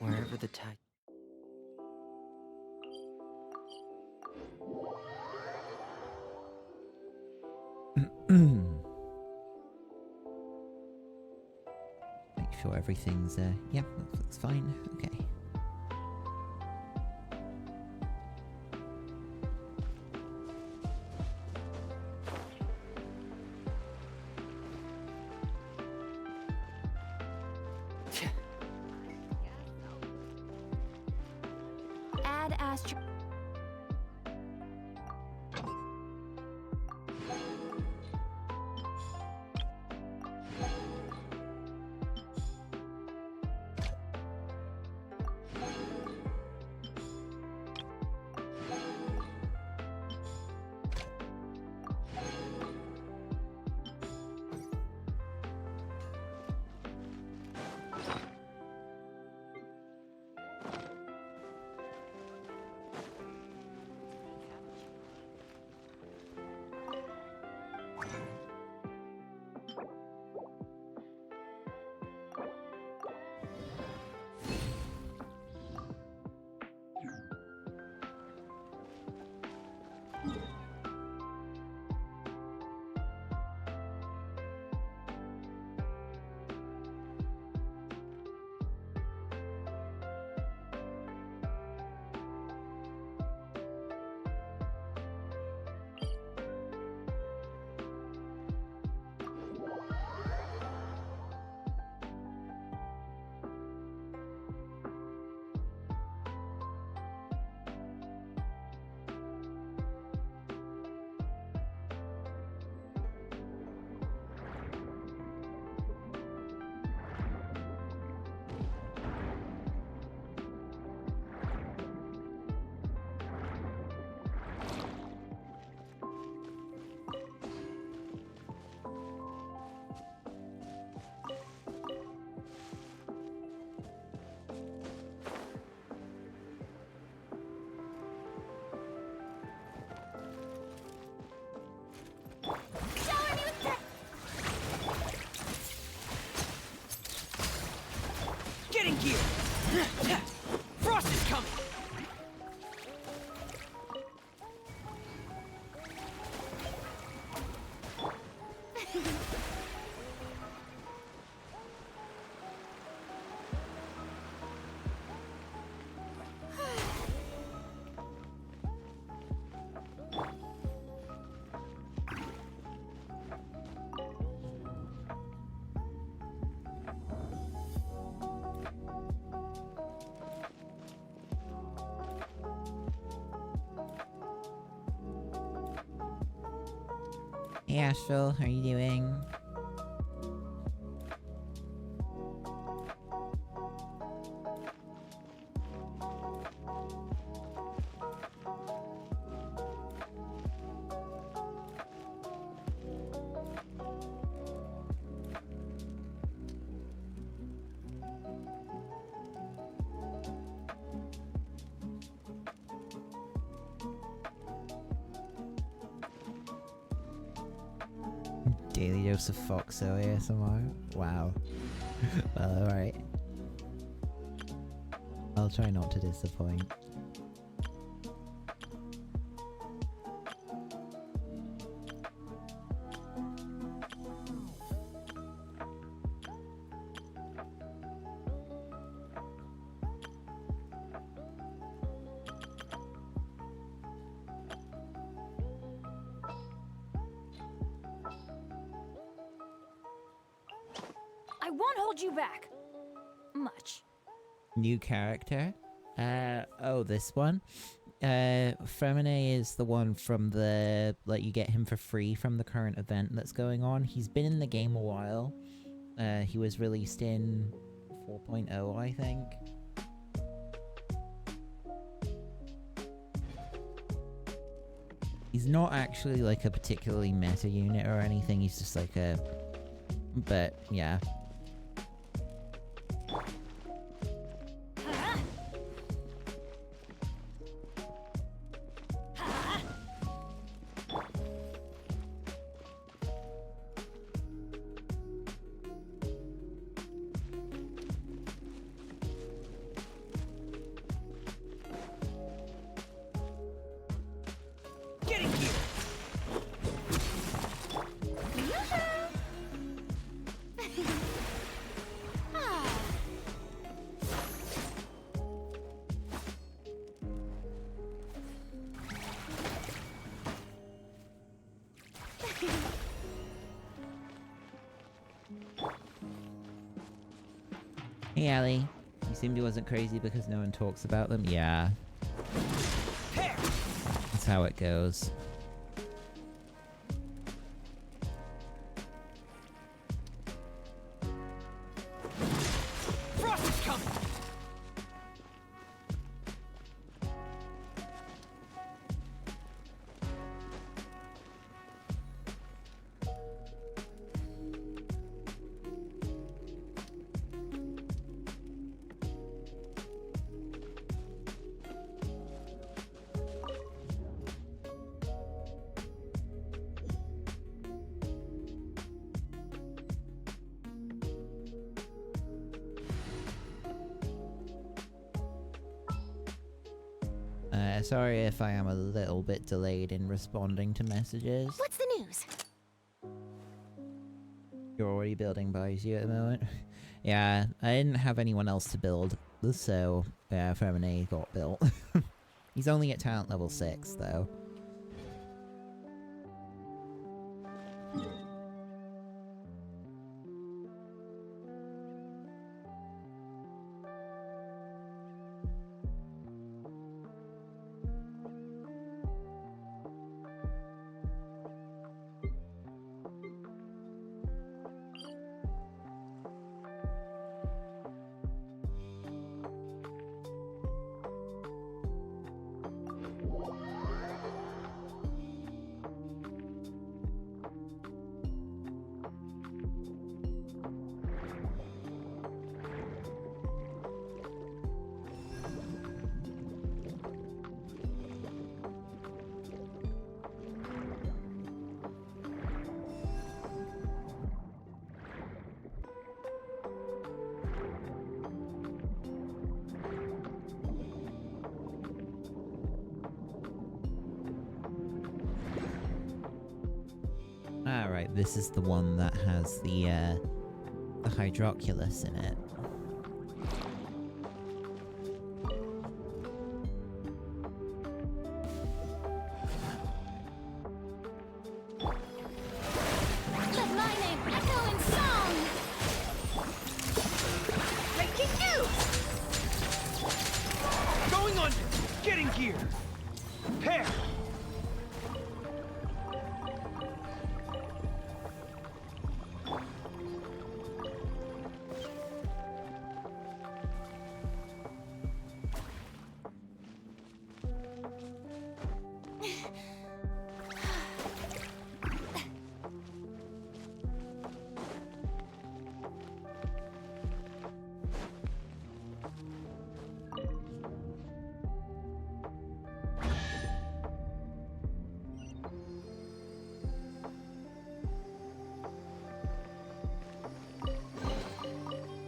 Wherever the tag... Make sure everything's, yep, that looks fine. Okay. Add astro. Get in gear! Frost is coming! Hey Astral, how are you doing? Daily dose of Foxo ASMR? Wow. Well, alright. I'll try not to disappoint. I won't hold you back. Much. New character? Oh, this one? Femine is the one from the, like, you get him for free from the current event that's going on. He's been in the game a while. He was released in 4.0, I think. He's not actually, like, a particularly meta unit or anything, he's just like a... But, yeah. Hey, Allie. You assumed he wasn't crazy because no one talks about them? Yeah. There! That's how it goes. Frost is coming! Sorry if I am a little bit delayed in responding to messages. What's the news? You're already building Baizu at the moment? Yeah, I didn't have anyone else to build, so yeah, Femine got built. He's only at talent level 6, though. Alright, this is the one that has the hydroculus in it. Let my name echo in song! Breaking news! Going under! Getting gear! Pair!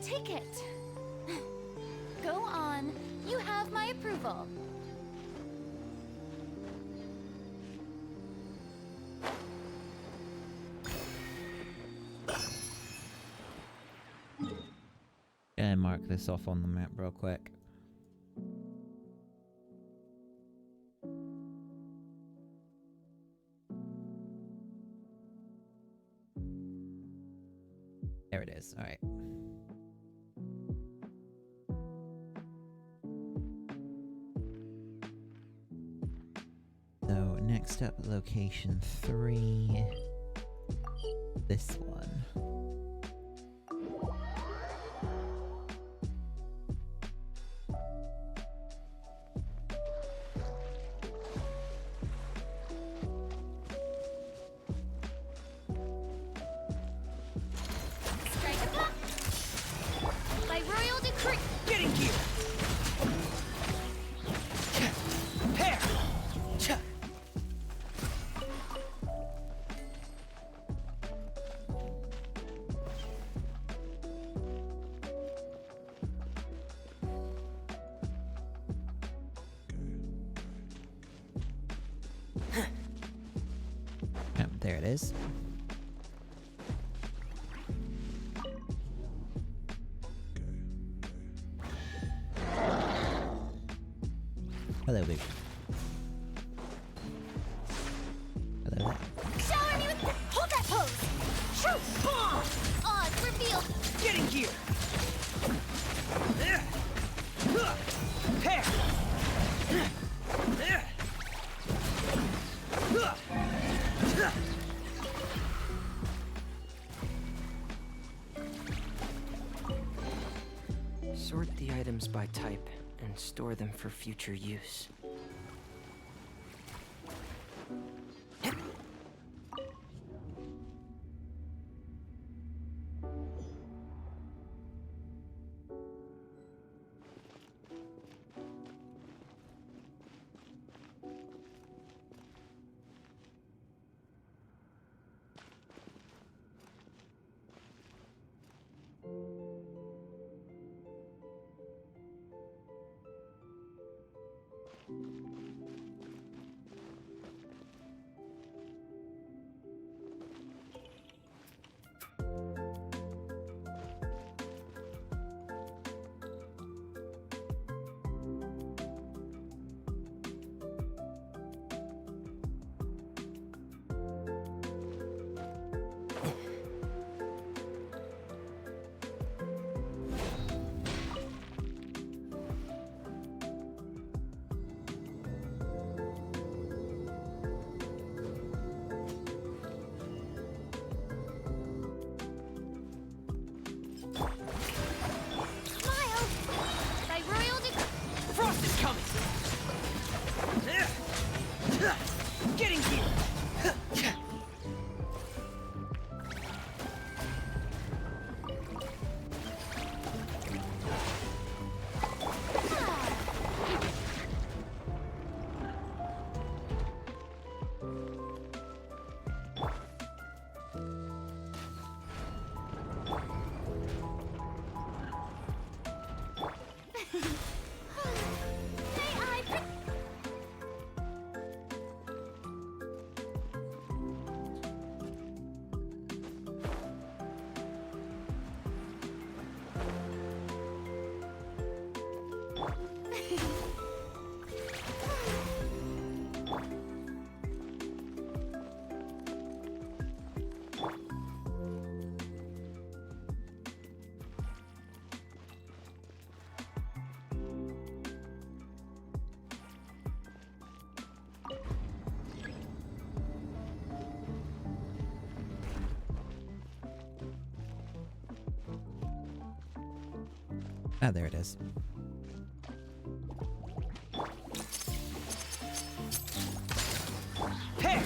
Take it. Go on. You have my approval. Gonna mark this off on the map real quick. There it is. All right. So next up, location 3. This one. Strike a block! By royal decree! Getting gear! Pair! Yep, there it is. Hello, baby. Hello. Shower me with the... Hold that pose! Shoot! Odds revealed! Getting gear! Sort the items by type and store them for future use. Getting here! Ah, there it is. Hey!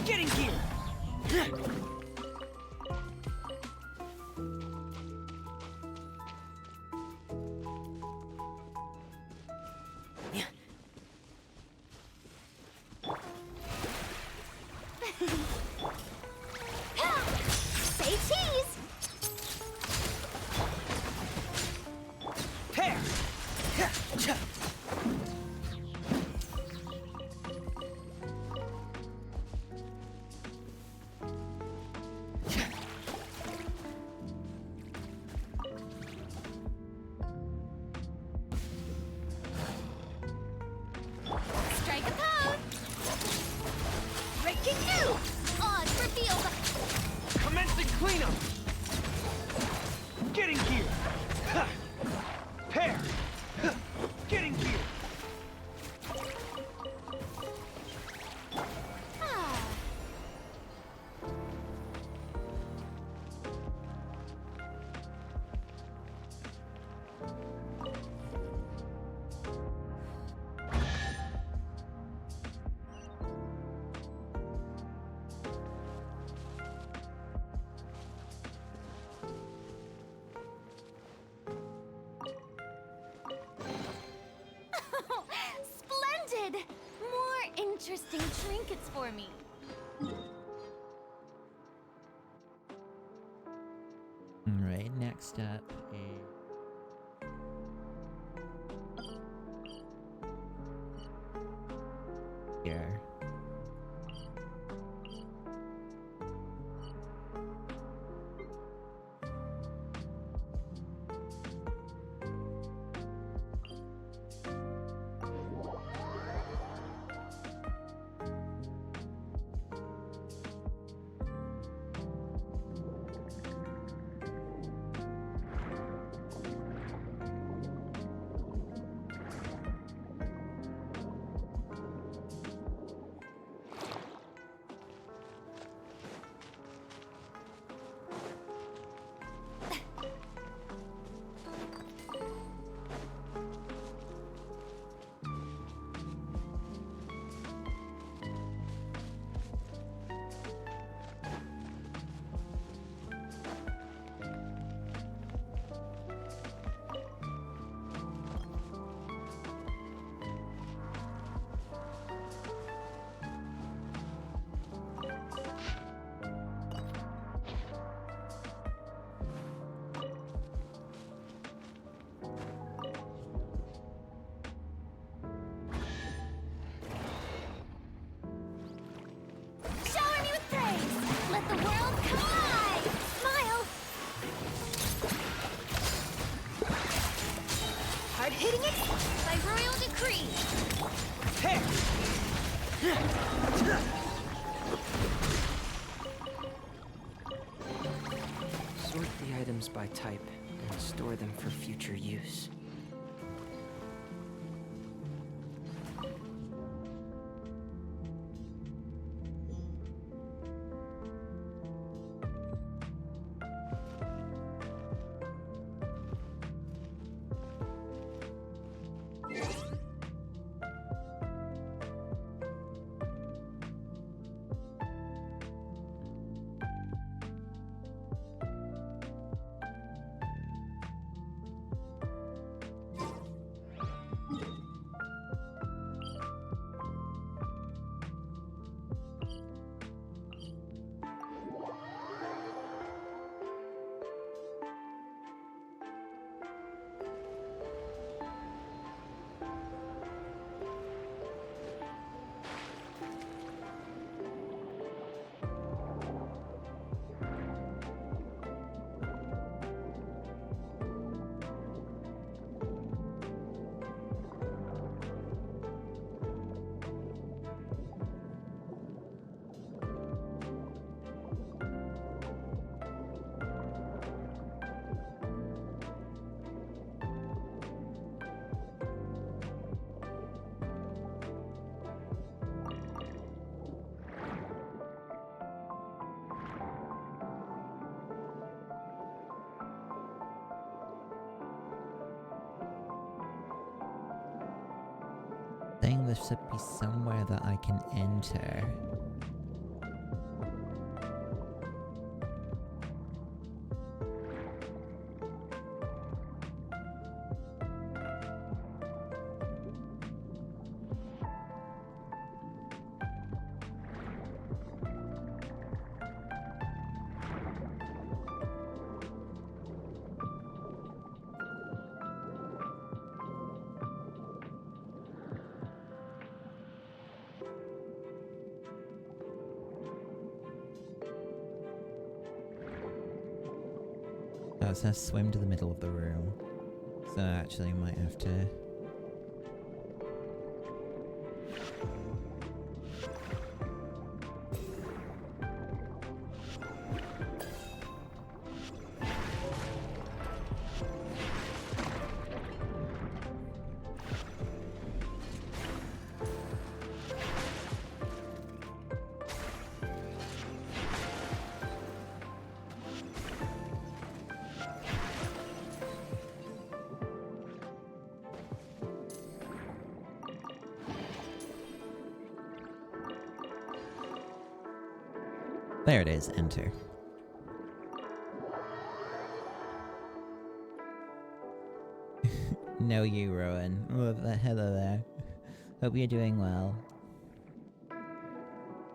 Getting here! Say cheese! Hey! Strike a pose! Breaking new! On reveal the... Commencing cleanup! Getting here! Ha! Pair! Ha! Getting here! Ah. Splendid! More interesting trinkets for me. Alright, next up is... here. Tear! Sort the items by type and store them for future use. Saying there should be somewhere that I can enter. Oh, it says swim to the middle of the room. So actually I might have to... There it is, enter. No, you, Rowan. Oh, hello there. Hope you're doing well.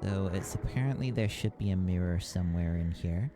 So, it's apparently there should be a mirror somewhere in here.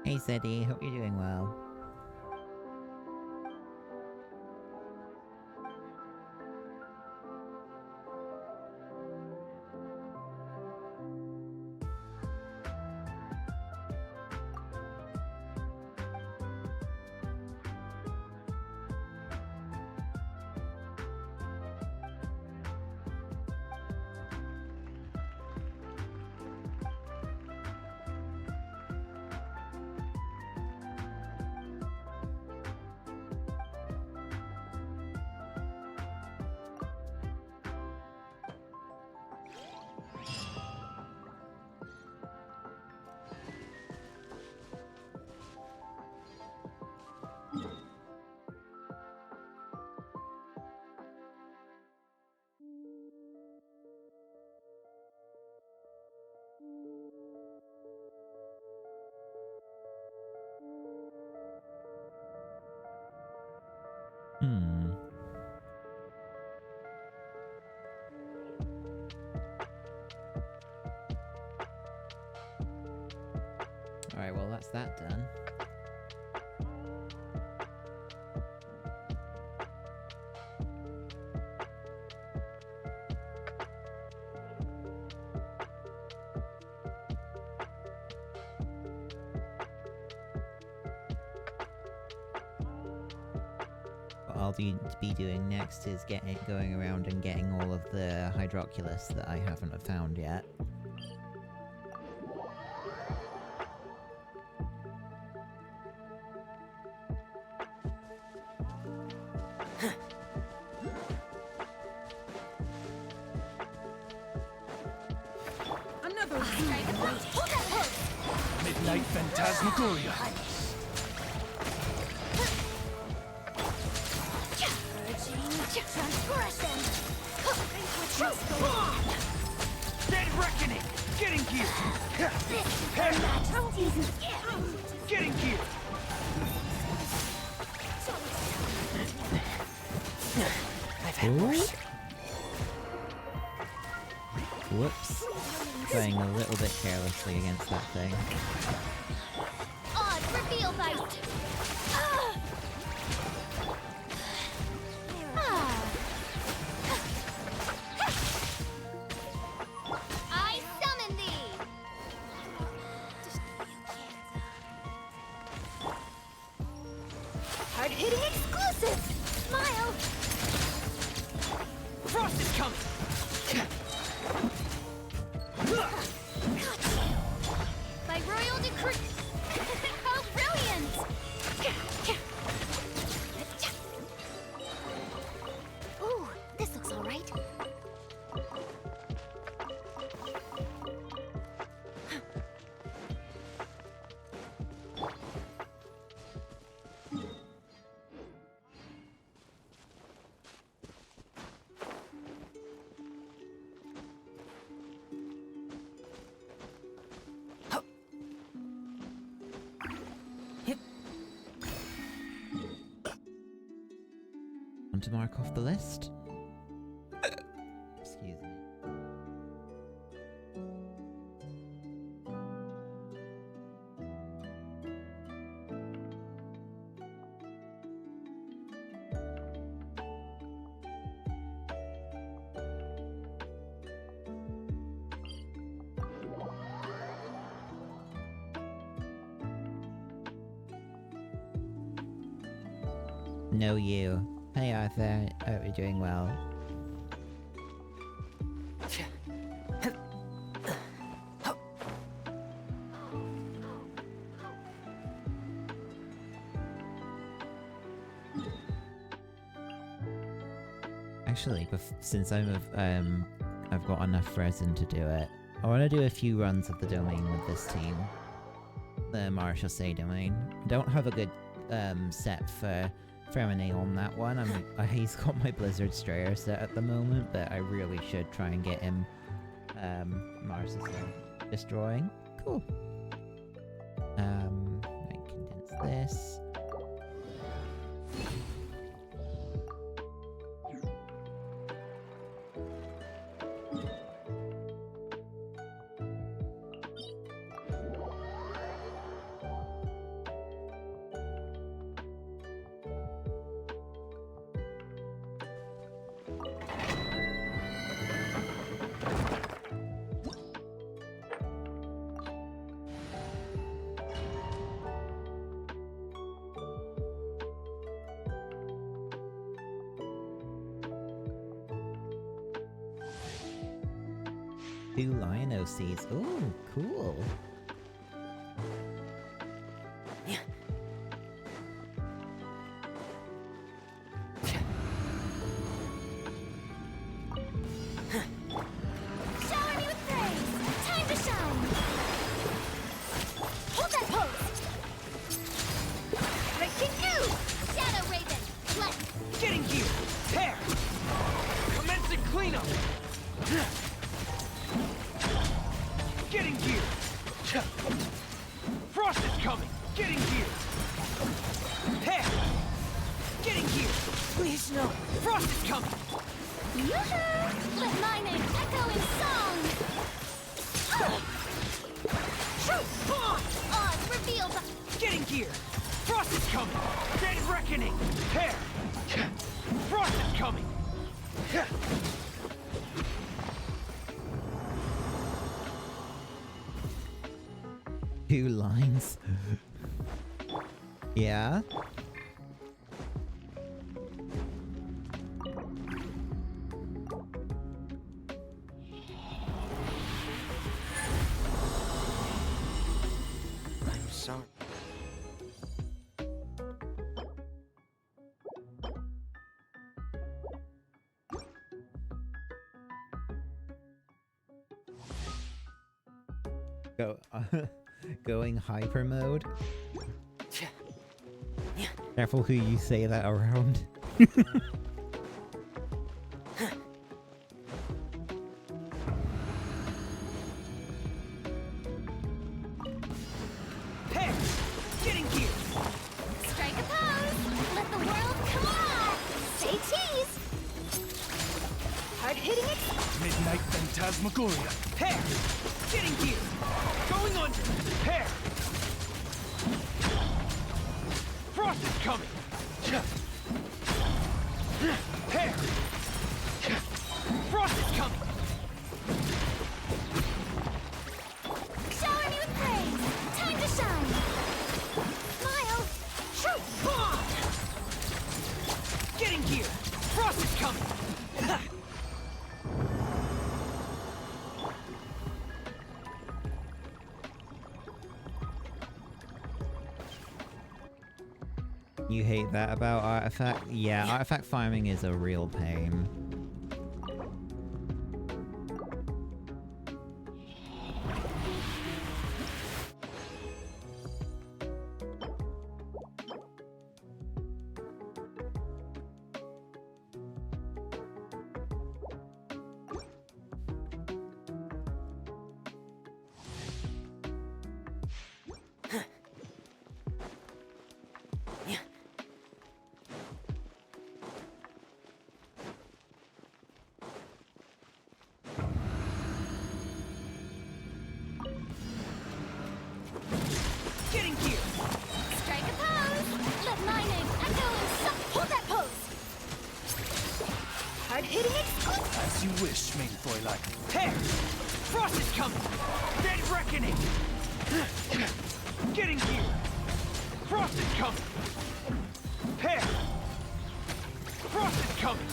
Hey Zeddy, hope you're doing well. Alright, well that's that done. What I'll be doing next is going around and getting all of the hydroculus that I haven't found yet. Another Midnight Phantasmagoria. Transgression! Dead Reckoning! Getting gear! Getting gear! I've had worse. Whoops. Playing a little bit carelessly against that thing. Odd reveal bite! I summon thee! Hard-hitting exclusive! Smile! Frost is coming! By royal decree! How brilliant! Ooh, this looks all right. Want to mark off the list? Excuse me. No, you. Hey Arthur, I hope you're doing well. Actually, since I've got enough resin to do it, I want to do a few runs of the domain with this team. The Maréchaussée domain. I don't have a good set for Fremine on that one. He's got my Blizzard Strayer set at the moment, but I really should try and get him Maréchaussée destroying. Cool. I condense this. Two Lion OCs. Ooh, cool. Shower me with praise! Time to shine! Hold that pose! Breaking news! Shadow Raven! Left! Getting gear! Tear! Commencing cleanup! Getting gear! Frost is coming! Getting gear! Tear! Getting gear! Please no. Frost is coming! Yoo-hoo! Let my name echo in song! Truth! Oz reveals a... Getting gear! Frost is coming! Dead reckoning! Hair! Frost is coming! 2 lines. Yeah? I'm sorry. Going hyper mode. Careful who you say that around. Hair! Getting gear! Strike a pose! Let the world come alive! Say cheese! Hard-hitting it! Midnight Phantasmagoria! Hair! Getting gear! Going under! Hair! Frost is coming! Hair! Frost is coming! Shower me with praise! Time to shine! Smile! Truth! Getting gear! Frost is coming! You hate that about artifact? Yeah, artifact farming is a real pain. Getting gear! Strike a pose! Let my name echo in song! Hold that pose! Hard-hitting it! As you wish, main Fräulein. Hair! Frost is coming! Dead reckoning! Getting gear! Frost is coming! Hair! Frost is coming!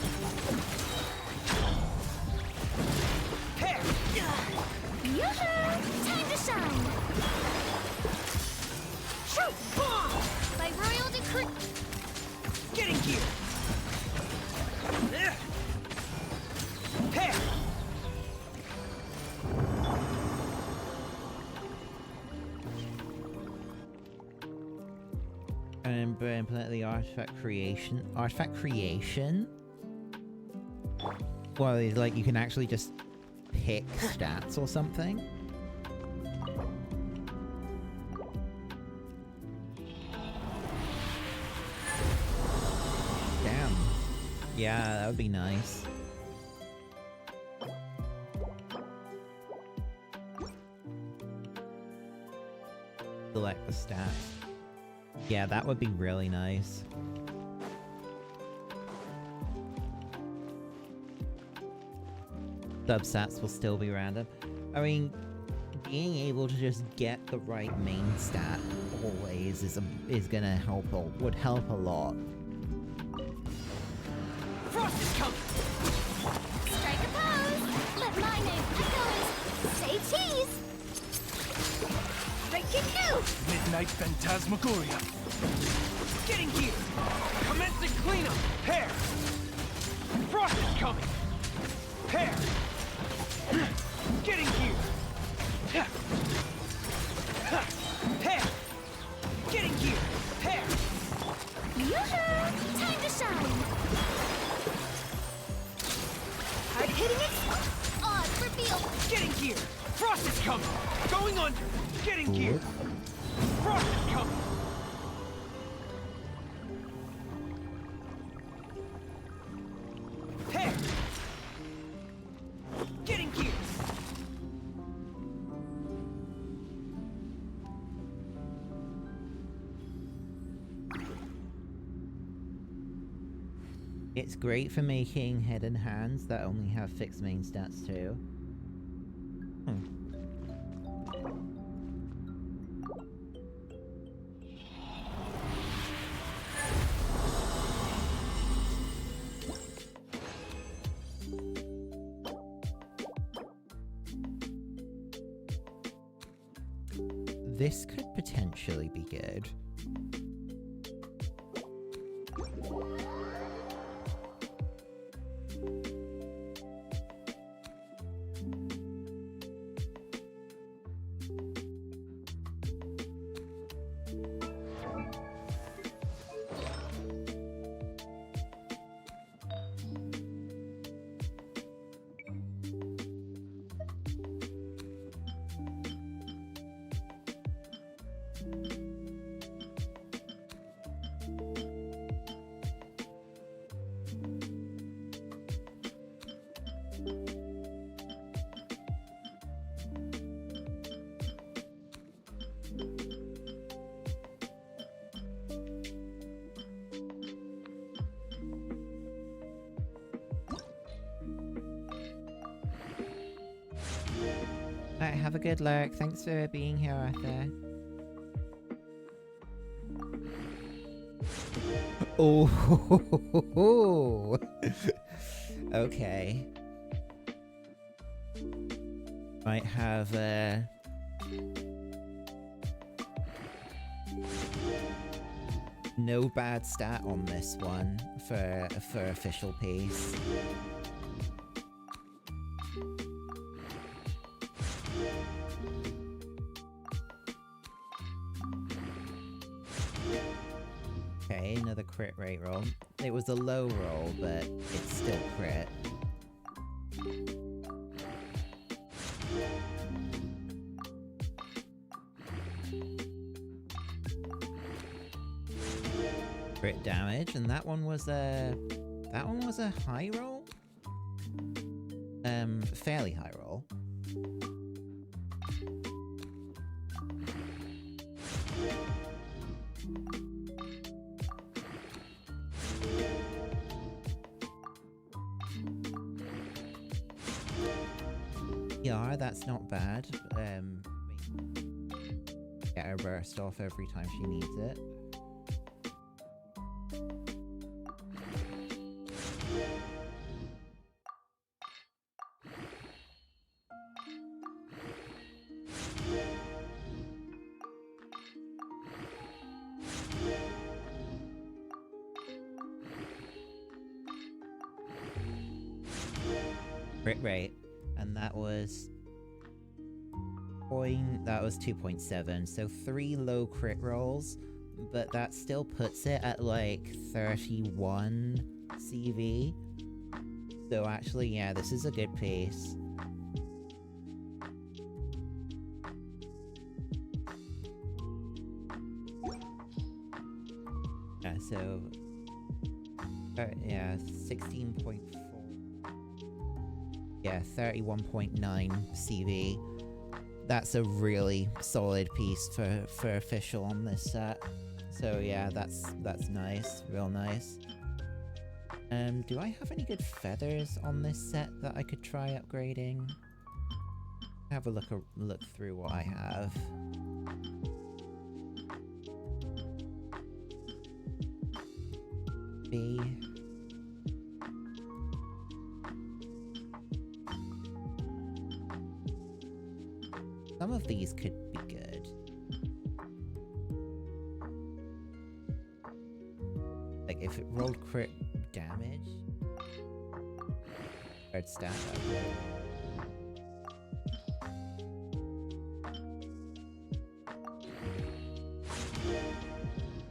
Hair! Yoo-hoo! Time to shine! Truth! By royal decree... Getting gear! Hair! And implement the artifact creation. Artifact creation? Well, it's like you can actually just pick stats or something. Damn. Yeah, that would be nice. Select the stats. Yeah, that would be really nice. Substats will still be random. I mean, being able to just get the right main stat always is gonna help would help a lot. Frost is coming! Strike a pose! Let my name echo in... Say cheese! Strike it new! Midnight Phantasmagoria! Getting gear! Commencing cleanup! Hair! Frost is coming! Hair! Getting gear! Hair! Getting gear! Hair! Yoo-hoo! Time to shine! Hard-hitting it! Oz revealed! Getting gear! Frost is coming! Going under! Getting gear! Frost is coming! It's great for making head and hands that only have fixed main stats too. This could potentially be good. Alright, have a good lurk. Thanks for being here, Arthur. Oh, okay. Might have no bad stat on this one for official pace. Okay, another crit rate roll. It was a low roll, but it's still crit. Crit damage, and that one was a high roll? Fairly high roll. Yeah, that's not bad. Get her burst off every time she needs it. Crit rate, and that was 2.7, so 3 low crit rolls, but that still puts it at like 31 CV. So actually, yeah, this is a good pace. Yeah, so yeah, 16.4. Yeah, 31.9 CV. That's a really solid piece for official on this set. So yeah, that's nice, real nice. Do I have any good feathers on this set that I could try upgrading? Have a look through what I have. B. Some of these could be good. Like if it rolled crit damage, third stat up.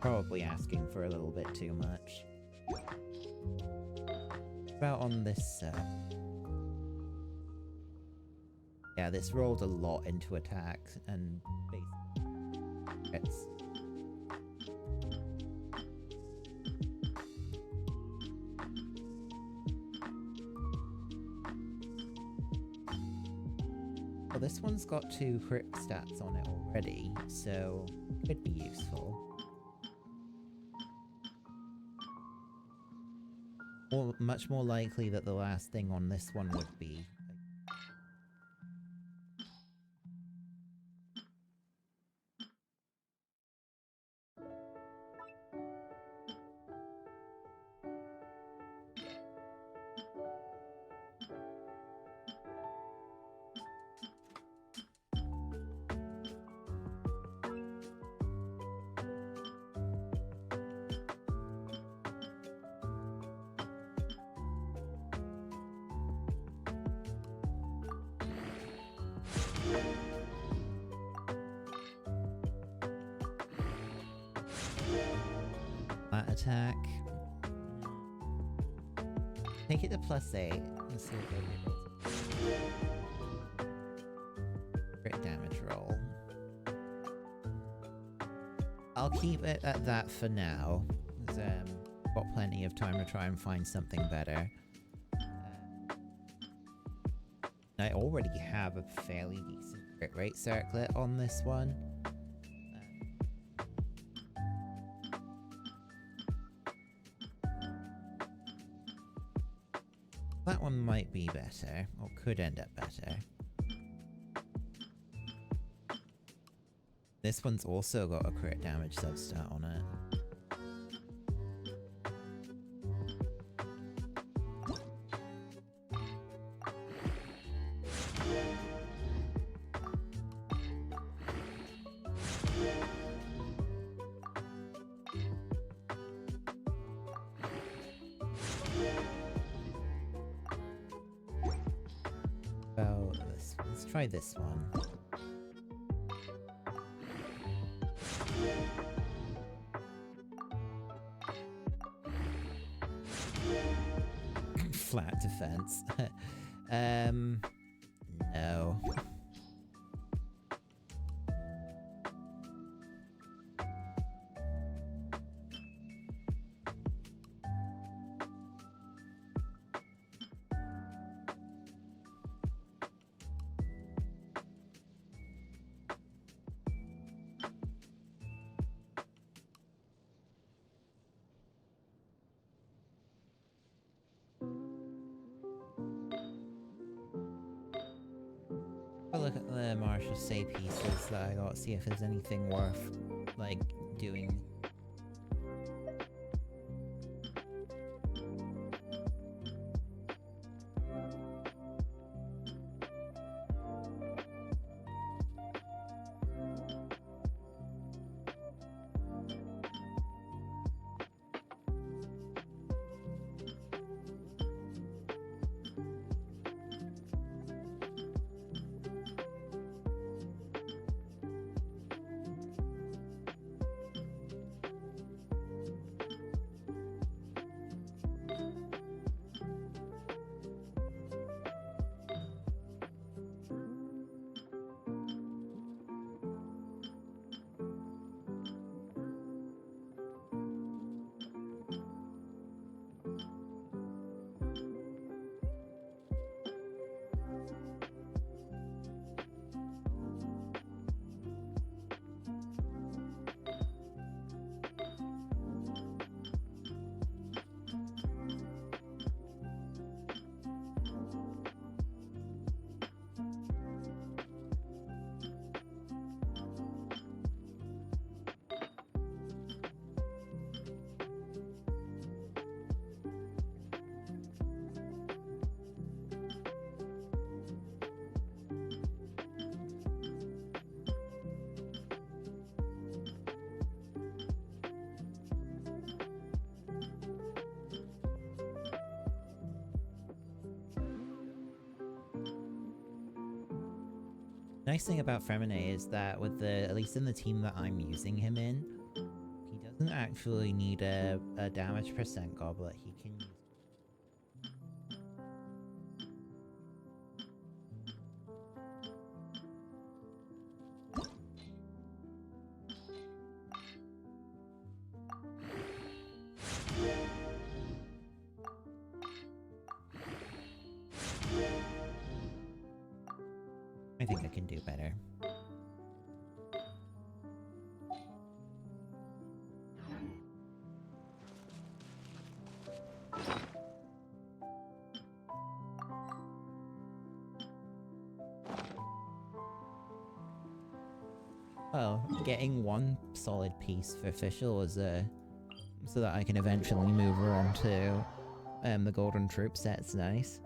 Probably asking for a little bit too much. What about on this set? Yeah, this rolled a lot into attacks and basically crits. Well, this one's got 2 crit stats on it already, so could be useful. much more likely that the last thing on this one would be. That attack. Take it to +8. Let's see what that is. Crit damage roll. I'll keep it at that for now. Because, got plenty of time to try and find something better. I already have a fairly decent crit rate circlet on this one. That one might be better, or could end up better. This one's also got a crit damage substat on it. Well, let's try this one. Flat defense. No. I'll look at the Marshall Say pieces that I got, see if there's anything worth, like, doing. Nice thing about Fremine is that with at least in the team that I'm using him in, he doesn't actually need a damage percent goblet. He can use. I think I can do better. Oh, getting one solid piece for official is so that I can eventually move her on to the Golden Troop set's nice.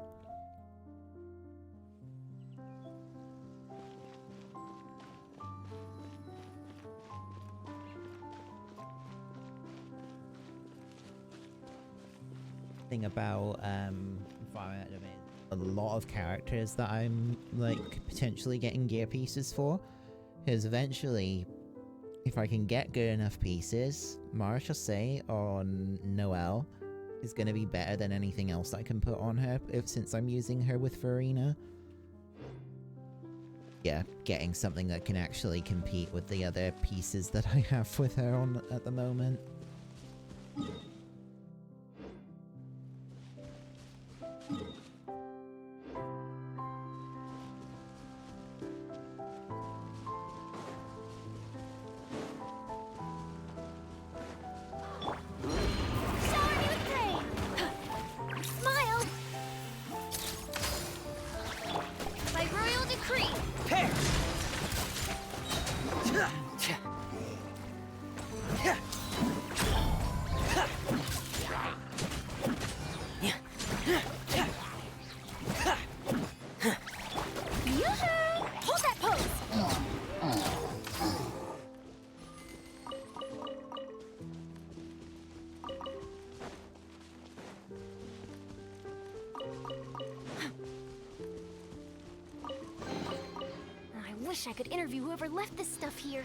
Thing about Fire Emblem is a lot of characters that I'm like potentially getting gear pieces for, because eventually if I can get good enough pieces, Marechaussee on Noelle is going to be better than anything else I can put on her since I'm using her with Farina. Yeah, getting something that can actually compete with the other pieces that I have with her on at the moment. I wish I could interview whoever left this stuff here.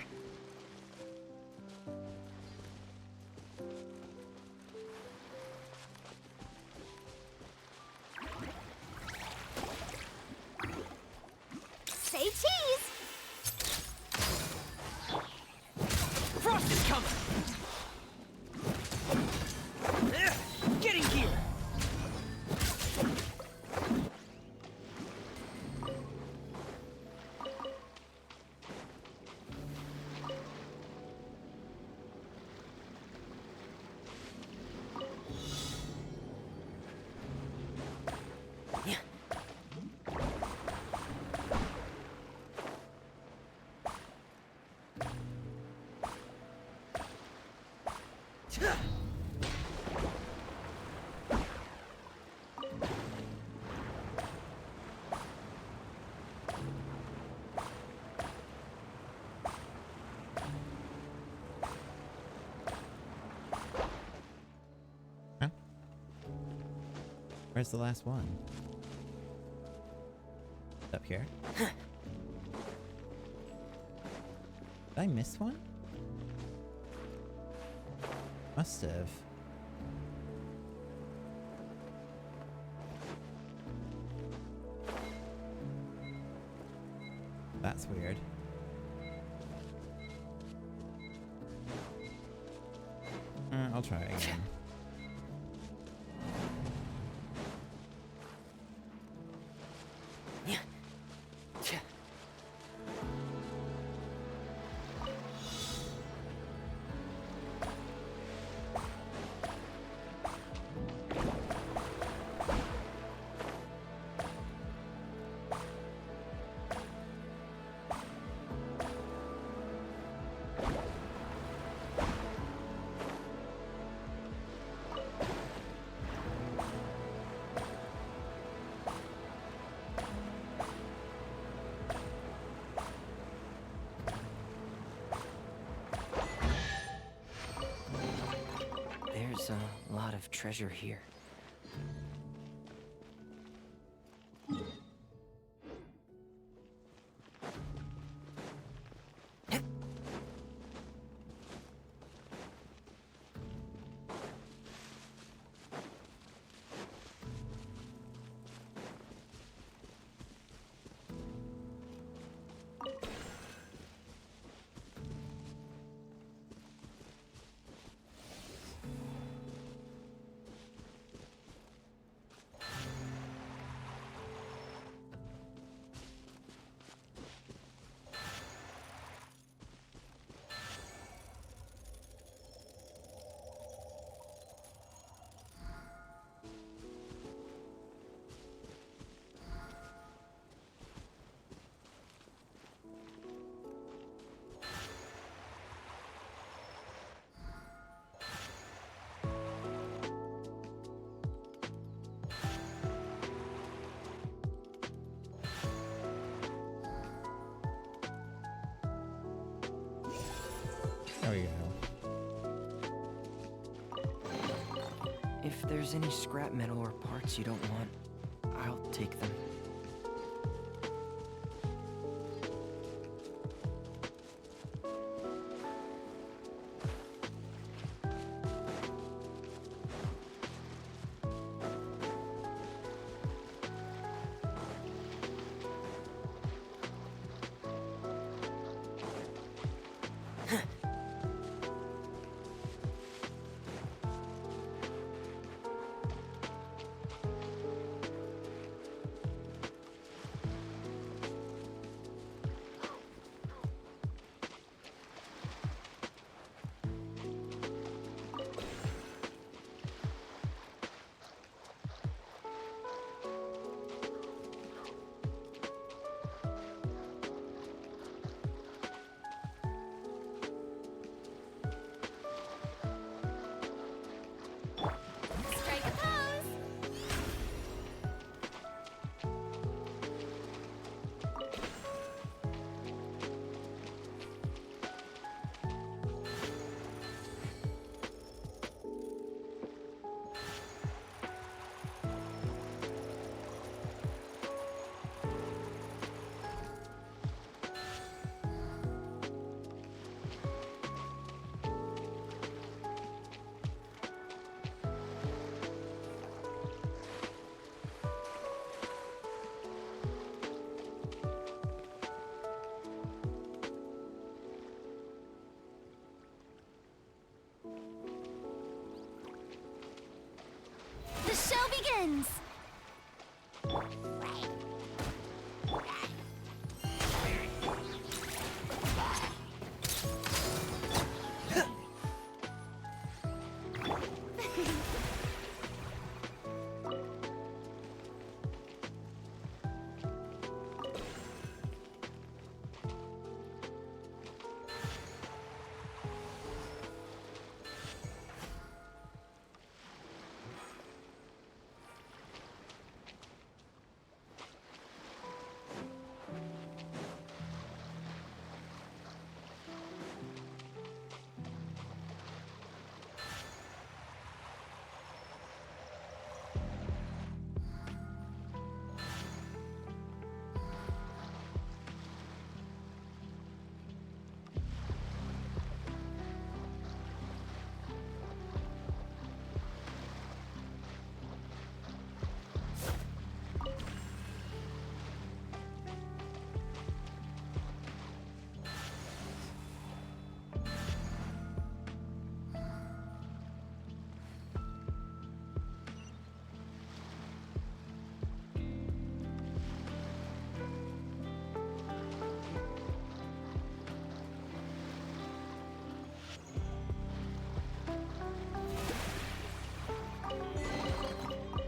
Say cheese! Frost is coming! Get in gear! Where's the last one? Up here? Did I miss one? Must have. That's weird. I'll try it again. There's a lot of treasure here. There we go. If there's any scrap metal or parts you don't want, I'll take them. Strike a pose. The show begins.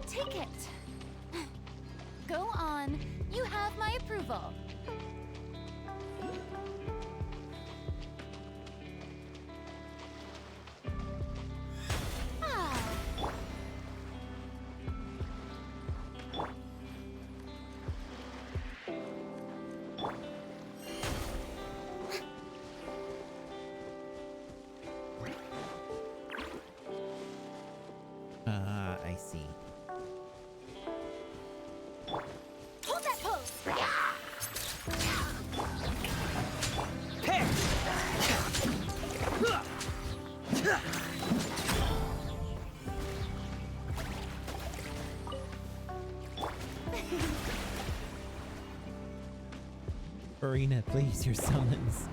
Take it. Go on. You have my approval. Ah. I see. Hold that pose. Here! Arena, please, your summons.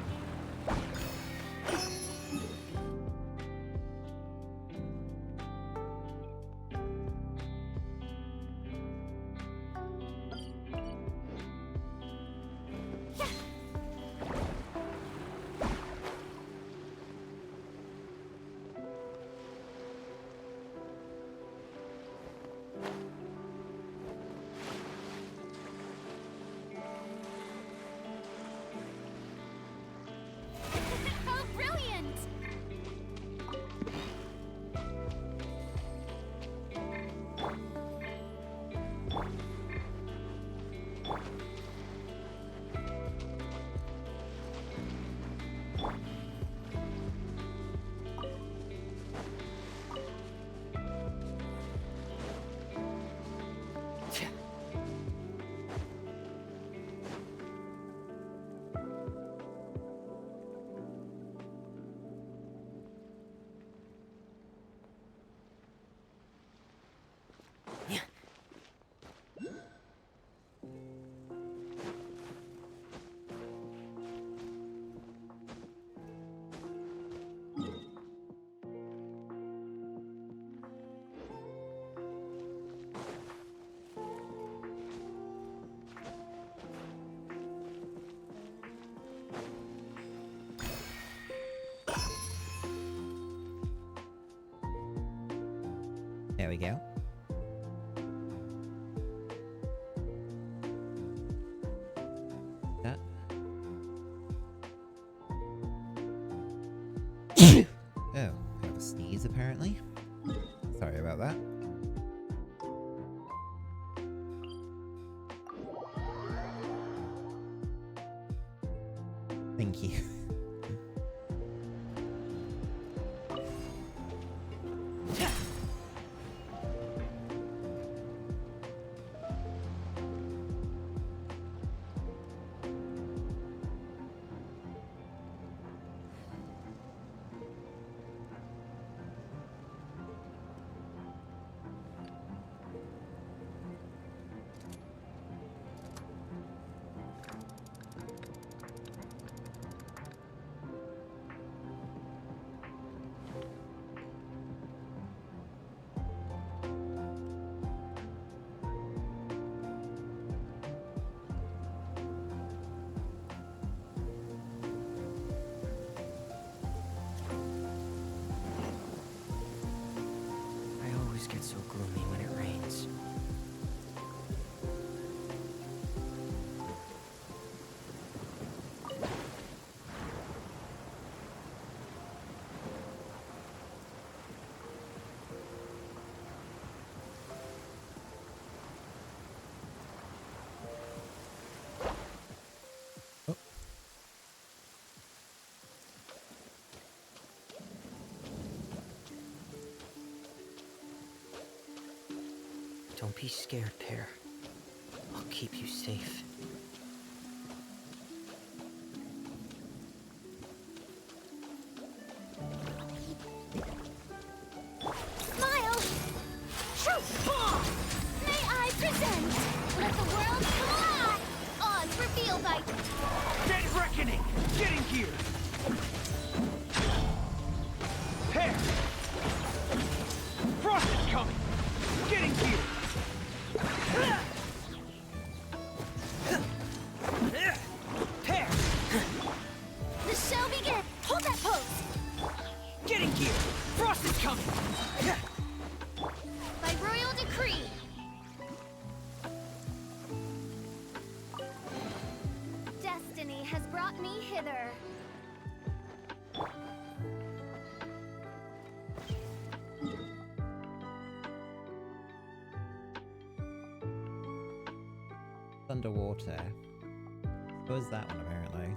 we go. That. Oh, I have a sneeze apparently. Sorry about that. Thank you. I always get so gloomy when it rains. Don't be scared, Pear. I'll keep you safe. Smile! May I present? Let the world collide! Odds revealed by... Dead reckoning! Getting here! Pear! Frost is coming! Getting here! Pear! The show begins! Hold that pose! Getting here! Frost is coming! By royal decree! Destiny has brought me hither. Underwater. What was that one apparently?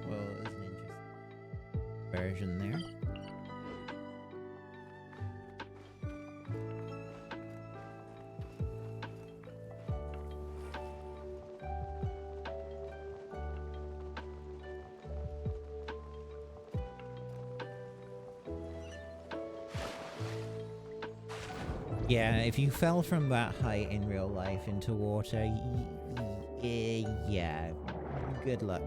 Well, there's an interesting version there. Yeah, if you fell from that height in real life into water, yeah, good luck.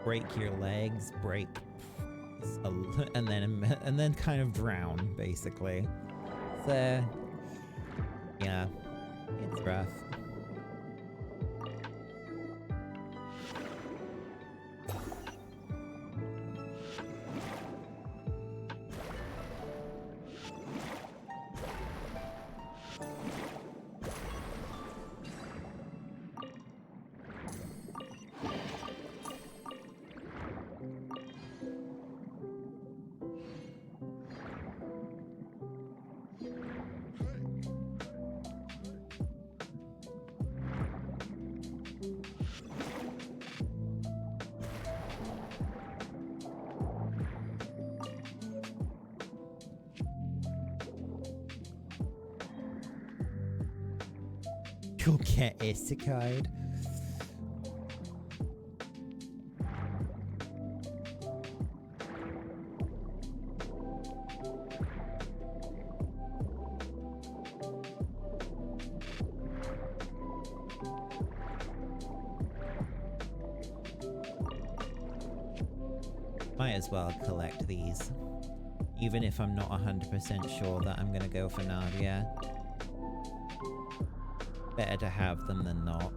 Break your legs, and then kind of drown, basically. So, yeah, it's rough. You'll get isekai'd. Might as well collect these. Even if I'm not 100% sure that I'm gonna go for Nadia. Better to have them than not.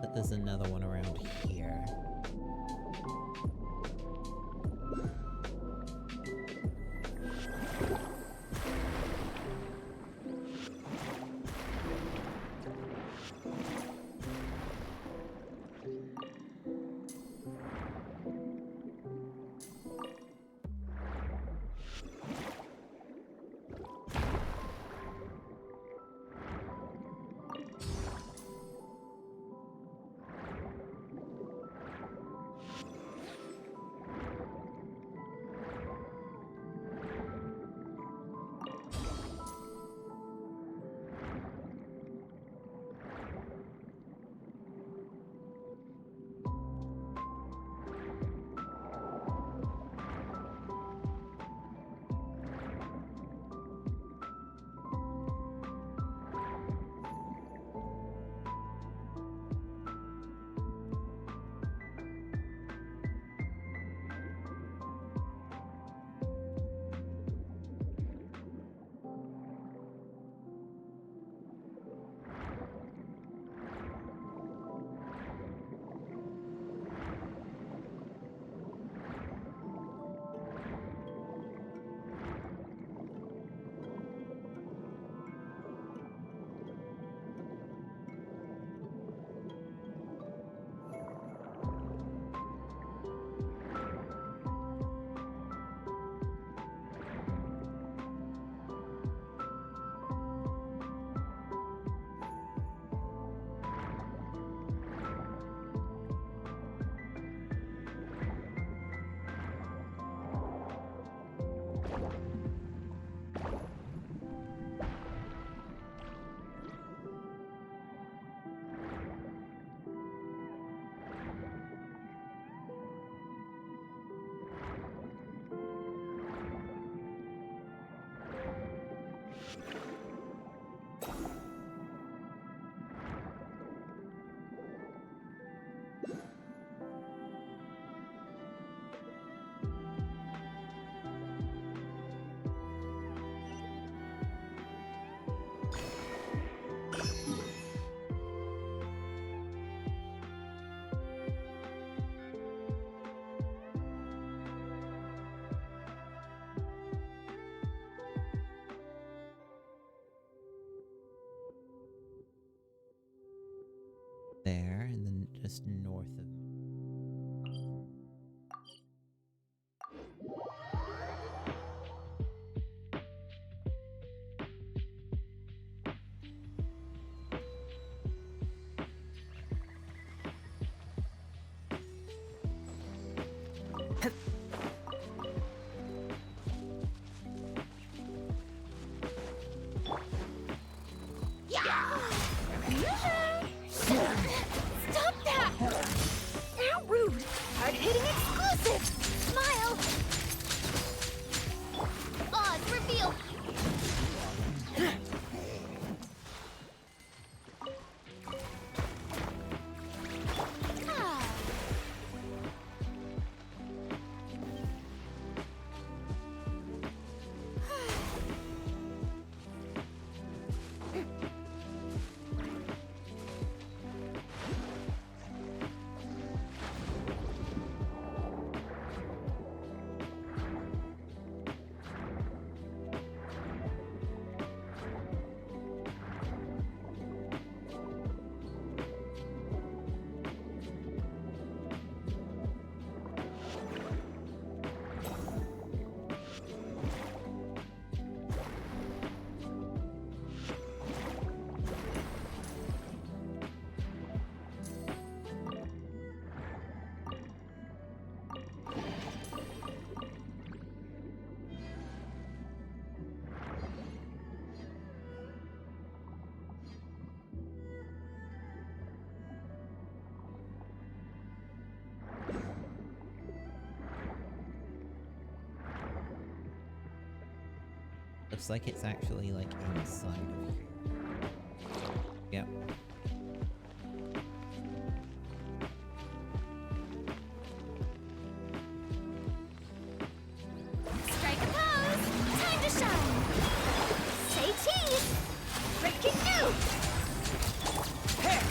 But there's another one around here. There, and then just north of me. Stop that! looks like it's actually like inside of here. Yep. Strike a pose! Time to shine! Say cheese! Breaking news! Here!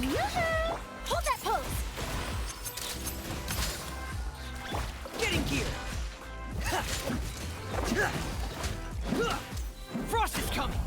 Yoo-hoo! Hold that pose! Get in gear! Frost is coming!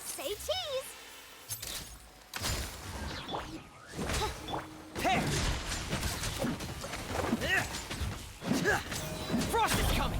Say cheese! Here! Frost is coming!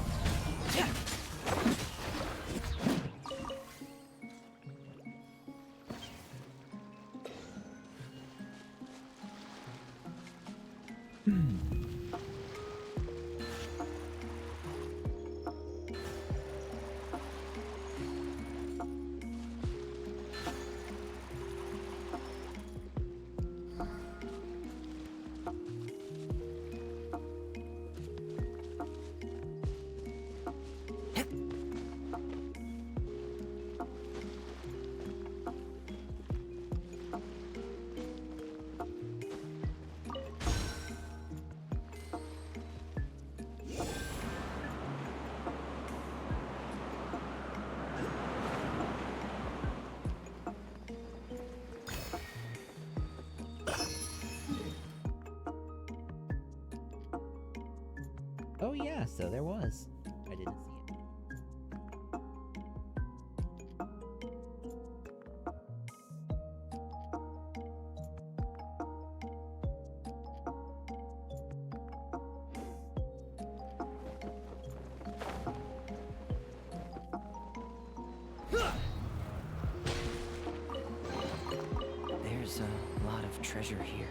Oh yeah, so there was. I didn't see it. treasure here.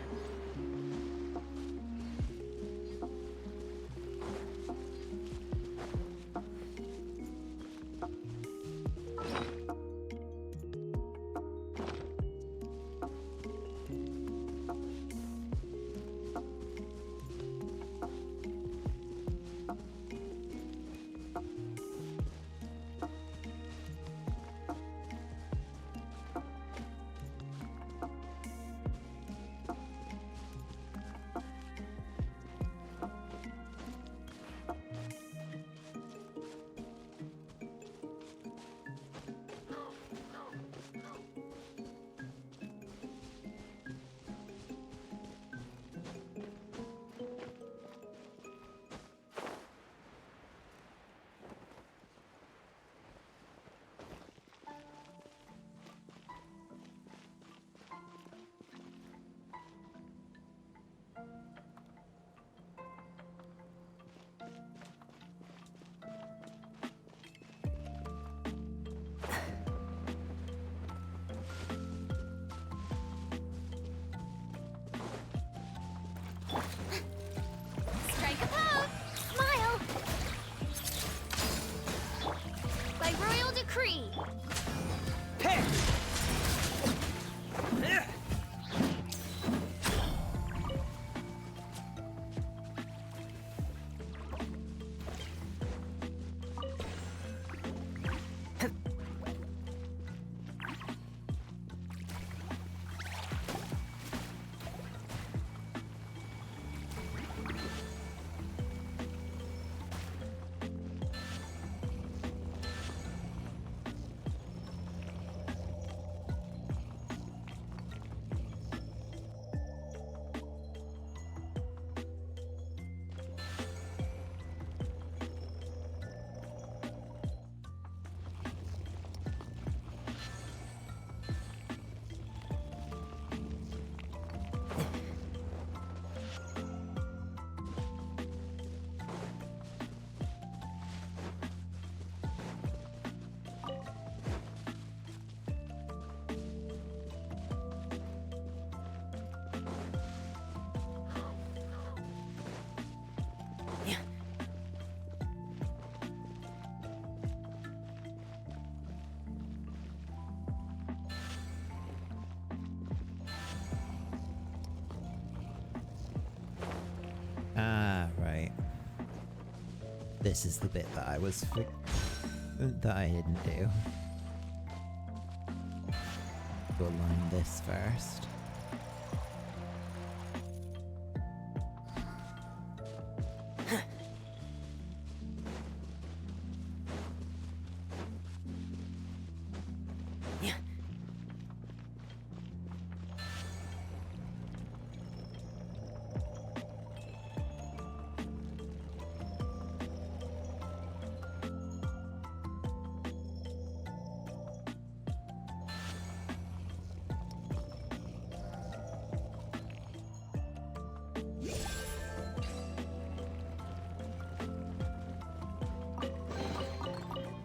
Strike a pose! Smile! By royal decree! Here! Ah, right. This is the bit that I was that I didn't do. Go line this first.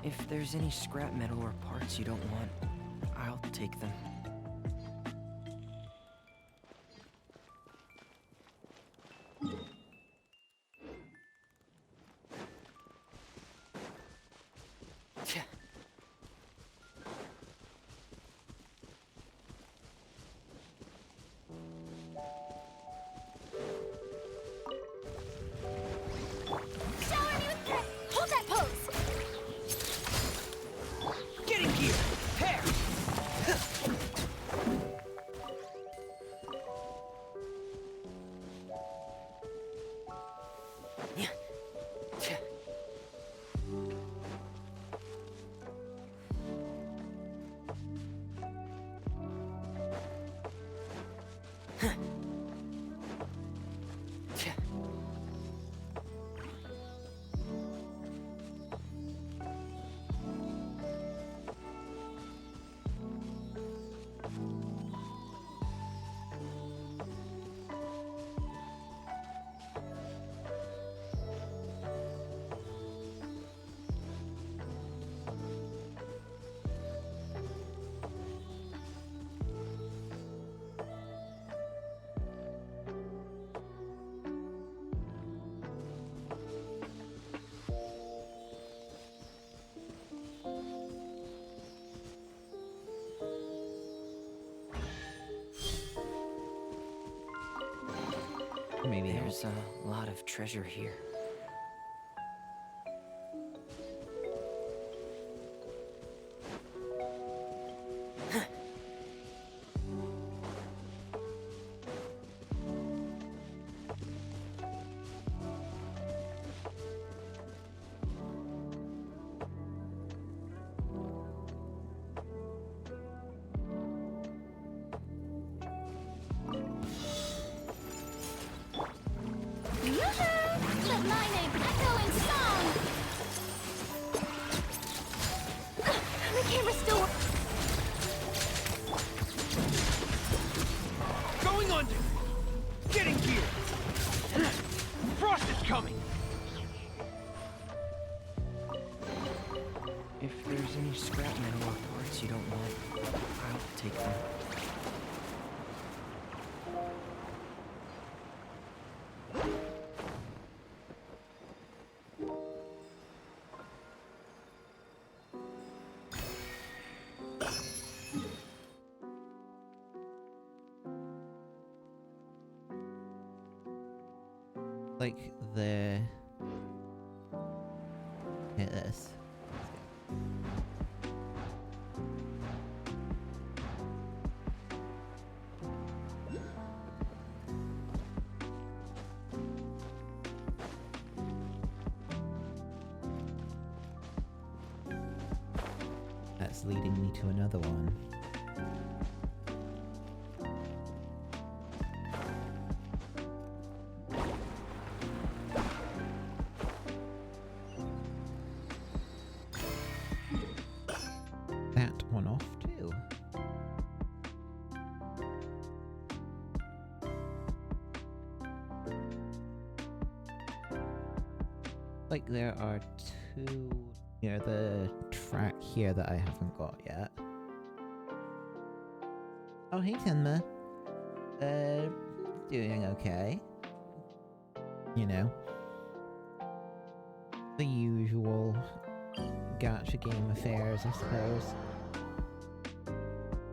If there's any scrap metal or parts you don't want, I'll take them. Shower me with threat! Hold that pose! Get in gear! Here! Maybe not. There's a lot of treasure here. Yoo-hoo! Let my name echo in song! The camera still... Going under! Getting gear! Frost is coming! If there's any scrap metal or parts you don't want, I'll take them. Like the... Hit this. That's leading me to another one. That one off too. Like there are two near the track here that I haven't got yet. Oh hey Tenma. Doing okay. You know. The usual gacha game affairs, I suppose.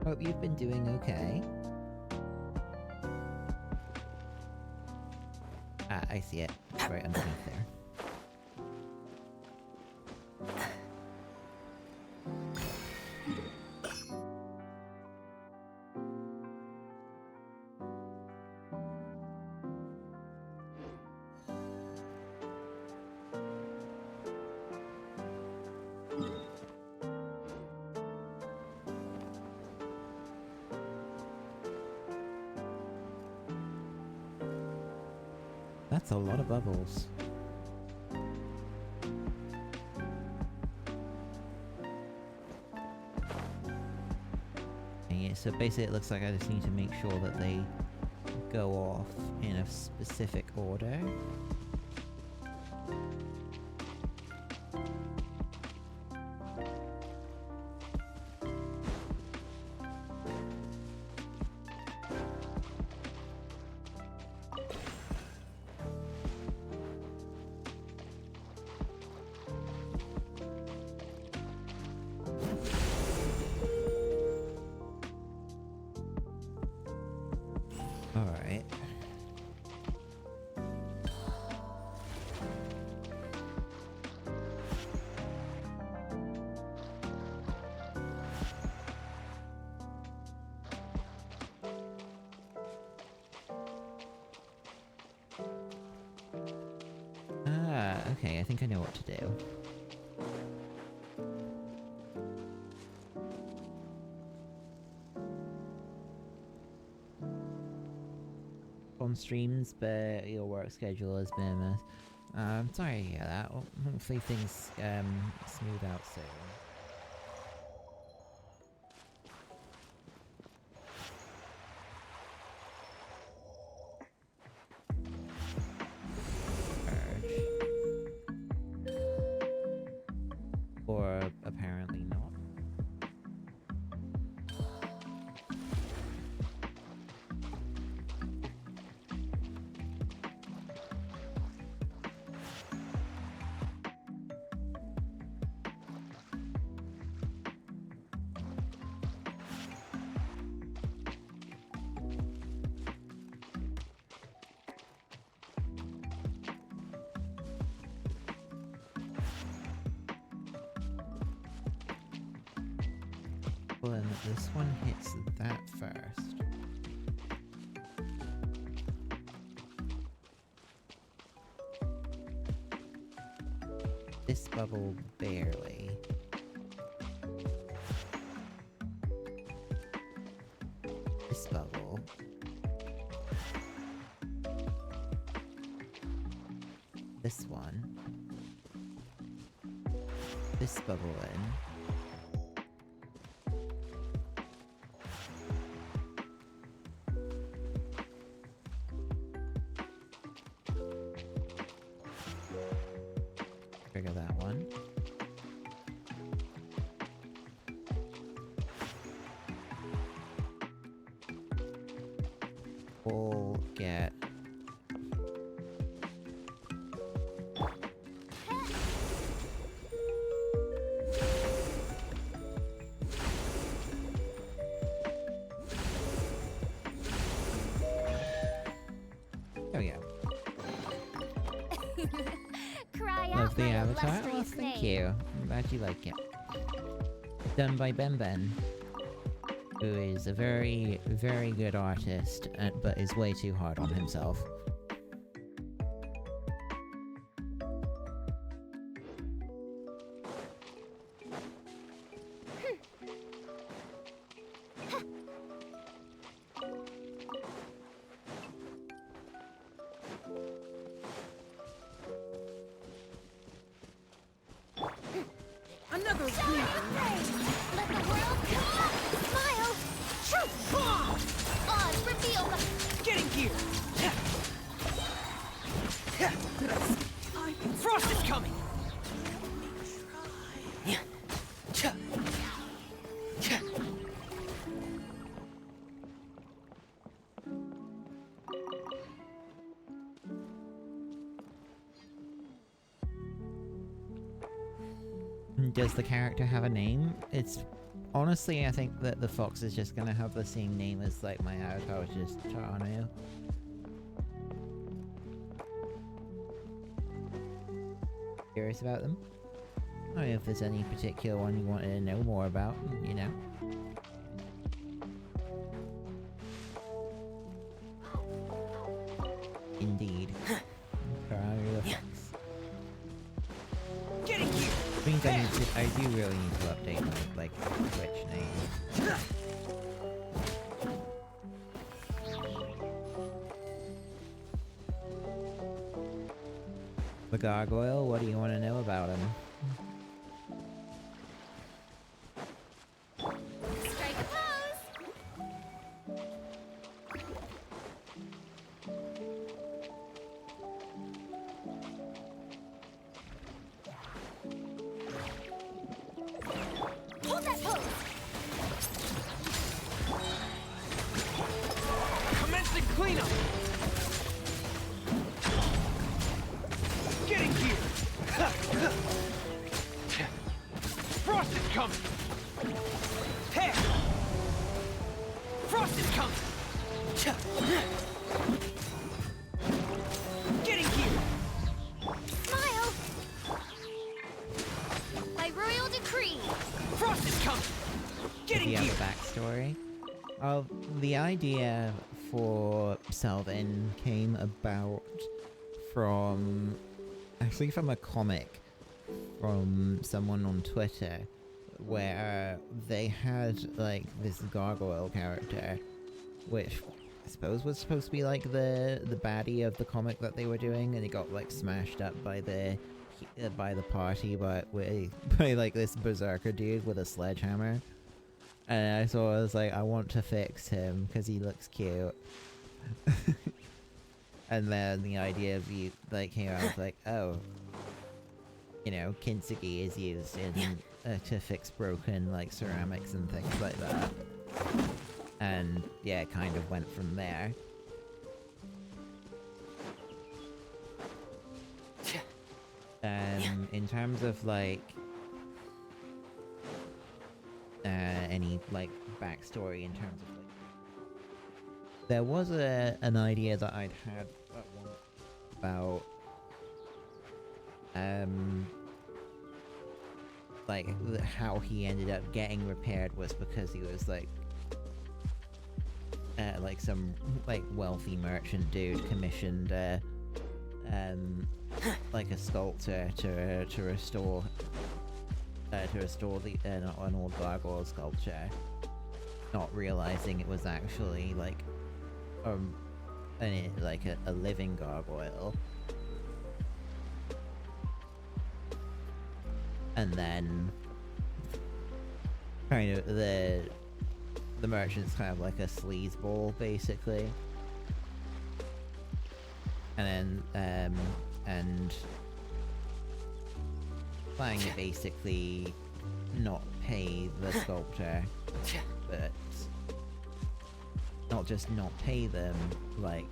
Hope you've been doing okay. Ah, I see it. It's right underneath there. That's a lot of bubbles. Yeah, so basically it looks like I just need to make sure that they go off in a specific order. Alright. Ah, okay, I think I know what to do. On streams, but your work schedule has been a mess. I'm sorry to hear that. Hopefully things smooth out soon. Or apparently not. Well, then this one hits that first. This bubble barely. This bubble. This one. This bubble in. Trigger that one. We'll get oh yeah. Cry Love out, the my avatar. Well, illustrious thank name. you. I'm glad you like it. Done by Ben, who is a very, very good artist, but is way too hard on himself. Another Shout wheel. out the praise. Let the world come up. Smile. Truth. Oz, reveal the... Getting gear! Frost is coming! Does the character have a name? It's honestly, I think that the fox is just gonna have the same name as like my avatar, which is Teranu. Curious about them? I don't know if there's any particular one you wanted to know more about, you know. Indeed. Teranu the fox. Getting gear! Means I do really need to update my, like, Twitch name. The gargoyle, what do you want to know about him? Strike a pose. Hold that pose. Commencing cleanup! Getting gear! Frost is coming! Hair! Frost is coming! Getting gear! Smile. By royal decree. Frost is coming! Do Getting you have gear! a backstory? The idea for Selvin came about from... actually from a comic from someone on Twitter, where they had, like, this gargoyle character, which I suppose was supposed to be, like, the baddie of the comic that they were doing, and he got, like, smashed up by the party, but by, like, this berserker dude with a sledgehammer. And I was like, I want to fix him, because he looks cute. And then the idea of you, like, came out, I was like, oh, you know, kintsugi is used in to fix broken, like, ceramics and things like that. And yeah, it kind of went from there. In terms of, like, any, like, backstory in terms of, like, there was an idea that I'd had at one about like how he ended up getting repaired was because he was like some like wealthy merchant dude commissioned like a sculptor to restore the an old gargoyle sculpture, not realizing it was actually like a living gargoyle. And then kind of the merchant's kind of like a sleazeball basically. And then and trying to basically not pay the sculptor, but not just not pay them, like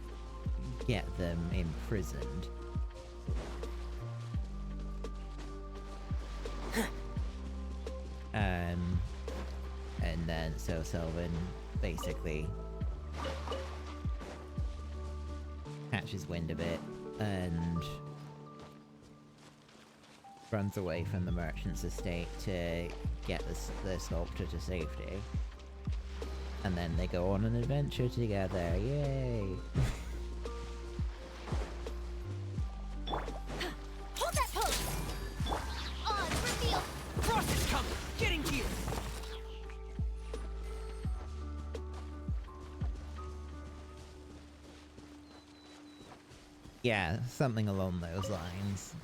get them imprisoned. And then so Selvin basically catches wind of it and runs away from the merchant's estate to get the sculptor to safety. And then they go on an adventure together. Yay! Hold that pose! Odds reveal! Frost is coming! Getting here! Yeah, something along those lines.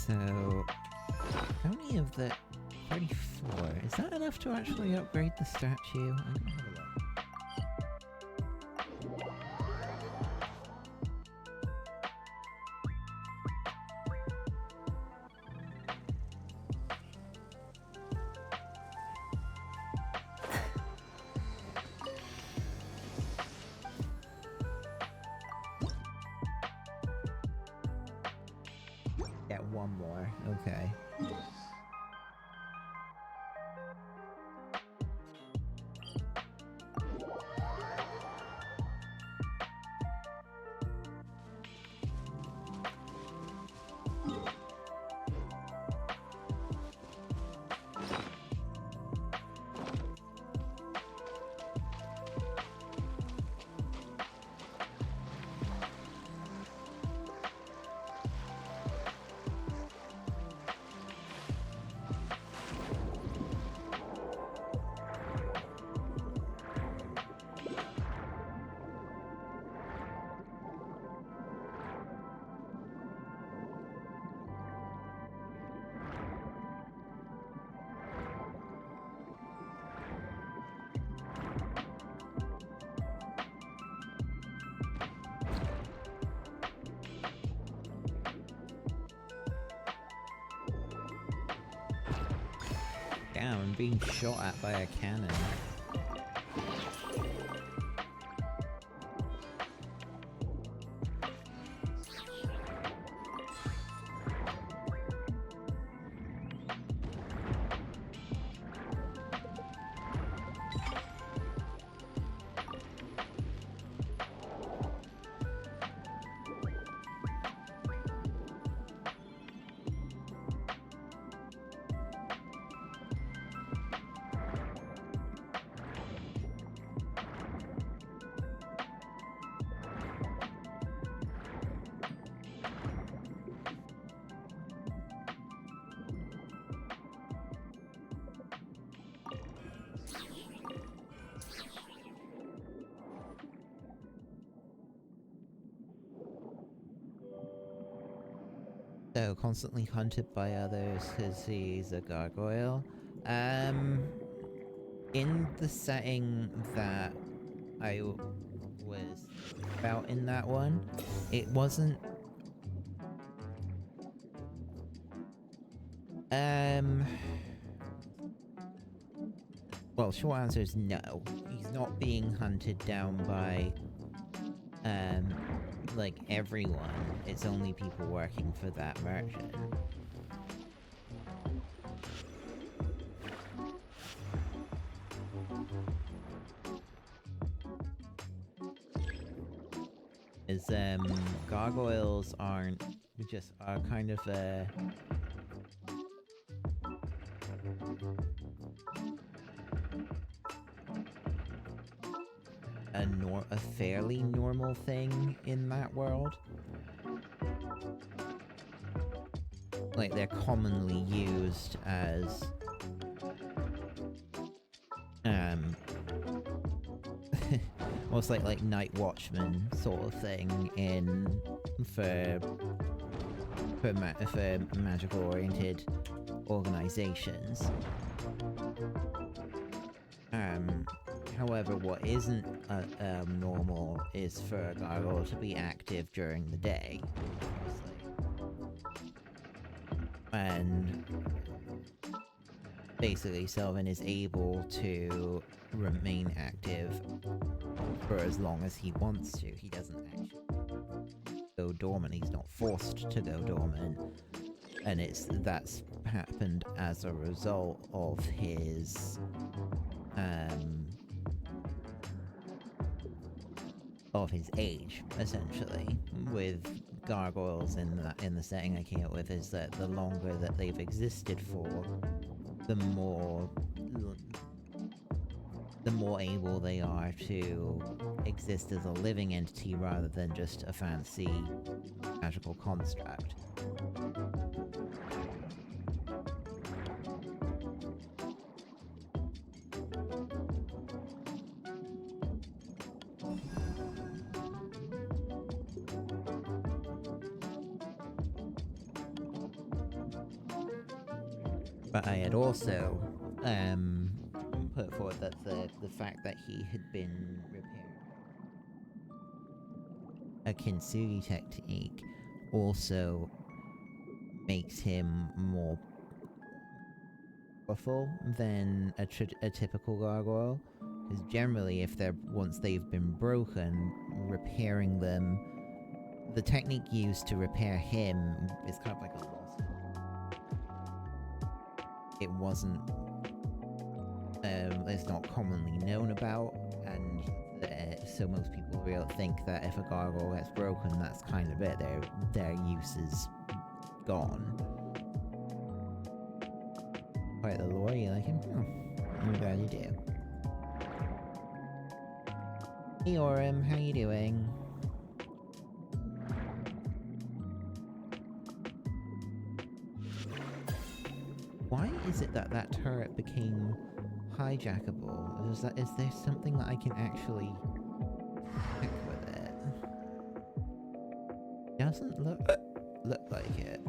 So, how many of the 34? Is that enough to actually upgrade the statue? I'm gonna have a look. Get one more, okay. Damn, I'm being shot at by a cannon. So, constantly hunted by others because he's a gargoyle. In the setting that I was about in that one, it wasn't... Well, short answer is no. He's not being hunted down by, like, everyone. It's only people working for that merchant. Is, gargoyles are kind of, a fairly normal thing in that world. Like, they're commonly used as, almost like night watchman sort of thing for magical oriented organizations. However, what isn't normal is for a gargoyle to be active during the day, obviously. And basically, Sylvan is able to remain active for as long as he wants to. He doesn't actually go dormant. He's not forced to go dormant, and that's happened as a result of his age, essentially. With gargoyles in the setting I came up with, is that the longer that they've existed for, the more able they are to exist as a living entity rather than just a fancy magical construct. But I had also put forward that the fact that he had been repairing a kintsugi technique also makes him more powerful than a typical gargoyle. Because generally, once they've been broken, repairing them, the technique used to repair him is kind of like a lost. It wasn't, it's not commonly known about, and so most people think that if a gargoyle gets broken, that's kind of it. Their use is gone. Quite the lore, you like him? Oh, I'm glad you do. Hey Orem, how you doing? Why is it that turret became hijackable? Is there something that I can actually hack with it? Doesn't look like it.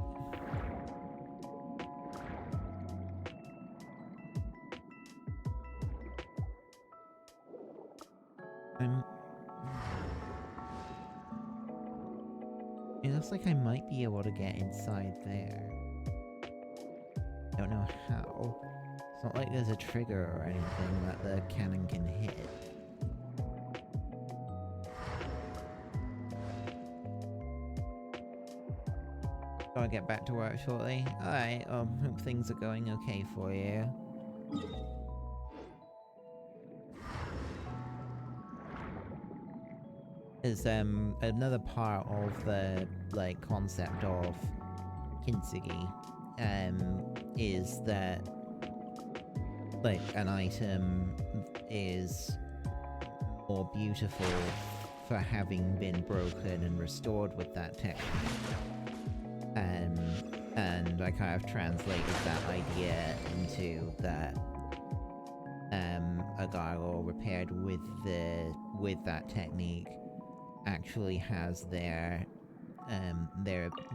It looks like I might be able to get inside there. Don't know how. It's not like there's a trigger or anything that the cannon can hit. Gotta get back to work shortly. Alright, hope things are going okay for you. Is another part of the concept of kintsugi is that an item is more beautiful for having been broken and restored with that technique. And I kind of translated that idea into that a gargoyle repaired with that technique actually has their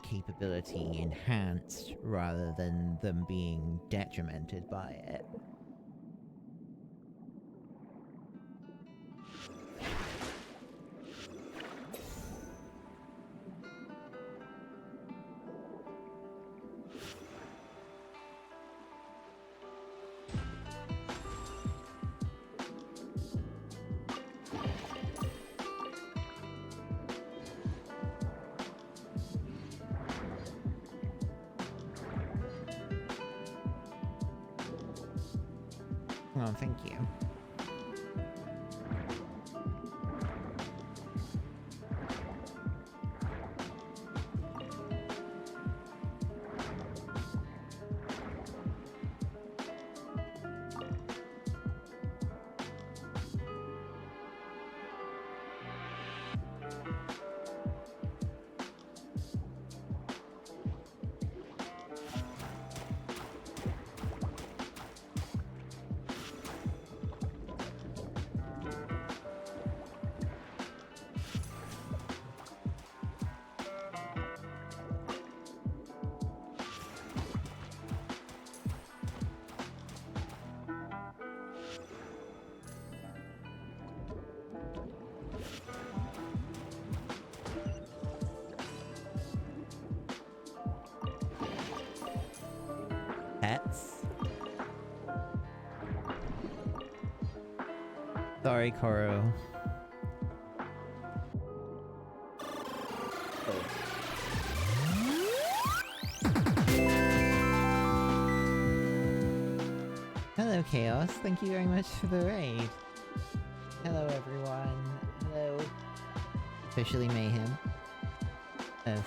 capability enhanced rather than them being detrimented by it. Oh, thank you. Pets? Sorry, Koro. Hello, Chaos. Thank you very much for the raid. Hello, everyone. Hello. Officially Mayhem.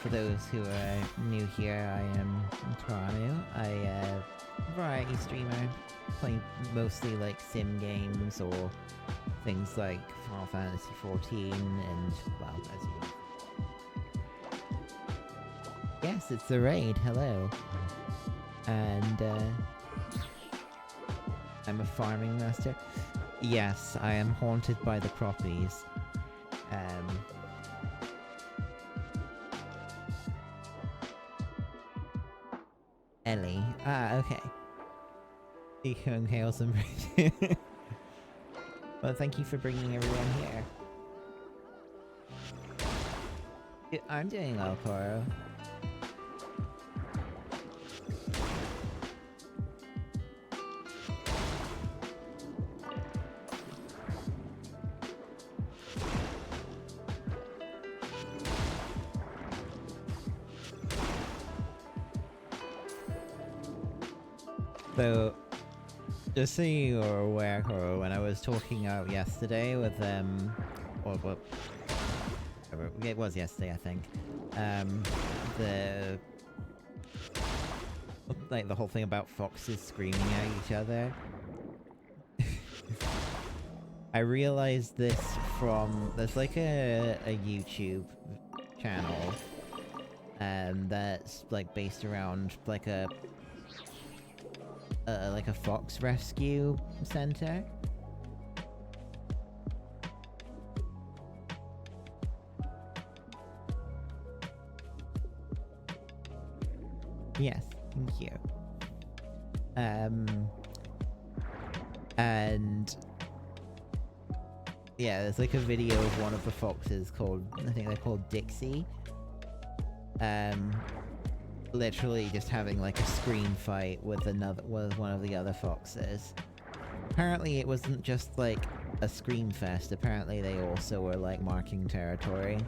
For those who are new here, I am Teranu. I variety streamer. Play mostly like sim games or things like Final Fantasy XIV and, well, as you... Yes, it's the raid. Hello. And, I'm a farming master. Yes, I am haunted by the croppies. Ellie. Ah, okay. Young Chaos and Bridget. Well, thank you for bringing everyone here. I'm doing well, Koro. So, just so you are aware, Koro, when I was talking out yesterday with well, it was yesterday, I think. The whole thing about foxes screaming at each other. I realized this from there's like a YouTube channel, that's like based around like a fox rescue center. Yes, thank you. And yeah, there's like a video of one of the foxes called, I think they're called Dixie. Literally just having like a scream fight with one of the other foxes. Apparently it wasn't just like a scream fest, apparently they also were like marking territory.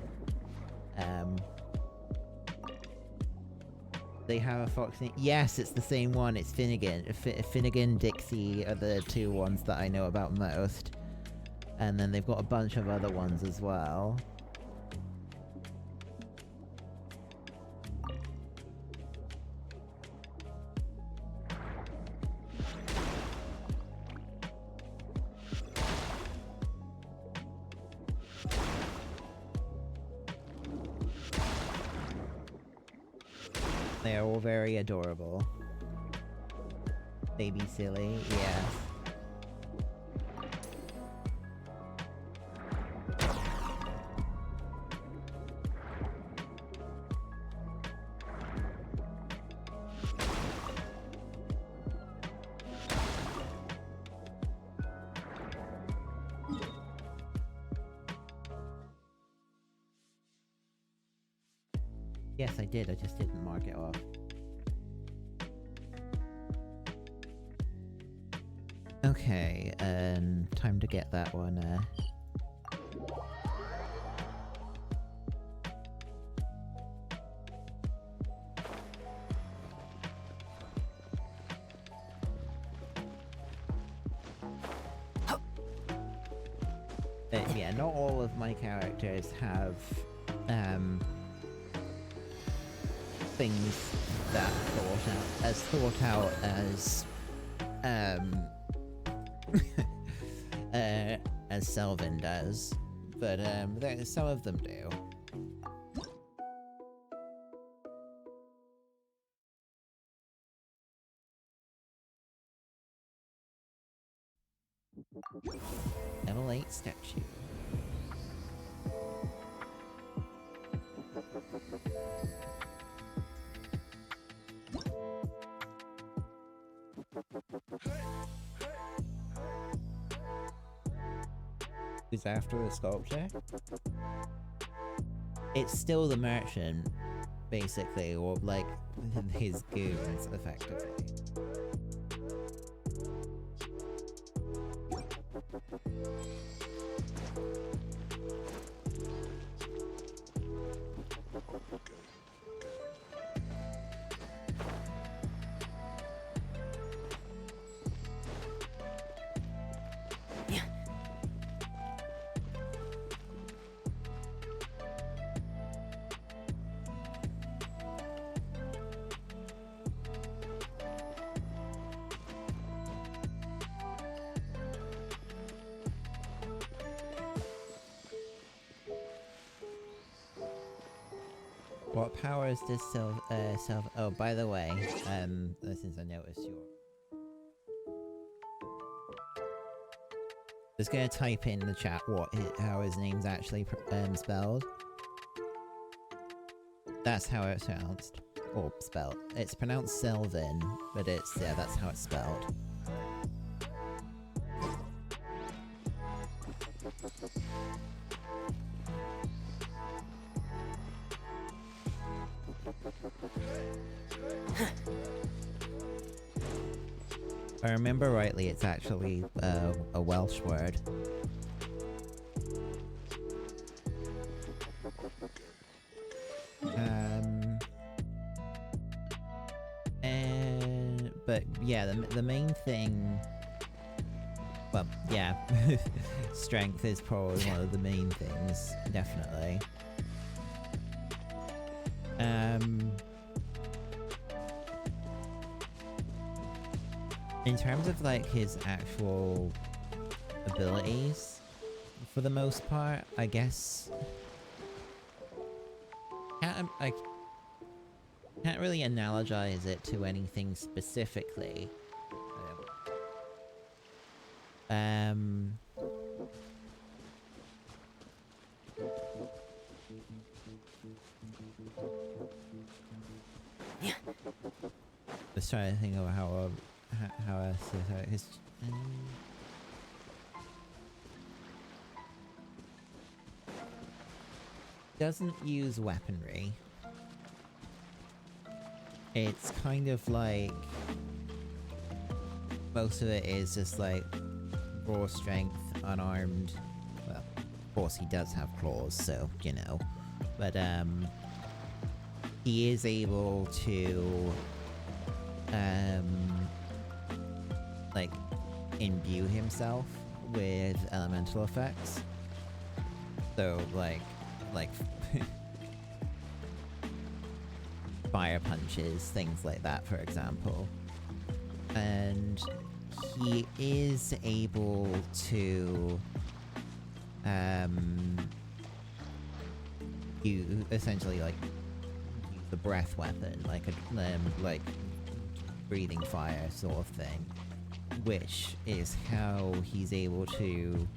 They have a fox name. Yes, it's the same one, it's Finnegan. Finnegan, Dixie are the two ones that I know about most. And then they've got a bunch of other ones as well. They are all very adorable. Baby silly, yes. Yes, I did, I just didn't mark it off. Okay, time to get that one, Yeah, not all of my characters have things that thought out as Selvin does, but some of them do. Level 8 statue. Who's after the sculpture? It's still the merchant, basically, or like his goons, effectively. What powers does oh, by the way, since I noticed your... Just gonna type in the chat how his name's actually spelled. That's how it sounds. Or spelled. It's pronounced Selvin, but yeah, that's how it's spelled. If I remember rightly, it's actually a Welsh word. But yeah, the main thing... Well, yeah, strength is probably one of the main things, definitely. In terms of like his actual abilities, for the most part, I guess I can't really analogize it to anything specifically. Just trying to think of how his doesn't use weaponry. It's kind of like most of it is just like raw strength, unarmed. Well, of course he does have claws, so you know, but he is able to like imbue himself with elemental effects. So like fire punches, things like that, for example. And he is able to you essentially like use the breath weapon, like like breathing fire sort of thing, which is how he's able to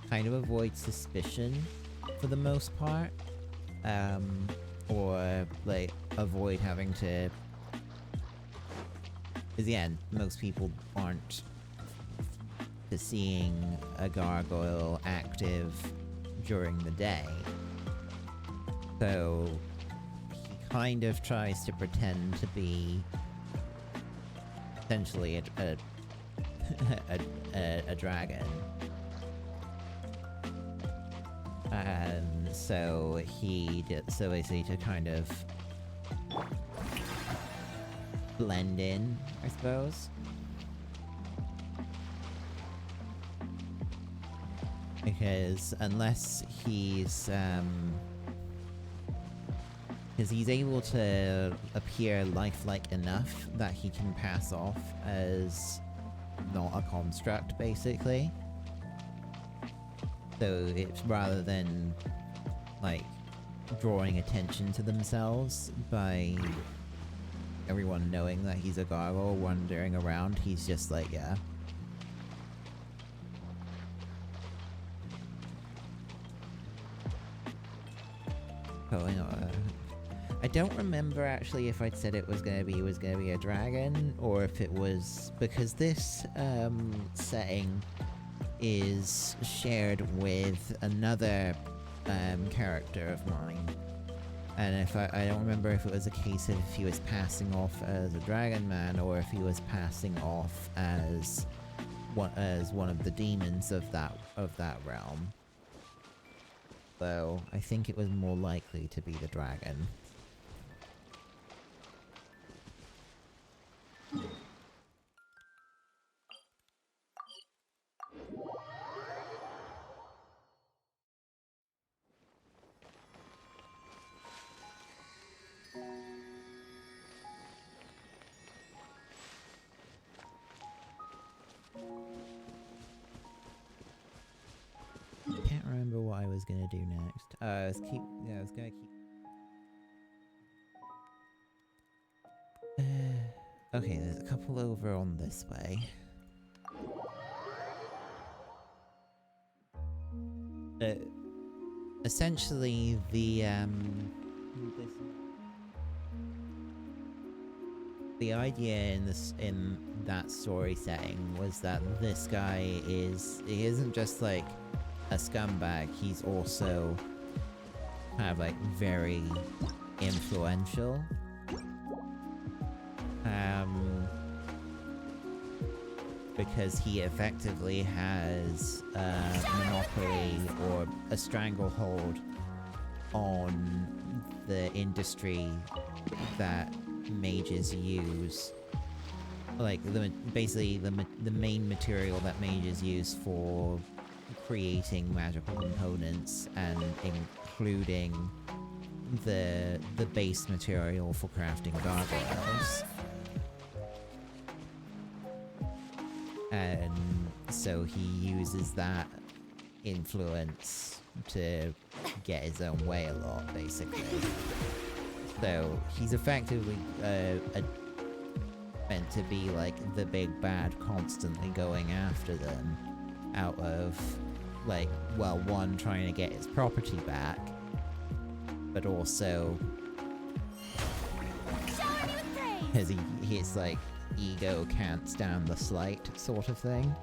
kind of avoid suspicion for the most part, or like avoid having to, because yeah, most people aren't seeing a gargoyle active during the day, so he kind of tries to pretend to be essentially a dragon. So so basically to kind of blend in, I suppose. Because unless he's because he's able to appear lifelike enough that he can pass off as not a construct, basically. So it's rather than, like, drawing attention to themselves by everyone knowing that he's a gargoyle wandering around, he's just like, yeah. Going on. I don't remember actually if I'd said it was gonna be a dragon, or if it was because this setting is shared with another character of mine, and if I don't remember if it was a case of if he was passing off as a dragon man or if he was passing off as one of the demons of that realm. So I think it was more likely to be the dragon. Can't remember what I was gonna do next. I was gonna keep. Okay, there's a couple over on this way. Essentially, the idea in that story setting was that this guy he isn't just like a scumbag, he's also kind of like very influential. Because he effectively has a monopoly or a stranglehold on the industry that mages use. Like, basically the main material that mages use for creating magical components, and including the base material for crafting gargoyles. And so he uses that influence to get his own way a lot, basically. So he's effectively meant to be like the big bad, constantly going after them out of, like, well, one, trying to get his property back, but also because he's like, ego can't stand the slight sort of thing.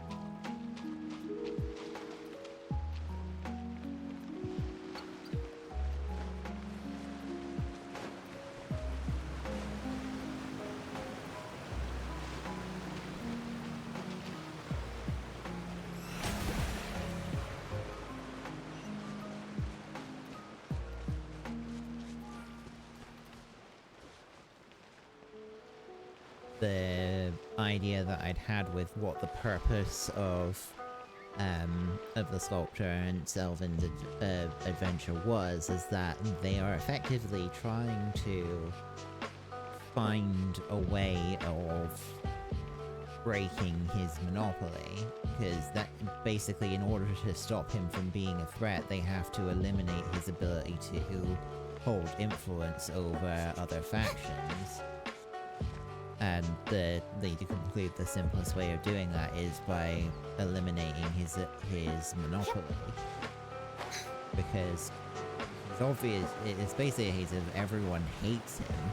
The idea that I'd had with what the purpose of the sculpture and Sylvan adventure was is that they are effectively trying to find a way of breaking his monopoly, because that basically, in order to stop him from being a threat, they have to eliminate his ability to hold influence over other factions. And to conclude, the simplest way of doing that is by eliminating his monopoly. Because it's obvious, it's basically a case of everyone hates him,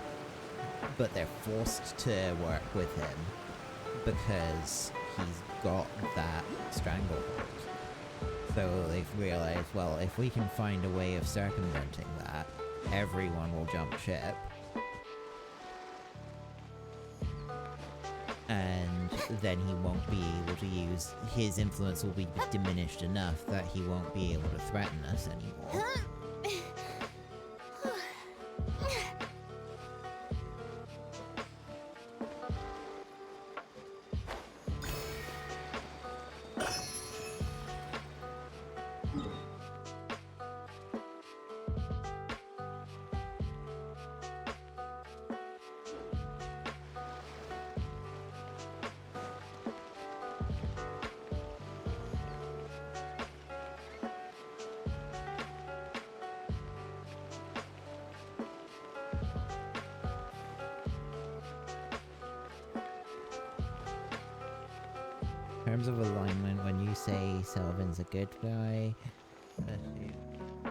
but they're forced to work with him because he's got that stranglehold. So they've realized, well, if we can find a way of circumventing that, everyone will jump ship. And then he won't be able to use, his influence will be diminished enough that he won't be able to threaten us anymore. terms of alignment, when you say Selvin's a good guy,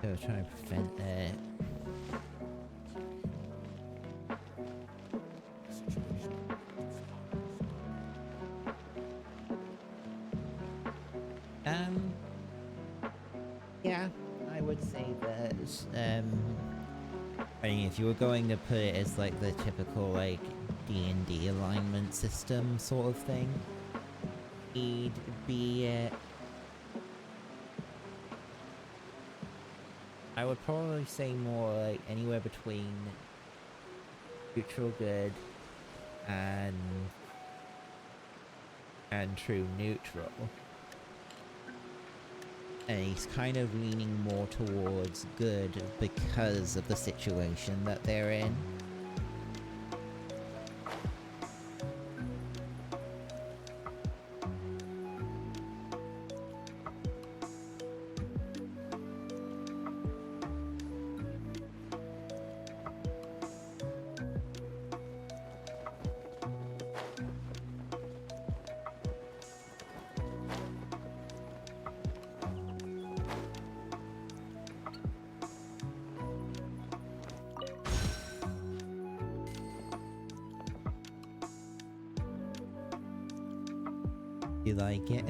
they're trying to prevent it. Yeah, I would say that, I mean, if you were going to put it as like the typical like D&D alignment system sort of thing, he'd be, I would probably say more like anywhere between neutral good and true neutral. And he's kind of leaning more towards good because of the situation that they're in. You like it?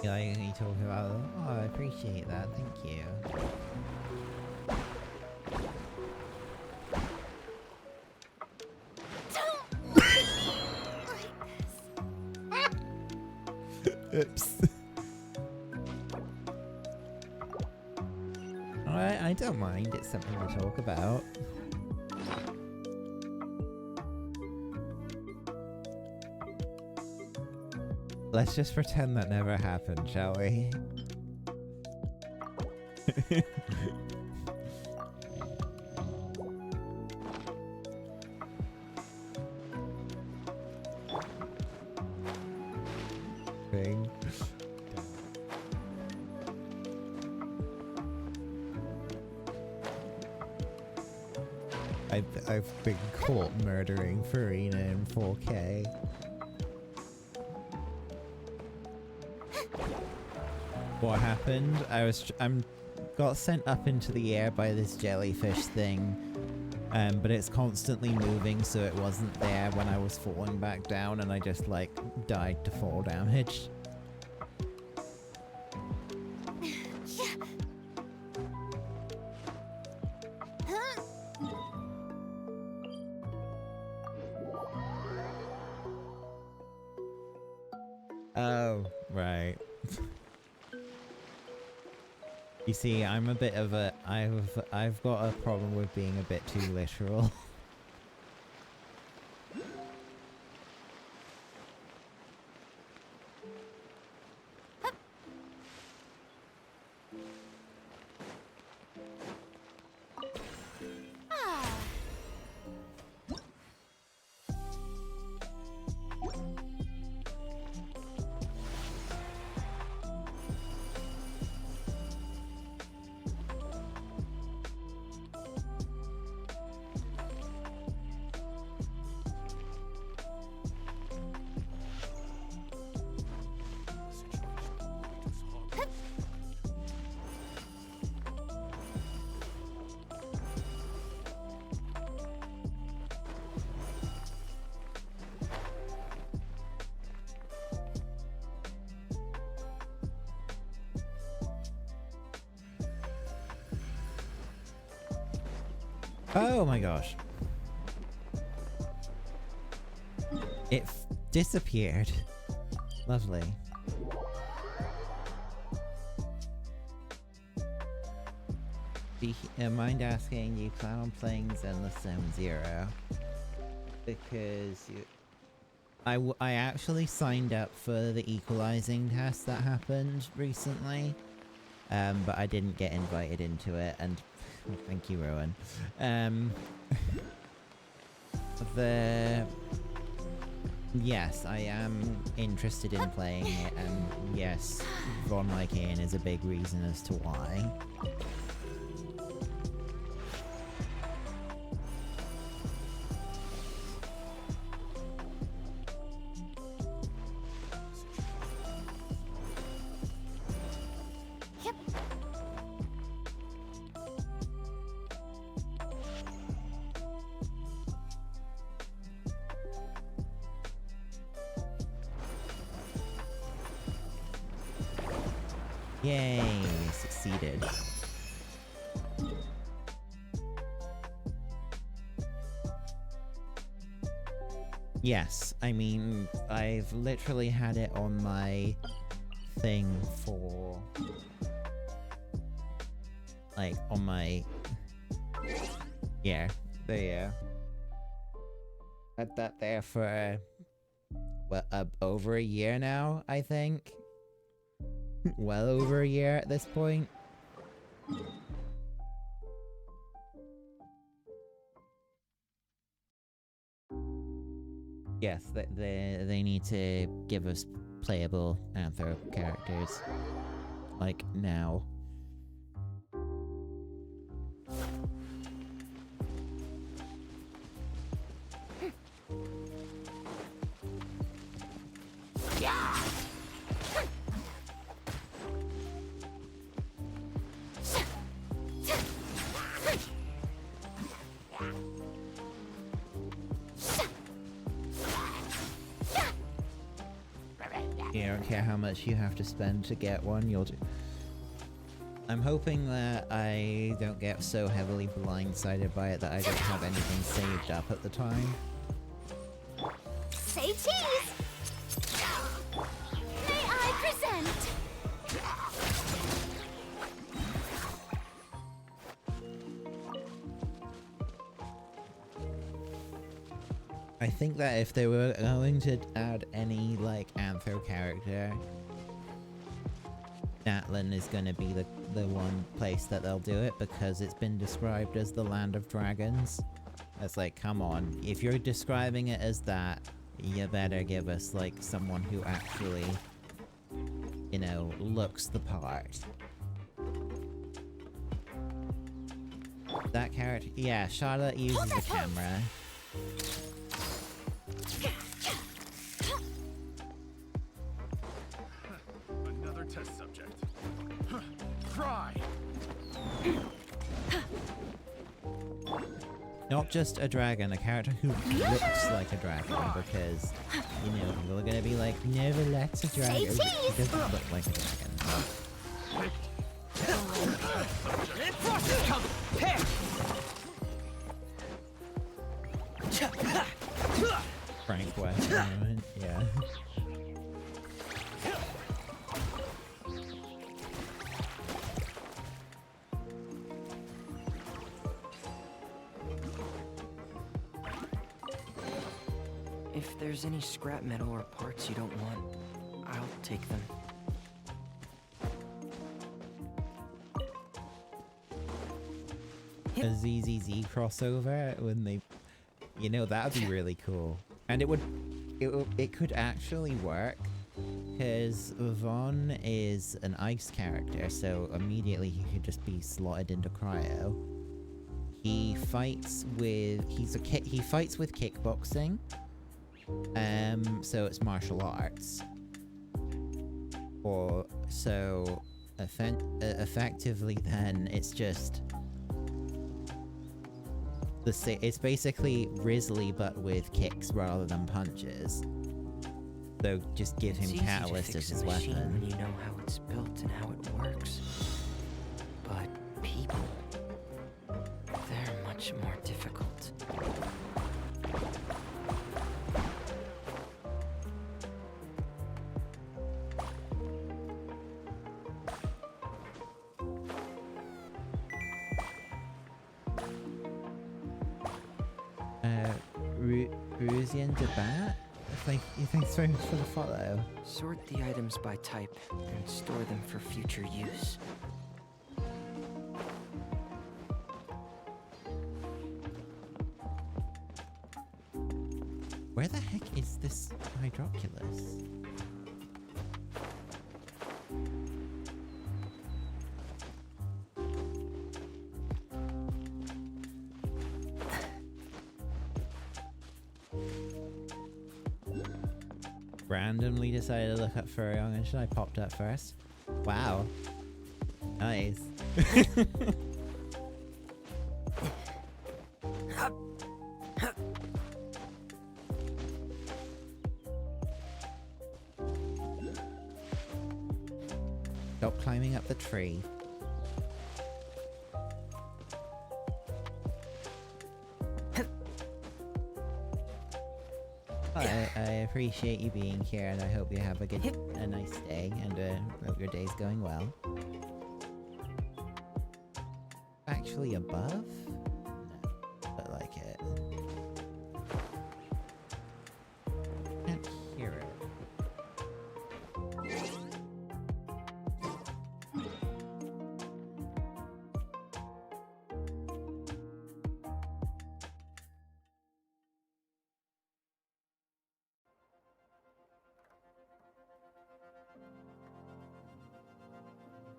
You like you talking about? Oh, I appreciate that. Thank you. Oops. Alright, I don't mind. It's something to talk about. Let's just pretend that never happened, shall we? Thing. I've been caught murdering Farina in 4K. What happened? I'm got sent up into the air by this jellyfish thing, but it's constantly moving, so it wasn't there when I was falling back down, and I just like died to fall damage. Oh, right. You see, I'm a bit of a... I've got a problem with being a bit too literal. Oh my gosh. It disappeared. Lovely. Mind asking, you plan on playing Zenless Zone Zero? Because you... I actually signed up for the equalizing test that happened recently, but I didn't get invited into it, and thank you, Rowan. Yes, I am interested in playing it, and yes, Von Lycaon is a big reason as to why. Yep. Yay, succeeded. Yes, I mean, I've literally had it on my thing for... like, on my... yeah, had that there for, over a year now, I think? Well over a year at this point. Yes, they need to give us playable Antho characters. Like, now. You don't care how much you have to spend to get one, you'll do. I'm hoping that I don't get so heavily blindsided by it that I don't have anything saved up at the time. Say cheese! May I present? I think that if they were going to add any, like, Antho character, Natlan is going to be the one place that they'll do it, because it's been described as the Land of Dragons. It's like, come on, if you're describing it as that, you better give us, like, someone who actually, you know, looks the part. That character, yeah, Charlotte uses the camera. Another test subject. Try. Not just a dragon, a character who looks like a dragon, because, you know, people are gonna be like, never liked a dragon. He doesn't look like a dragon. Frost is coming! Here! Frank West moment, yeah. If there's any scrap metal or parts you don't want, I'll take them. A ZZZ crossover when they, you know, that would be really cool. And it could actually work, because Vaughn is an ice character, so immediately he could just be slotted into cryo. He fights with he fights with kickboxing, so it's martial arts. Or so effectively, then it's just it's basically Risley but with kicks rather than punches. So just give him Catalyst as his weapon. When you know how it's built and how it works. But people, they're much more difficult. Rusian Debat Thanks very much for the follow. Sort the items by type and store them for future use. Where the heck is this hydroculus? Randomly decided to look up Furrion and should I popped up first? Wow. Nice. Stop climbing up the tree. I appreciate you being here, and I hope you have a nice day, and hope your day's going well. Actually above? No, but like it. Can't hear it.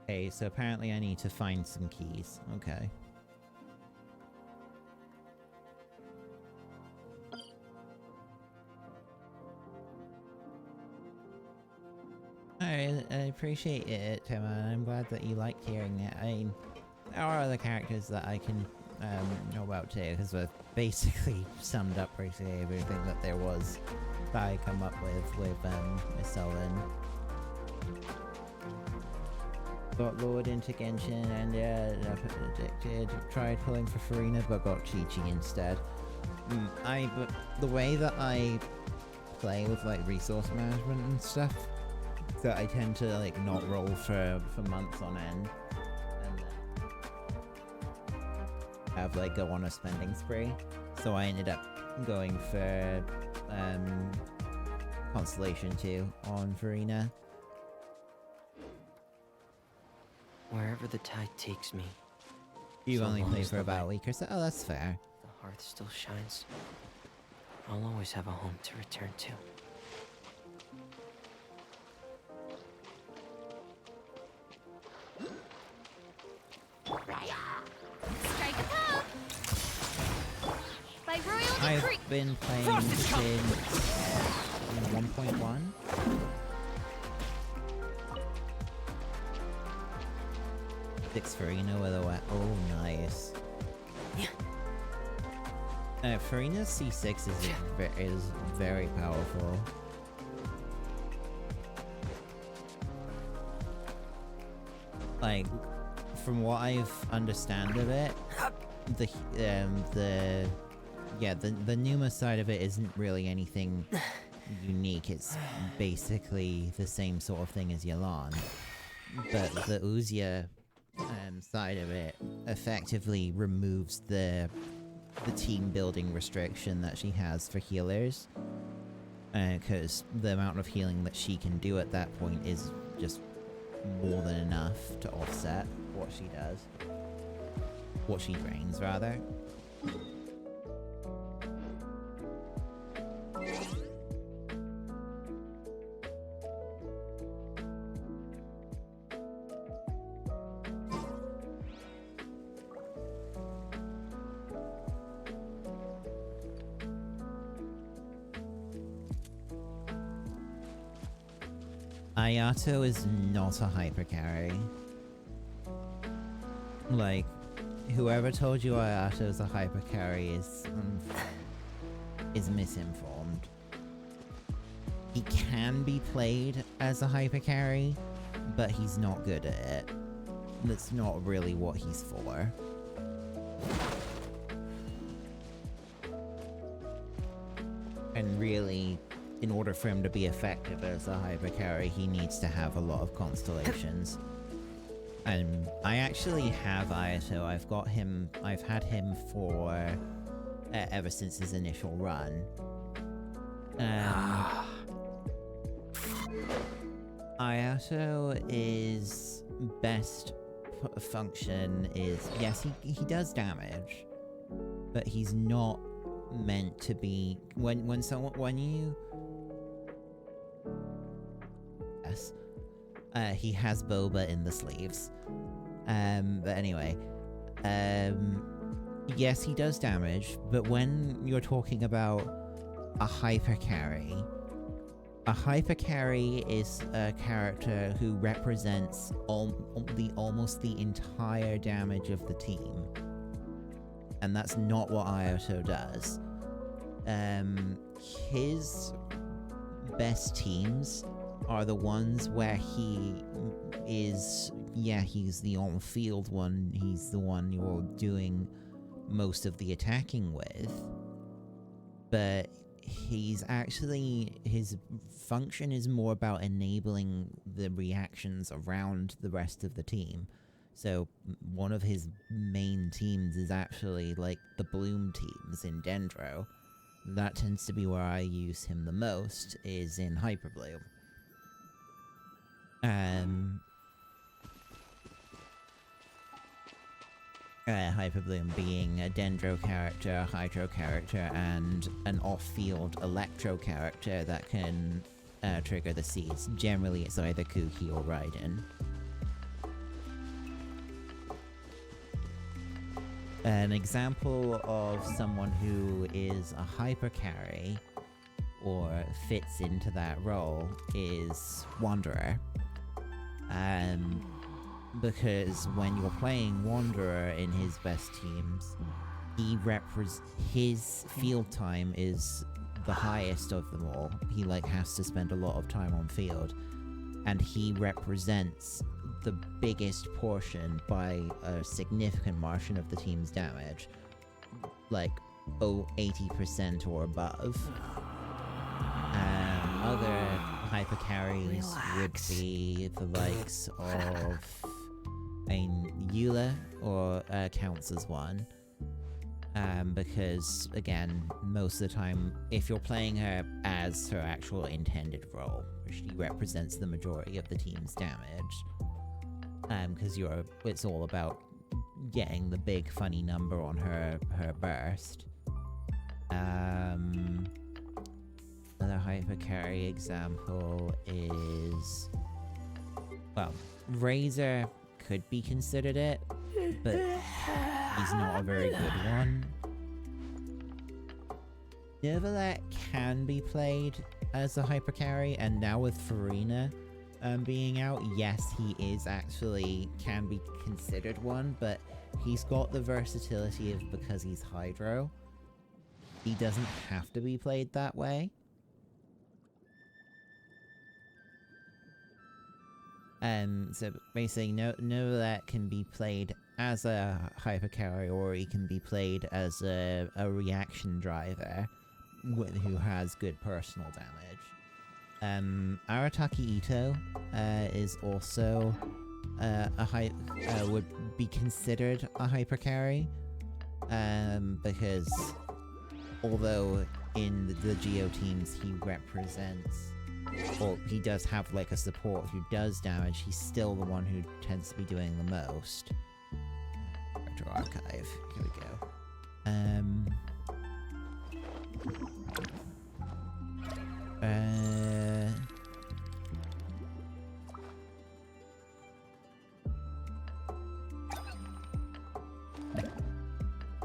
Okay, so apparently I need to find some keys. Okay. I appreciate it, Timma. I'm glad that you liked hearing it. I mean, there are other characters that I can know about too, because we've basically summed up basically everything that there was that I come up with Miss Sullivan. Got lured into Genshin and addicted. Tried pulling for Farina but got Chi-Chi instead. But the way that I play with like resource management and stuff, that I tend to like not roll for months on end, and have like go on a spending spree. So I ended up going for Constellation 2 on Farina. Wherever the tide takes me. You've so only long played as for the about a light- week or so. Oh, that's fair. The hearth still shines. I'll always have a home to return to. Strike a pop! By royal decree. I've been playing Frost is coming. since 1.1. Six Farina with a wet. Oh, nice. Farina's C6 is very powerful. Like, from what I've understand of it, the Numa side of it isn't really anything unique. It's basically the same sort of thing as Yalan, but the Uzia side of it effectively removes the team building restriction that she has for healers, because the amount of healing that she can do at that point is just more than enough to offset what she does. What she drains, rather. Ayato is not a hypercarry. Like, whoever told you Ayato is a hypercarry is misinformed. He can be played as a hypercarry, but he's not good at it. That's not really what he's for. And really, in order for him to be effective as a hypercarry, he needs to have a lot of constellations. And I actually have Ayato. I've had him for ever since his initial run. Ayato is best function is, yes, he does damage, but he's not meant to be when you yes, he has boba in the sleeves. But anyway, yes, he does damage, but when you're talking about a hyper carry is a character who represents almost the entire damage of the team. And that's not what Ayato does. His best teams are the ones where he is, yeah, he's the on-field one, he's the one you're doing most of the attacking with, but he's actually, his function is more about enabling the reactions around the rest of the team. So one of his main teams is actually like the Bloom teams in Dendro. That tends to be where I use him the most, is in Hyper Bloom. Hyper Bloom being a Dendro character, a Hydro character, and an off-field Electro character that can trigger the seeds. Generally it's either Kuki or Raiden. An example of someone who is a hyper carry, or fits into that role, is Wanderer. Because when you're playing Wanderer in his best teams, his field time is the highest of them all. He has to spend a lot of time on field, and he represents the biggest portion by a significant margin of the team's damage, 80% or above. Other hyper carries would be the likes of Eula, or counts as one, because again, most of the time, if you're playing her as her actual intended role, she represents the majority of the team's damage. Because it's all about getting the big funny number on her burst. Another hyper carry example is, well, Razor could be considered it, but he's not a very good one. Novalet can be played as a hyper carry, and now with Farina being out, yes, he is actually, can be considered one, but he's got the versatility of, because he's Hydro, he doesn't have to be played that way. So basically, Novalet can be played as a hyper carry, or he can be played as a reaction driver who has good personal damage. Arataki Ito is also would be considered a hyper carry, because although in the Geo teams he represents, or he does have a support who does damage, he's still the one who tends to be doing the most. Retro Archive, here we go.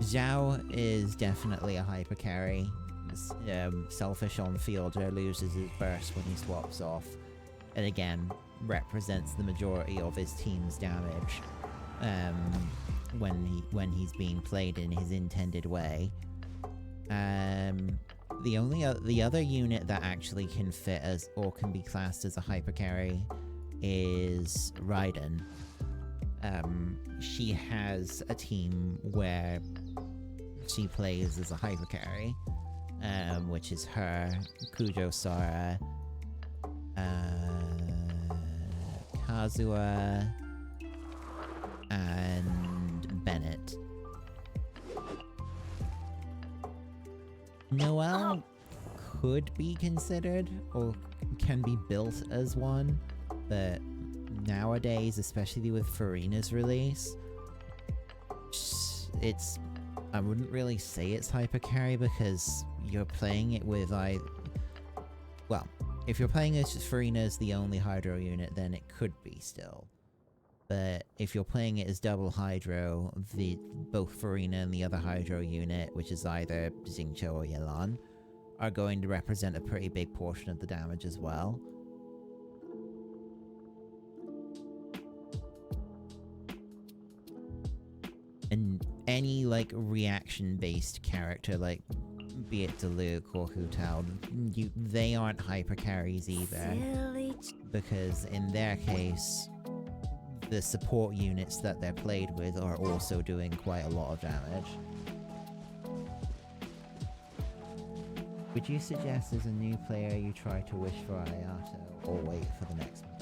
Zhao is definitely a hyper carry. Selfish on fielder, loses his burst when he swaps off, and again represents the majority of his team's damage when he's being played in his intended way. The other unit that actually can fit as, or can be classed as a hyper carry, is Raiden. She has a team where she plays as a hyper carry, which is her, Kujo Sara, Kazuha, and Bennett. Noelle could be considered or can be built as one, but nowadays, especially with Farina's release, it's, I wouldn't really say it's hypercarry because you're playing it with well, if you're playing as Farina as the only Hydro unit, then it could be still. But if you're playing it as double Hydro, both Farina and the other Hydro unit, which is either Xingqiu or Yelan, are going to represent a pretty big portion of the damage as well. And any, like, reaction-based character, like, be it Diluc or Hu Tao, they aren't hypercarries either. Silly Because in their case, the support units that they're played with are also doing quite a lot of damage. Would you suggest as a new player you try to wish for Ayato or wait for the next event?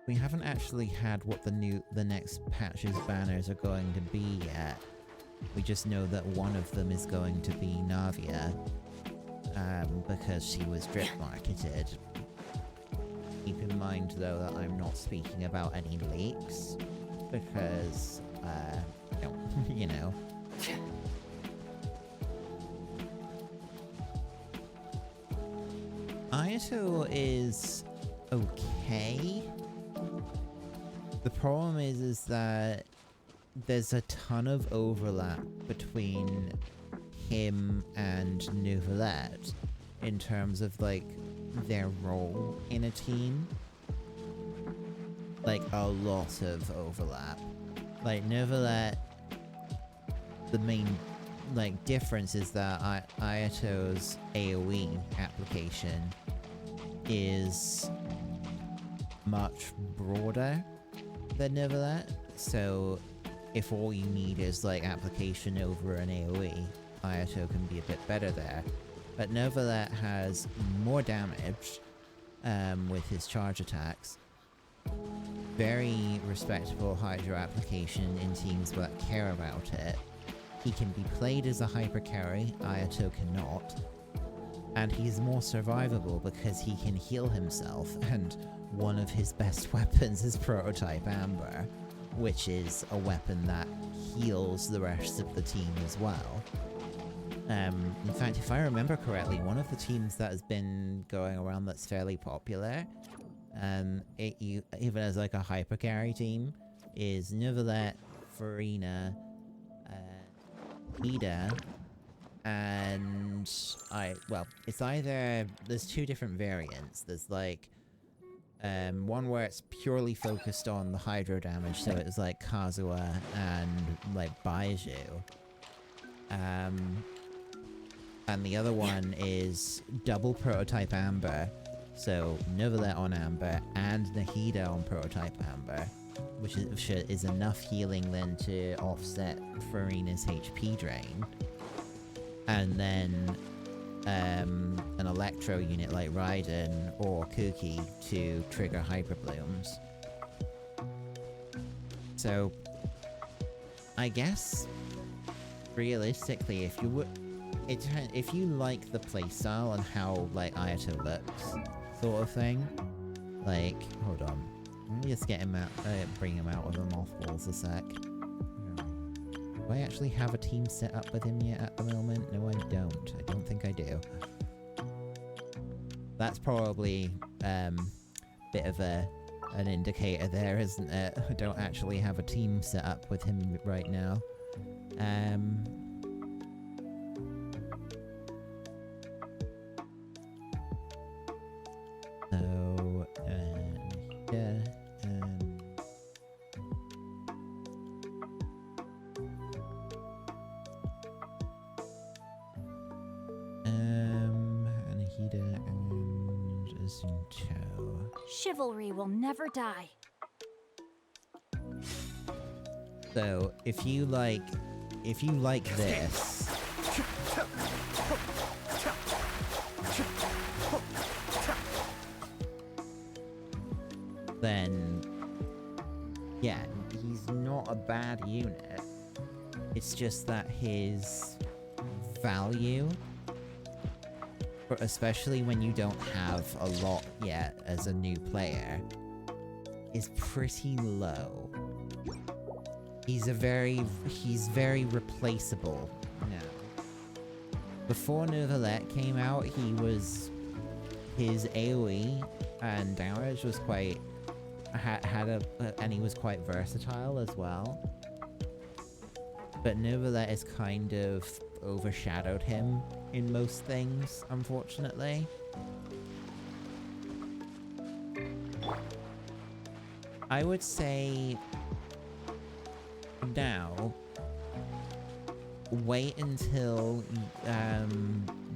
We haven't actually had what the next patch's banners are going to be yet. We just know that one of them is going to be Navia, because she was drip marketed. Keep in mind though that I'm not speaking about any leaks, because, you know. Ayato is okay. The problem is that there's a ton of overlap between him and Neuvillette in terms of, like, their role in a team. Like, a lot of overlap. Like, Neuvillette, the main, like, difference is that Ayato's AoE application is much broader than Neuvillette, so if all you need is, like, application over an AoE, Ayato can be a bit better there. But Neuvillette has more damage with his charge attacks. Very respectable Hydro application in teams that care about it. He can be played as a hyper carry, Ayato cannot. And he's more survivable because he can heal himself, and one of his best weapons is Prototype Amber, which is a weapon that heals the rest of the team as well. In fact, if I remember correctly, one of the teams that has been going around that's fairly popular, even as like a hyper carry team, is Neuvillette, Farina, Hida, and it's either, there's two different variants. There's like one where it's purely focused on the hydro damage, so it's like Kazuha and like Baiju. And the other one is double Prototype Amber, so Neuvillette on Amber and Nahida on Prototype Amber, which is enough healing then to offset Farina's HP drain. And then an Electro unit like Raiden or Kuki to trigger Hyper Blooms. So, I guess, realistically, if you like the playstyle and how, like, Ayato looks, sort of thing, like, hold on, let me just get him out, bring him out with the mothballs a sec. Do I actually have a team set up with him yet at the moment? No, I don't. I don't think I do. That's probably bit of an indicator there, isn't it? I don't actually have a team set up with him right now. So, yeah, Anahida and Xingqiu. Chivalry will never die. So, if you like this, then yeah, he's not a bad unit. It's just that his value, especially when you don't have a lot yet as a new player, is pretty low. He's very replaceable now. Before Neuvillette came out, his AoE and damage was quite and he was quite versatile as well. But Neuvillette has kind of overshadowed him in most things, unfortunately. I would say now, wait until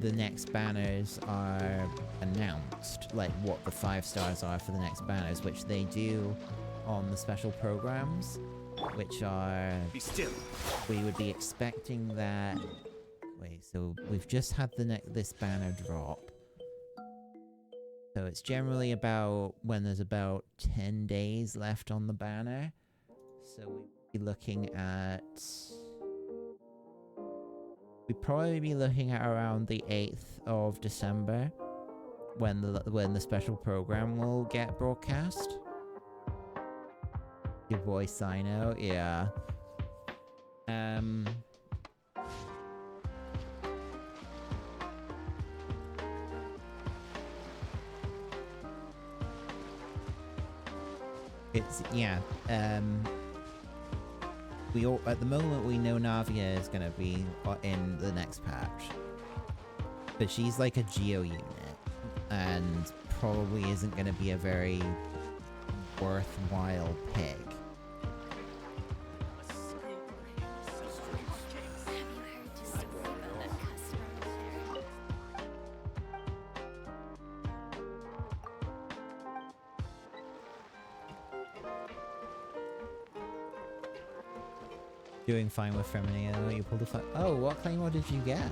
the next banners are announced, like what the 5 stars are for the next banners, which they do on the special programs, which are... Be still. We would be expecting that... Wait, so we've just had this banner drop. So it's generally about when there's about 10 days left on the banner. So we'd be looking at... We'd probably be looking at around the 8th of December when the special program will get broadcast. Your voice sign out, yeah. It's, yeah, at the moment we know Navia is gonna be in the next patch, but she's like a Geo unit, and probably isn't gonna be a very worthwhile pick. Doing fine with Feminine. You pulled a Oh, what claymore did you get?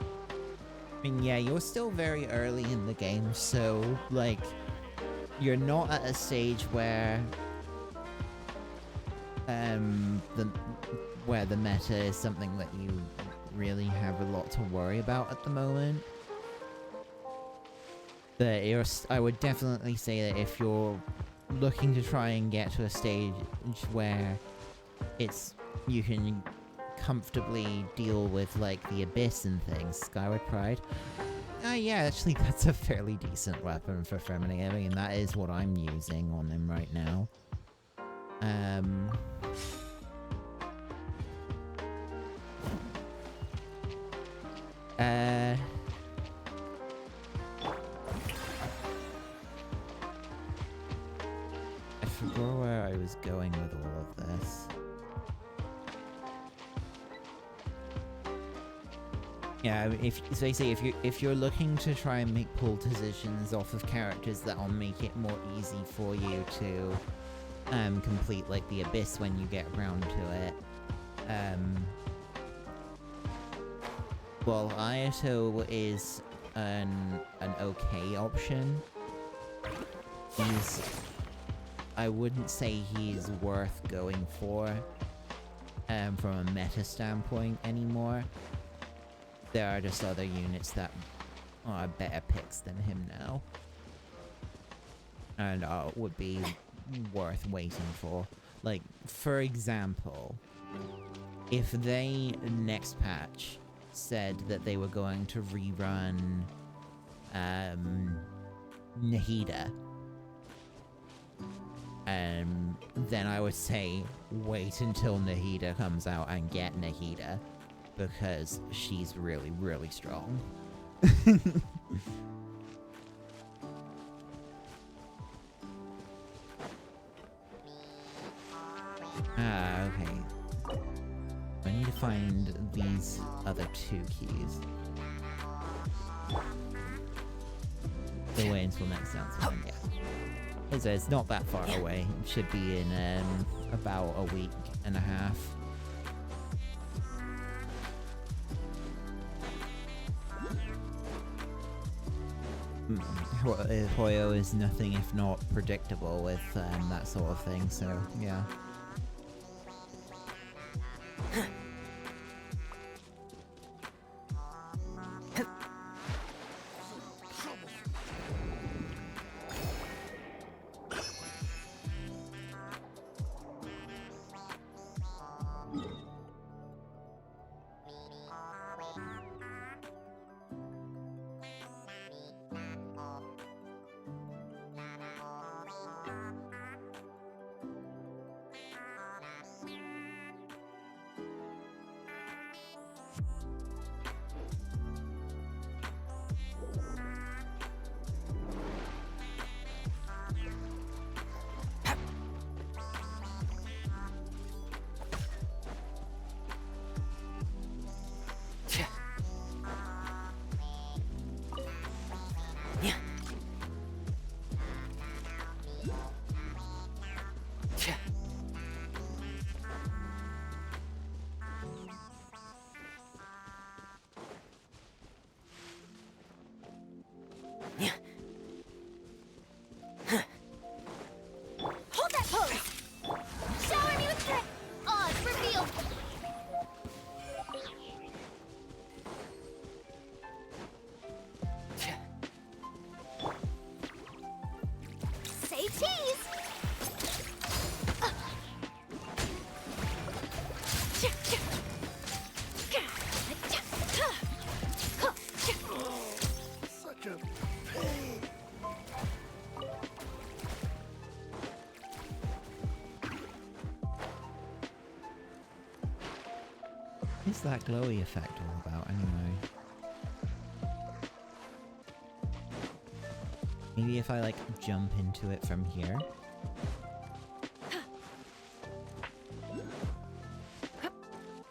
I mean, yeah, you're still very early in the game, so, like, you're not at a stage where, where the meta is something that you really have a lot to worry about at the moment. But I would definitely say that if you're looking to try and get to a stage where you can comfortably deal with like the Abyss and things, Skyward Pride. Yeah, actually that's a fairly decent weapon for Feminine. I mean, that is what I'm using on him right now. I forgot where I was going with all of this. Yeah, if you're looking to try and make pull decisions off of characters that'll make it more easy for you to complete like the Abyss when you get around to it. Well, Ayato is an okay option. I wouldn't say he's worth going for from a meta standpoint anymore. There are just other units that are better picks than him now, and would be worth waiting for. Like, for example, if they next patch said that they were going to rerun Nahida, then I would say wait until Nahida comes out and get Nahida, because she's really, really strong. Okay. I need to find these other 2 keys. The way until next announcement, yeah. It's not that far away. It should be in about a week and a half. Hoyo is nothing if not predictable with that sort of thing, so yeah. Hold that pose! Shower me with threat! Odds revealed! Say cheese! Such a pain. What's that glowy effect all about anyway? Maybe if I like jump into it from here?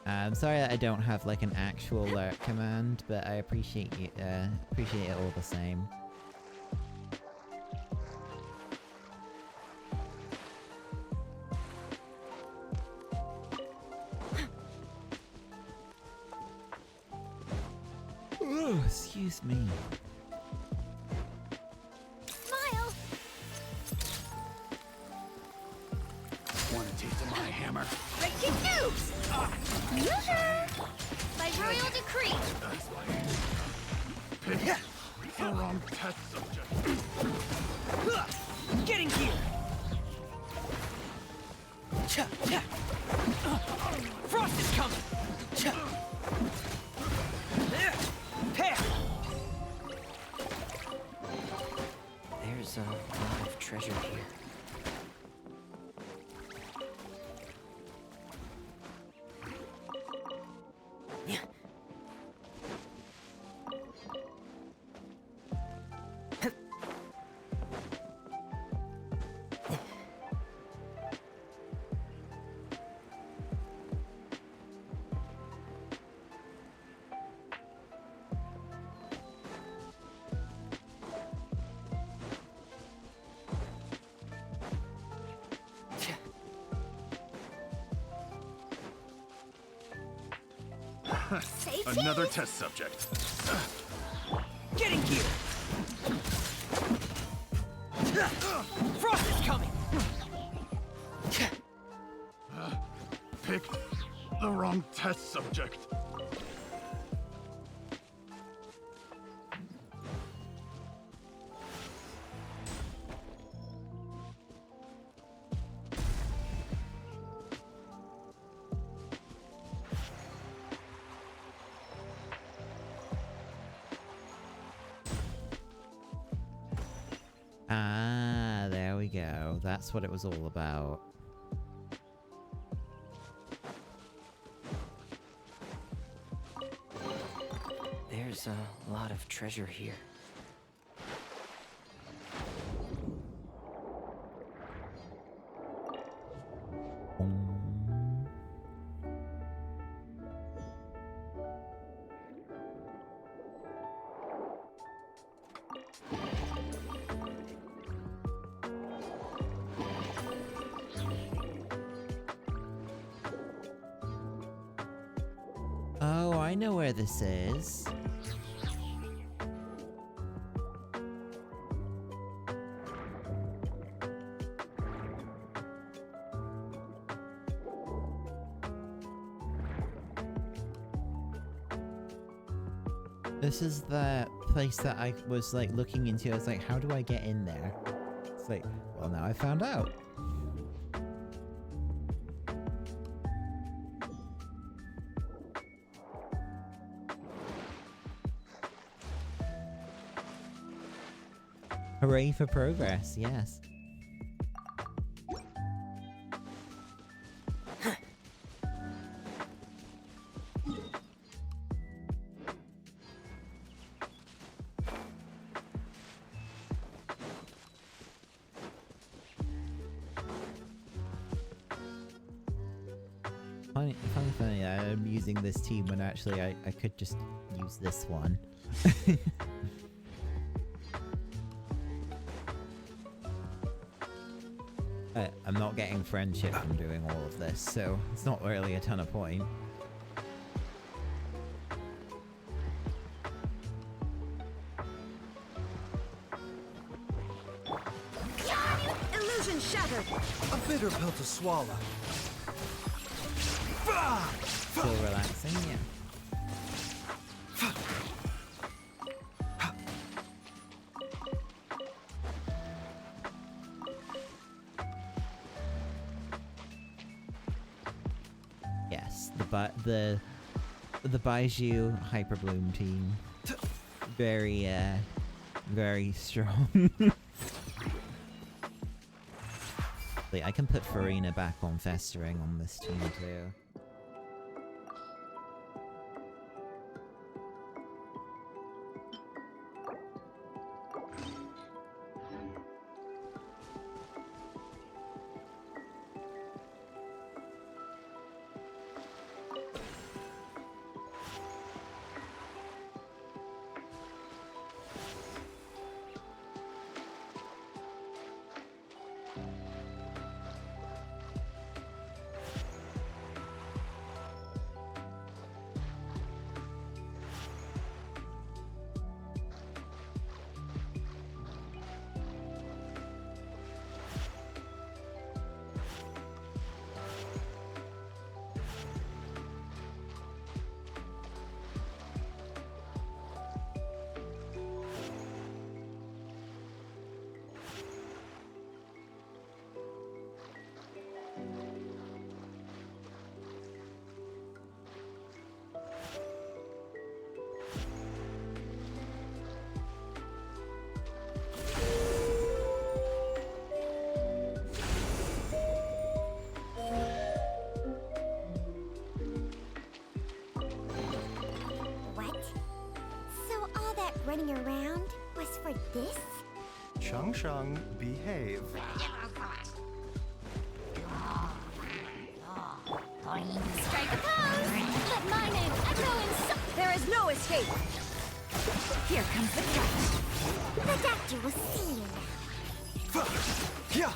I'm sorry that I don't have like an actual lurk command, but I appreciate it all the same. Oh, excuse me. Smile! Want a taste of my hammer? Breaking news! By royal decree! Pick the wrong test subject. Getting here! Frost is coming! There! There's a lot of treasure here. Say cheese! Another test subject. Getting here! Frost is coming! Picked the wrong test subject. Ah, there we go. That's what it was all about. There's a lot of treasure here. Oh, I know where this is. This is the place that I was like looking into. I was like, how do I get in there? It's like, well, now I found out. Hooray for progress, yes. Funny, I'm using this team when actually I could just use this one. I'm not getting friendship from doing all of this, so it's not really a ton of point. Illusion shattered. A bitter pill to swallow. Still relaxing, yeah. Yes, the Baiju Hyperbloom team. Very very strong. Wait, I can put Farina back on Festering on this team too. Running around was for this? Shang Shang, behave. Strike a pose! Let my name echo in so— There is no escape. Here comes the catch. The doctor will see you now. Yeah.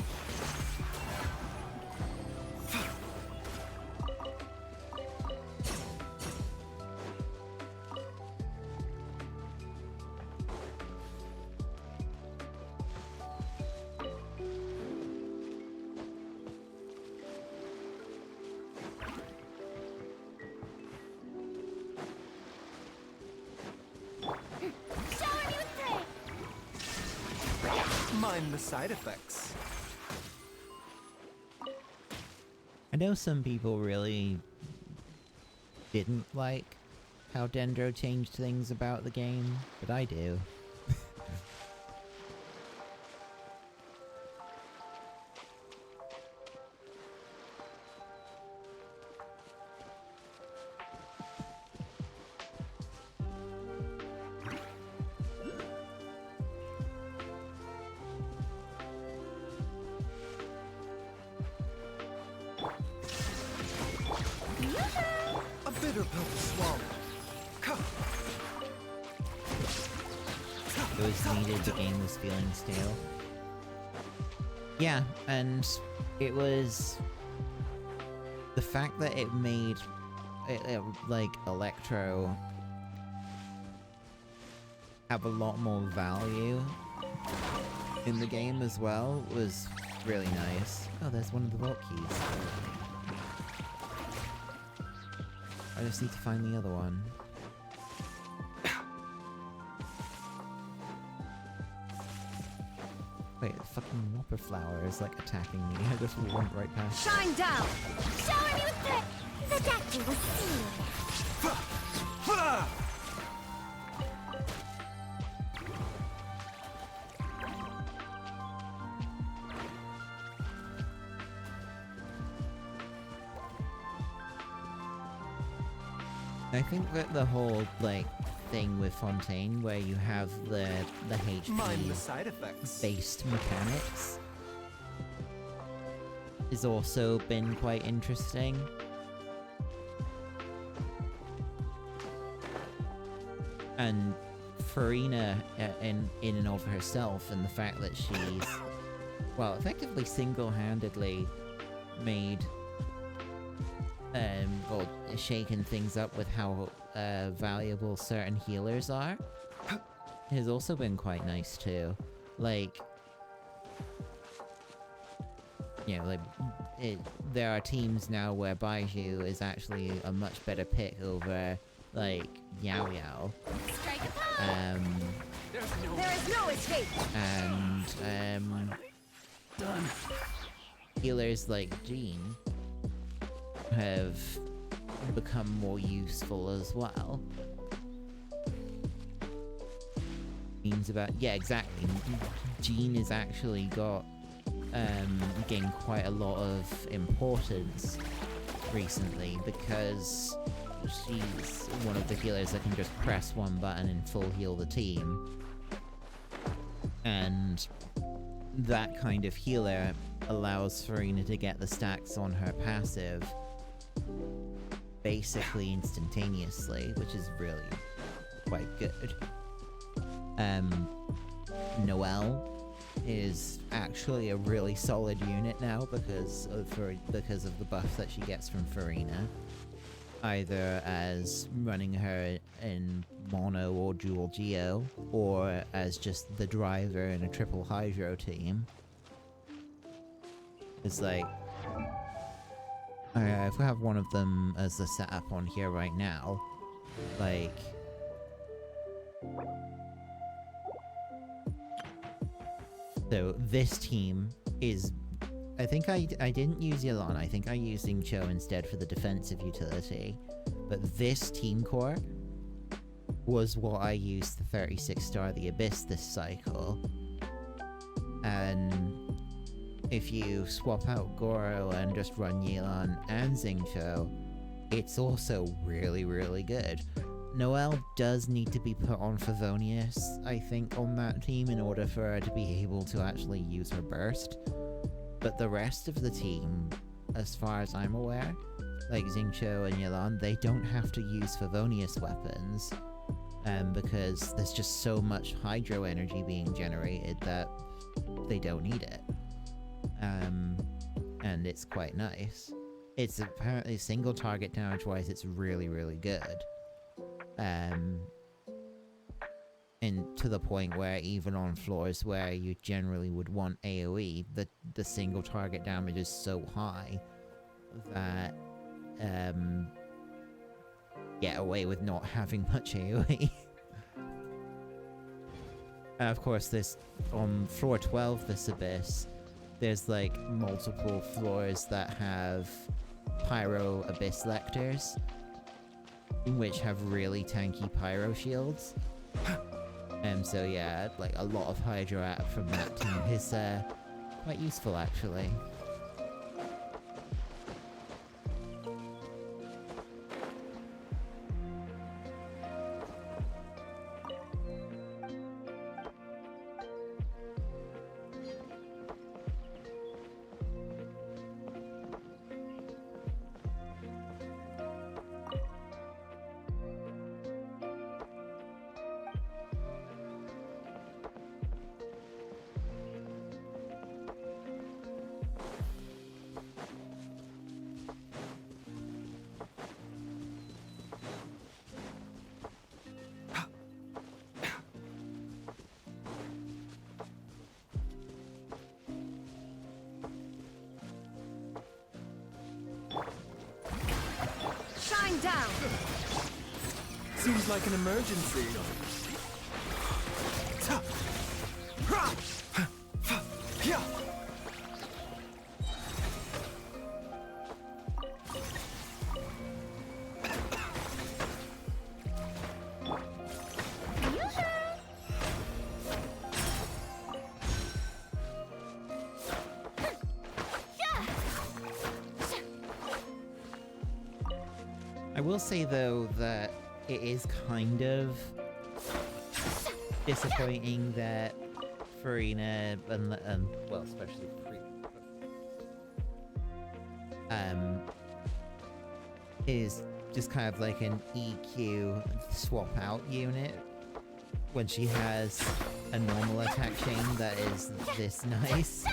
Mind the side effects. I know some people really didn't like how Dendro changed things about the game, but I do. A bitter pill to swallow. It was needed, the game was feeling stale. Yeah, and it was the fact that it made it like Electro have a lot more value in the game as well was really nice. Oh, there's one of the vault keys. I just need to find the other one. fucking whopper flower is like attacking me. I just went right past. Shine down! Shower me with the deck you will see. I think that the whole like thing with Fontaine, where you have the Mind the HP side effects. based mechanics, has also been quite interesting. And Farina, in and of herself, and the fact that she's, well, effectively single-handedly made, or shaken things up with how valuable certain healers are, has also been quite nice too. Like, you know, like, there are teams now where Baiju is actually a much better pick over, like, Yao Yao. Strike a pose. There is no escape! And, Done. healers like Jean have become more useful as well. Means about, yeah, exactly. Jean has actually got gained quite a lot of importance recently because she's one of the healers that can just press one button and full heal the team. And that kind of healer allows Farina to get the stacks on her passive basically instantaneously, which is really quite good. Noelle is actually a really solid unit now because of the buff that she gets from Farina, either as running her in mono or dual geo, or as just the driver in a triple hydro team. It's like, if we have one of them as the setup on here right now, like, so this team is, I think I didn't use Yelan, I think I used Xingqiu instead for the defensive utility, but this team core was what I used to 36-star the Abyss this cycle. And if you swap out Goro and just run Yelan and Xingqiu, it's also really, really good. Noelle does need to be put on Favonius, I think, on that team in order for her to be able to actually use her burst. But the rest of the team, as far as I'm aware, like Xingqiu and Yelan, they don't have to use Favonius weapons, because there's just so much hydro energy being generated that they don't need it. And it's quite nice. It's apparently single target damage wise, it's really, really good. And to the point where even on floors where you generally would want AoE, the single target damage is so high that get away with not having much AoE. Of course, this on floor 12, this Abyss, there's like multiple floors that have Pyro Abyss Lectors, which have really tanky Pyro shields. So yeah, like a lot of Hydro app from that team is quite useful actually. Down. Seems like an emergency. I will say though that it is kind of disappointing that Farina and well, especially is just kind of like an EQ swap out unit when she has a normal attack chain that is this nice.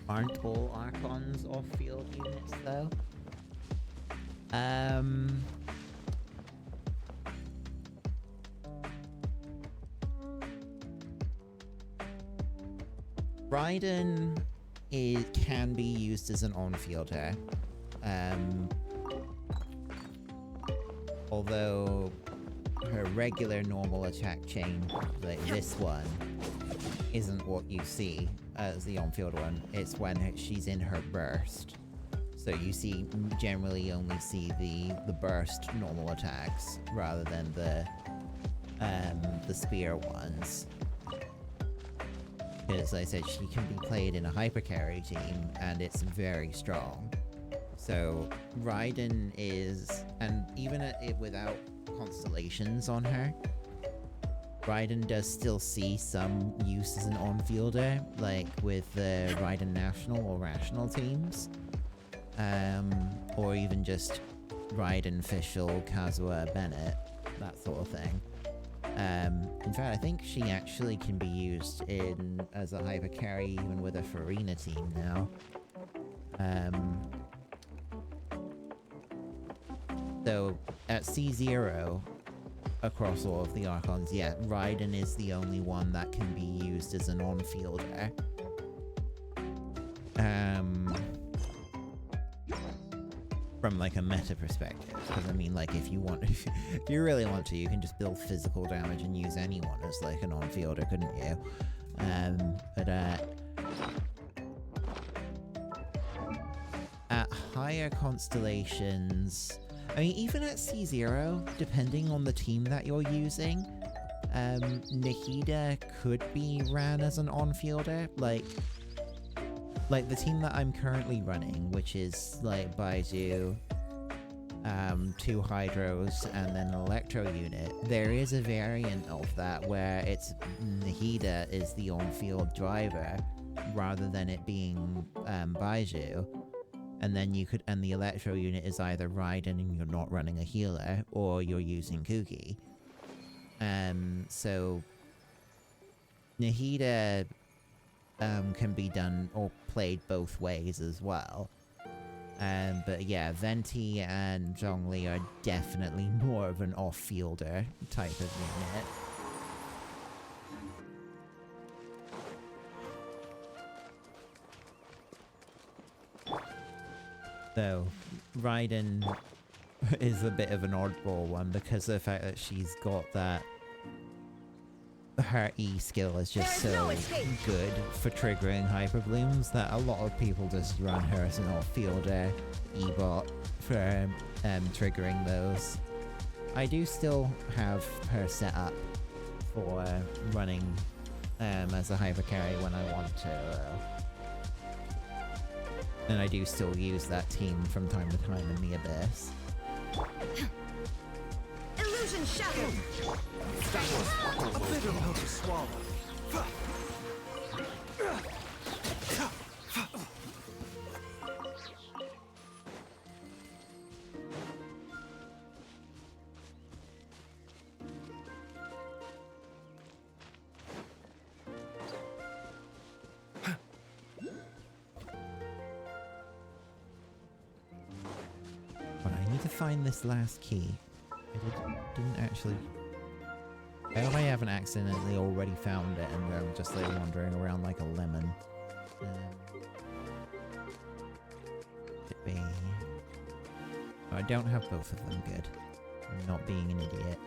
Aren't all Archons off-field units, though? Raiden can be used as an on-fielder. Although her regular normal attack chain, like this one, isn't what you see as the on-field one. It's when she's in her burst. So you generally only see the burst normal attacks rather than the spear ones. As I said, she can be played in a hyper carry team, and it's very strong. So Raiden is, and even without constellations on her, Raiden does still see some use as an on-fielder, like with the Raiden National or Rational teams. Or even just Raiden, Fischl, Kazuha, Bennett, that sort of thing. In fact, I think she actually can be used as a hyper carry even with a Farina team now. So at C0, across all of the Archons, yeah, Raiden is the only one that can be used as an on-fielder. From like a meta perspective, because I mean, like, if you really want to, you can just build physical damage and use anyone as like an on-fielder, couldn't you? But at higher constellations, I mean, even at C0, depending on the team that you're using, Nahida could be ran as an on-fielder, like the team that I'm currently running, which is like Baizu, 2 Hydros, and then an Electro unit. There is a variant of that where it's Nahida is the on-field driver rather than it being Baizu. And then and the Electro unit is either Raiden and you're not running a healer, or you're using Kuki. So Nahida can be done or played both ways as well. But yeah, Venti and Zhongli are definitely more of an off-fielder type of unit. So, Raiden is a bit of an oddball one because of the fact that she's got that. Her E skill is just so good for triggering hyper blooms that a lot of people just run her as an off-fielder E-bot for triggering those. I do still have her set up for running as a hyper carry when I want to. And I do still use that team from time to time in the Abyss. Illusion shattered! A bitter pill to swallow. But I need to find this last key. I didn't actually. I hope I haven't accidentally already found it and I'm just like wandering around like a lemon. Could be. Oh, I don't have both of them. Good. I'm not being an idiot.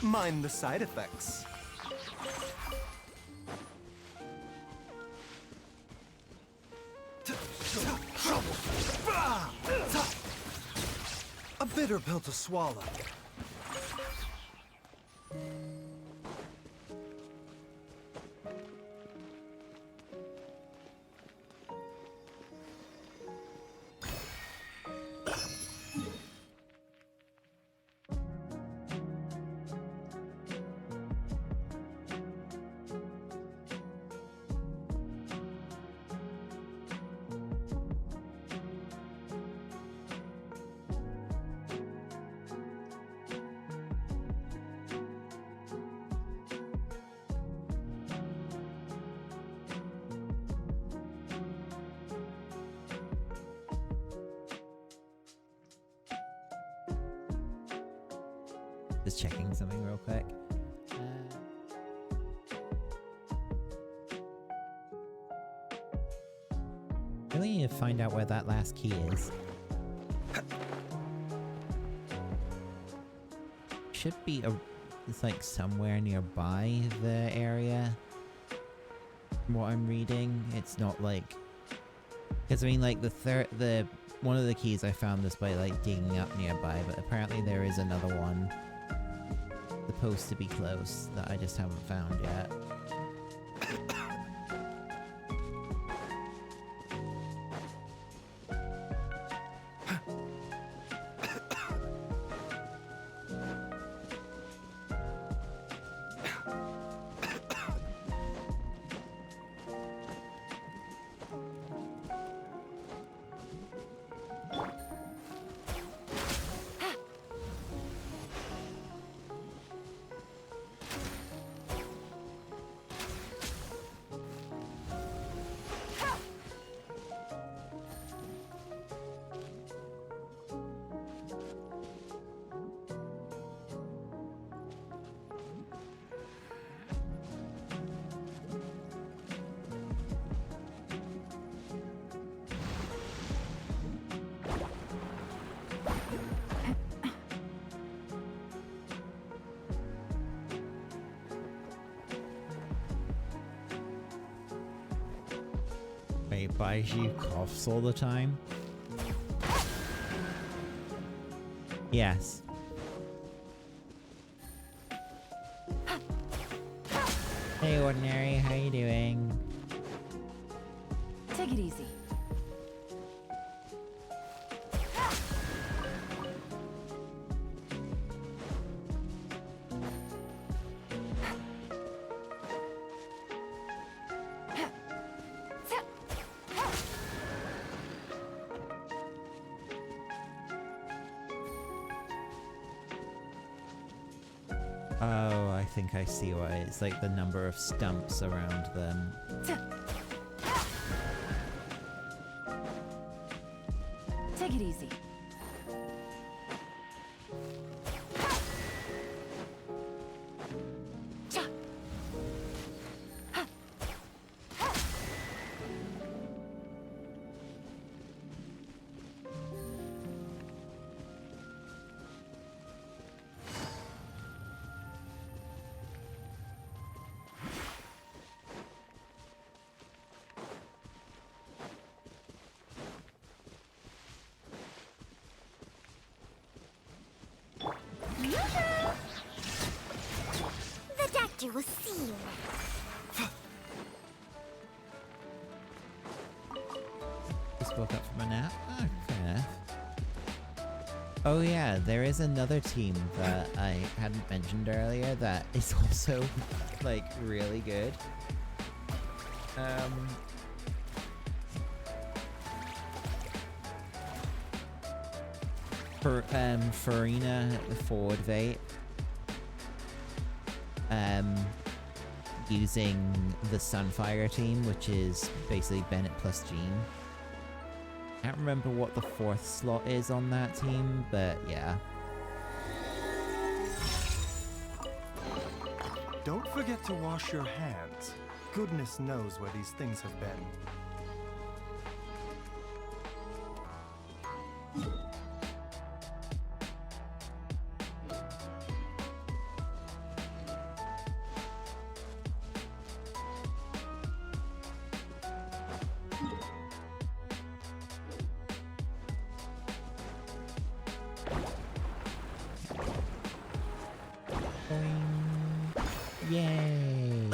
Mind the side effects. A bitter pill to swallow. Just checking something real quick. Really need to find out where that last key is. Should be it's like somewhere nearby the area. From what I'm reading, it's not like, because I mean, like one of the keys I found this by like digging up nearby, but apparently there is another one supposed to be close that I just haven't found yet. Wait, Baiju coughs all the time? Yes. Hey, Ordinary, how you doing? Take it easy. Oh, I think I see why. It's like the number of stumps around them. Take it easy. The doctor will see you. Just woke up from a nap? Oh, fair enough. Oh yeah, there is another team that I hadn't mentioned earlier that is also, like, really good. Farina forward vape. Using the Sunfire team, which is basically Bennett plus Jean. Can't remember what the 4th slot is on that team, but yeah. Don't forget to wash your hands. Goodness knows where these things have been. Boing. Yay!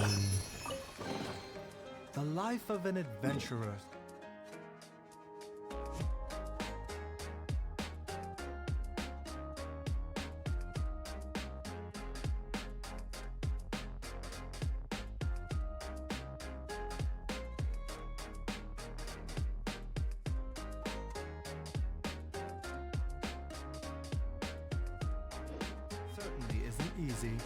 The life of an adventurer. Certainly isn't easy.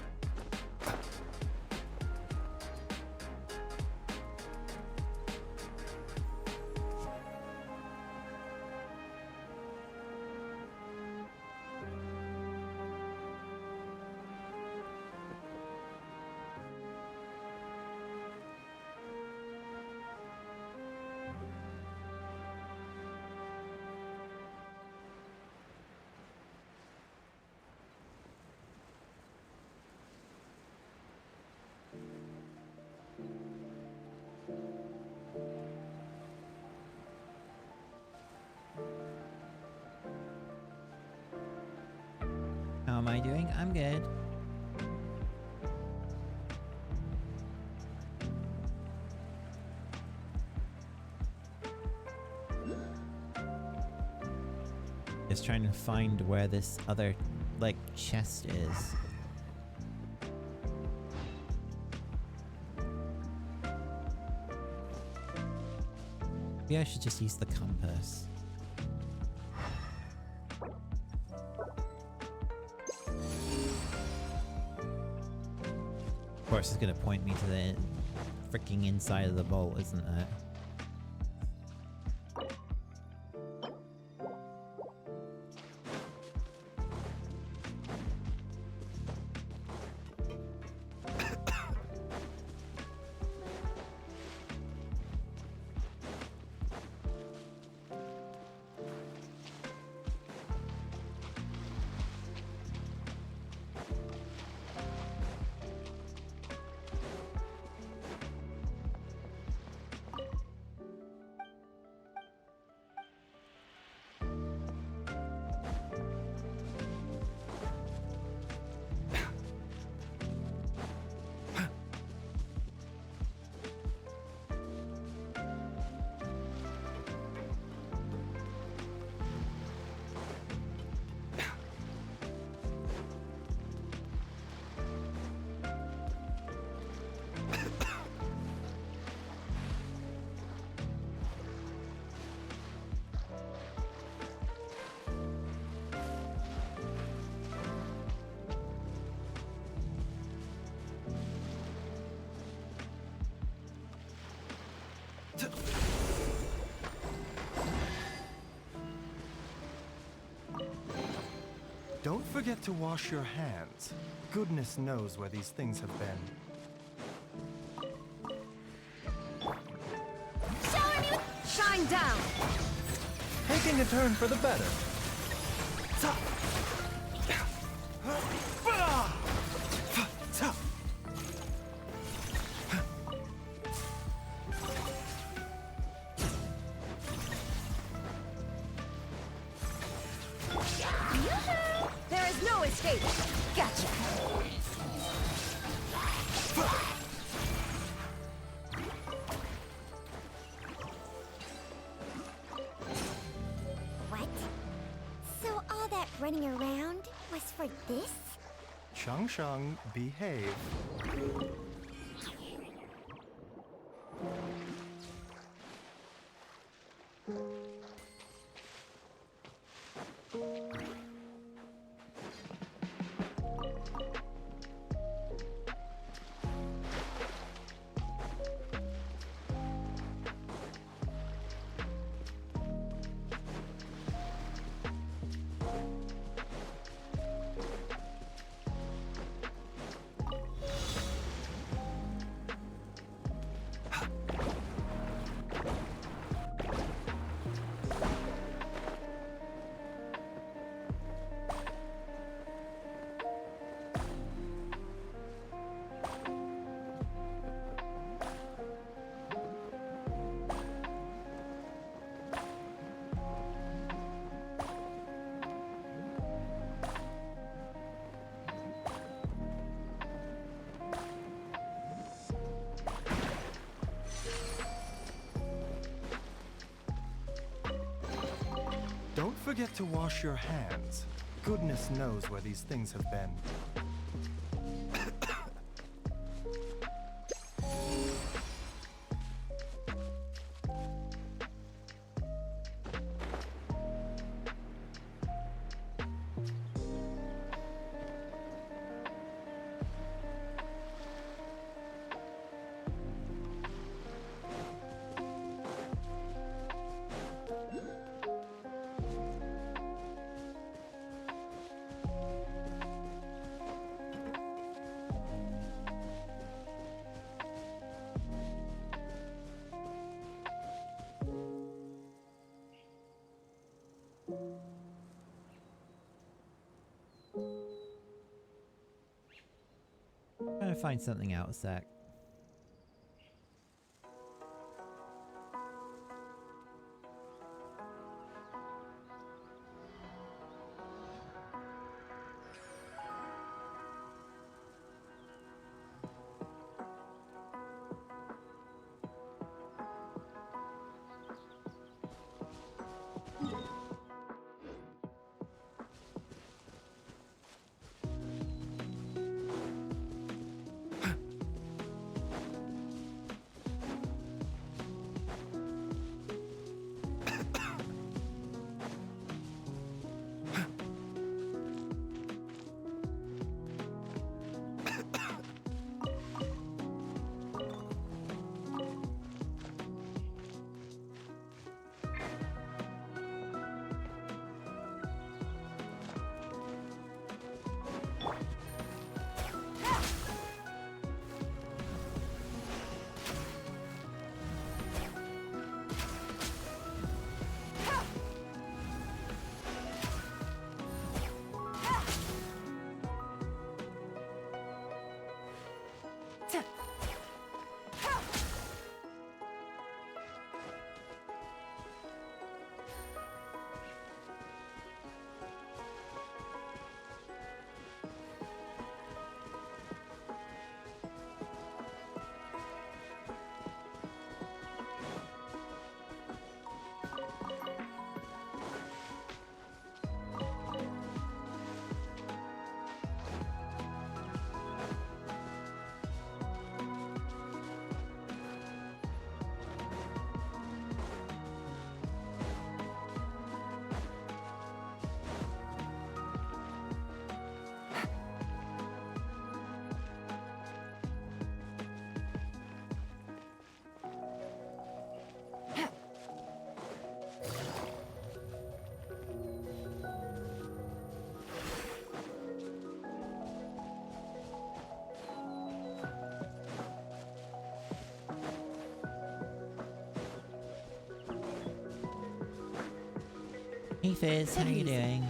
How am I doing? I'm good. Just trying to find where this other, like, chest is. Maybe I should just use the compass. Of course, it's gonna point me to the freaking inside of the vault, isn't it? Don't forget to wash your hands. Goodness knows where these things have been. Shower me with... Shine down! Taking a turn for the better. There is no escape! Gotcha! What? So all that running around was for this? Shang Shang, behave. Don't forget to wash your hands. Goodness knows where these things have been. Trying to find something out, Zach. Hey Fizz, how you doing?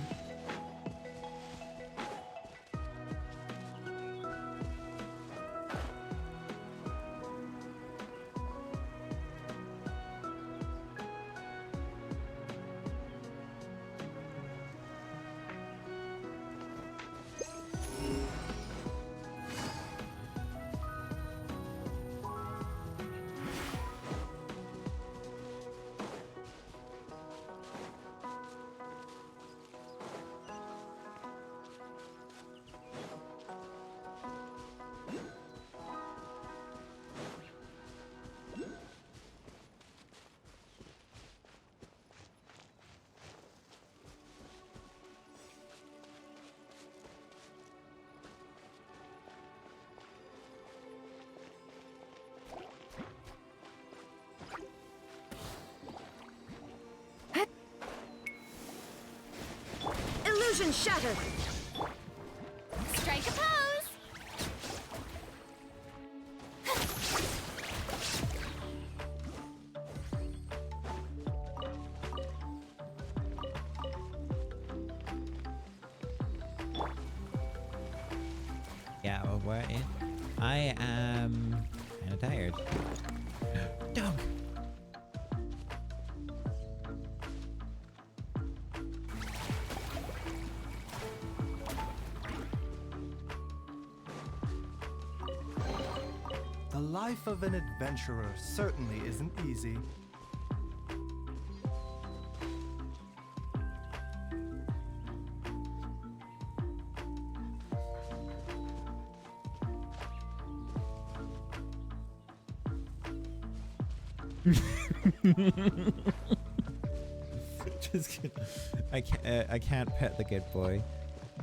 Illusion shattered! Strike a pose! Yeah, well, what? I am kind of tired. Dog. The life of an adventurer certainly isn't easy. Just kidding. I can't pet the good boy.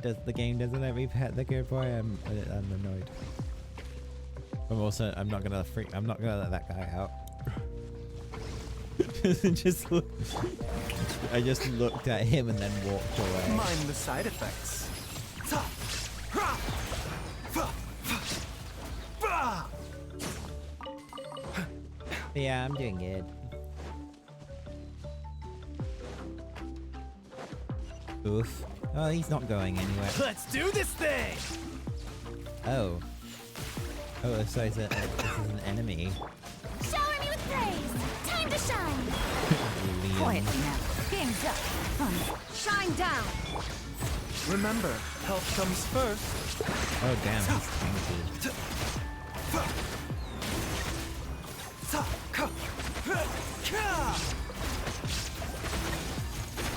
The game doesn't let me pet the good boy. I'm annoyed. I'm not gonna let that guy out. Just look, I just looked at him and then walked away. Mind the side effects. Yeah, I'm doing good. Oof. Oh, he's not going anywhere. Let's do this thing! Oh. Oh, so this is an enemy. Shower me with praise. Time to shine. Liam. Quietly now. Game's up. Shine down. Remember, health comes first. Oh damn, he's tanky.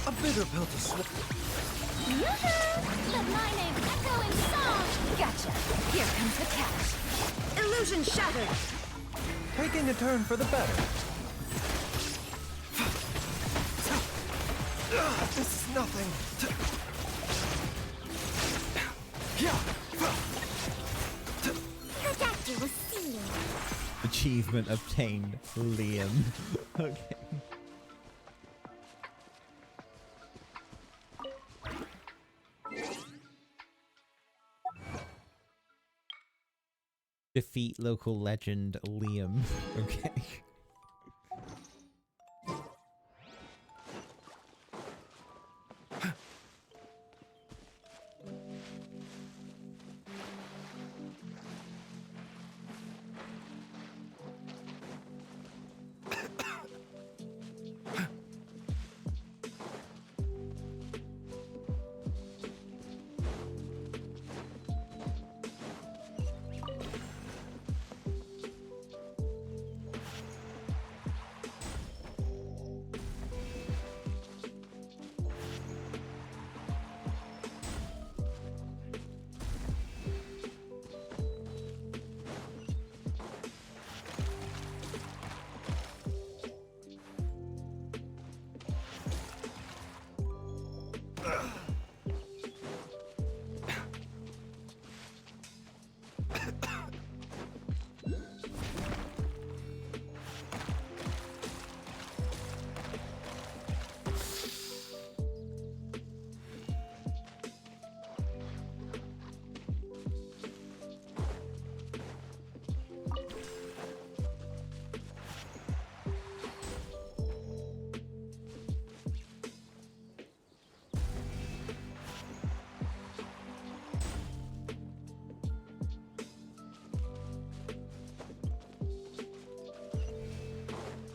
A bitter pill to swallow. Yoo-hoo! Let my name echo in song. Gotcha. Here comes the catch. Illusion shattered. Taking a turn for the better. This is nothing. Protect you with seal. Achievement obtained, Liam. Okay. Defeat local legend Liam. Okay.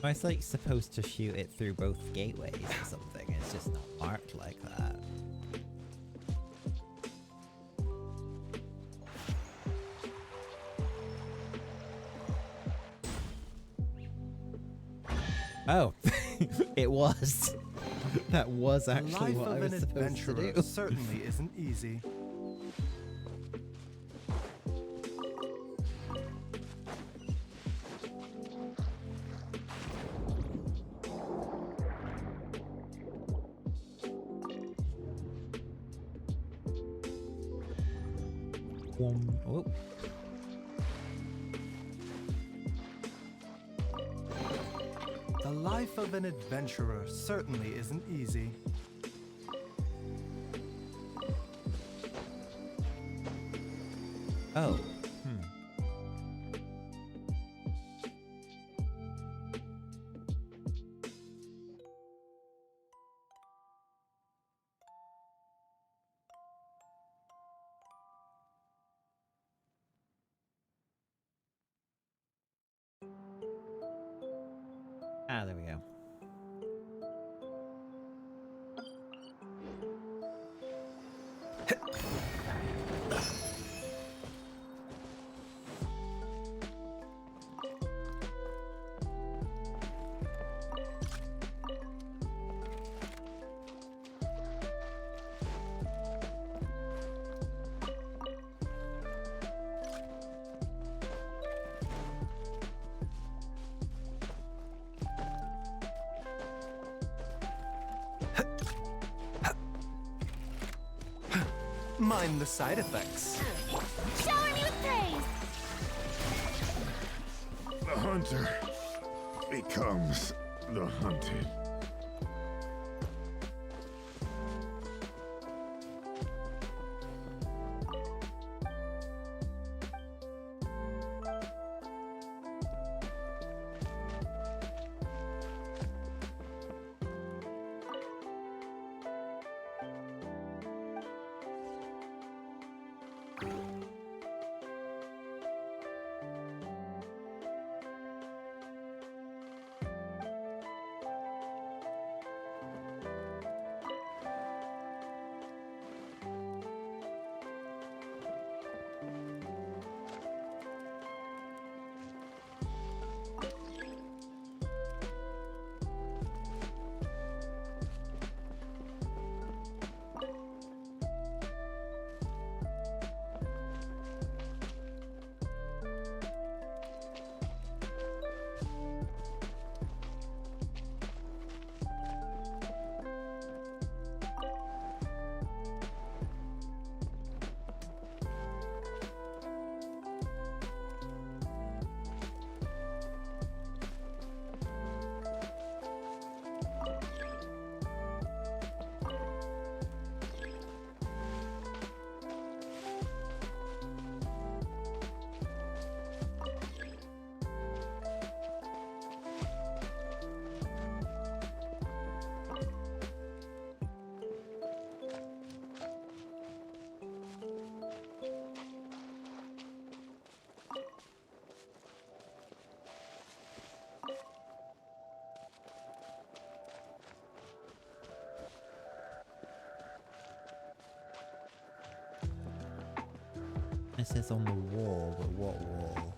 I was like supposed to shoot it through both gateways or something. It's just not marked like that. Oh, it was. That was actually Life what I of was an supposed to adventurer do. certainly isn't easy. Oh. The life of an adventurer certainly isn't easy. Oh. Ah, there we go. mind the side effects. Shower me with praise! The hunter becomes the hunted. It says on the wall, but what wall?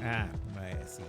Ah, right, I see.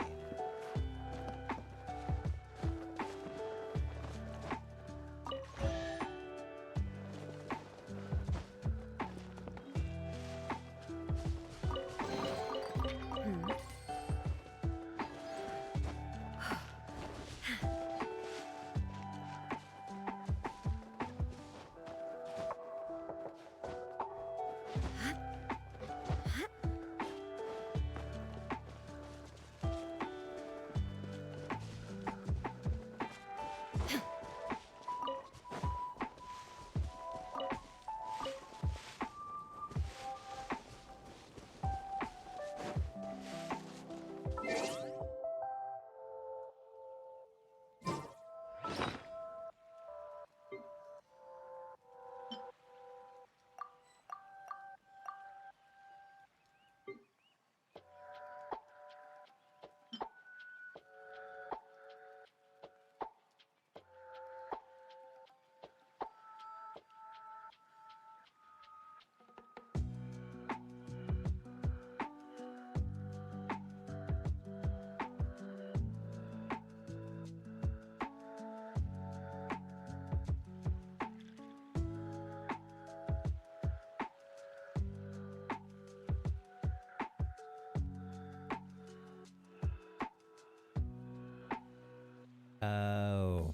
Oh.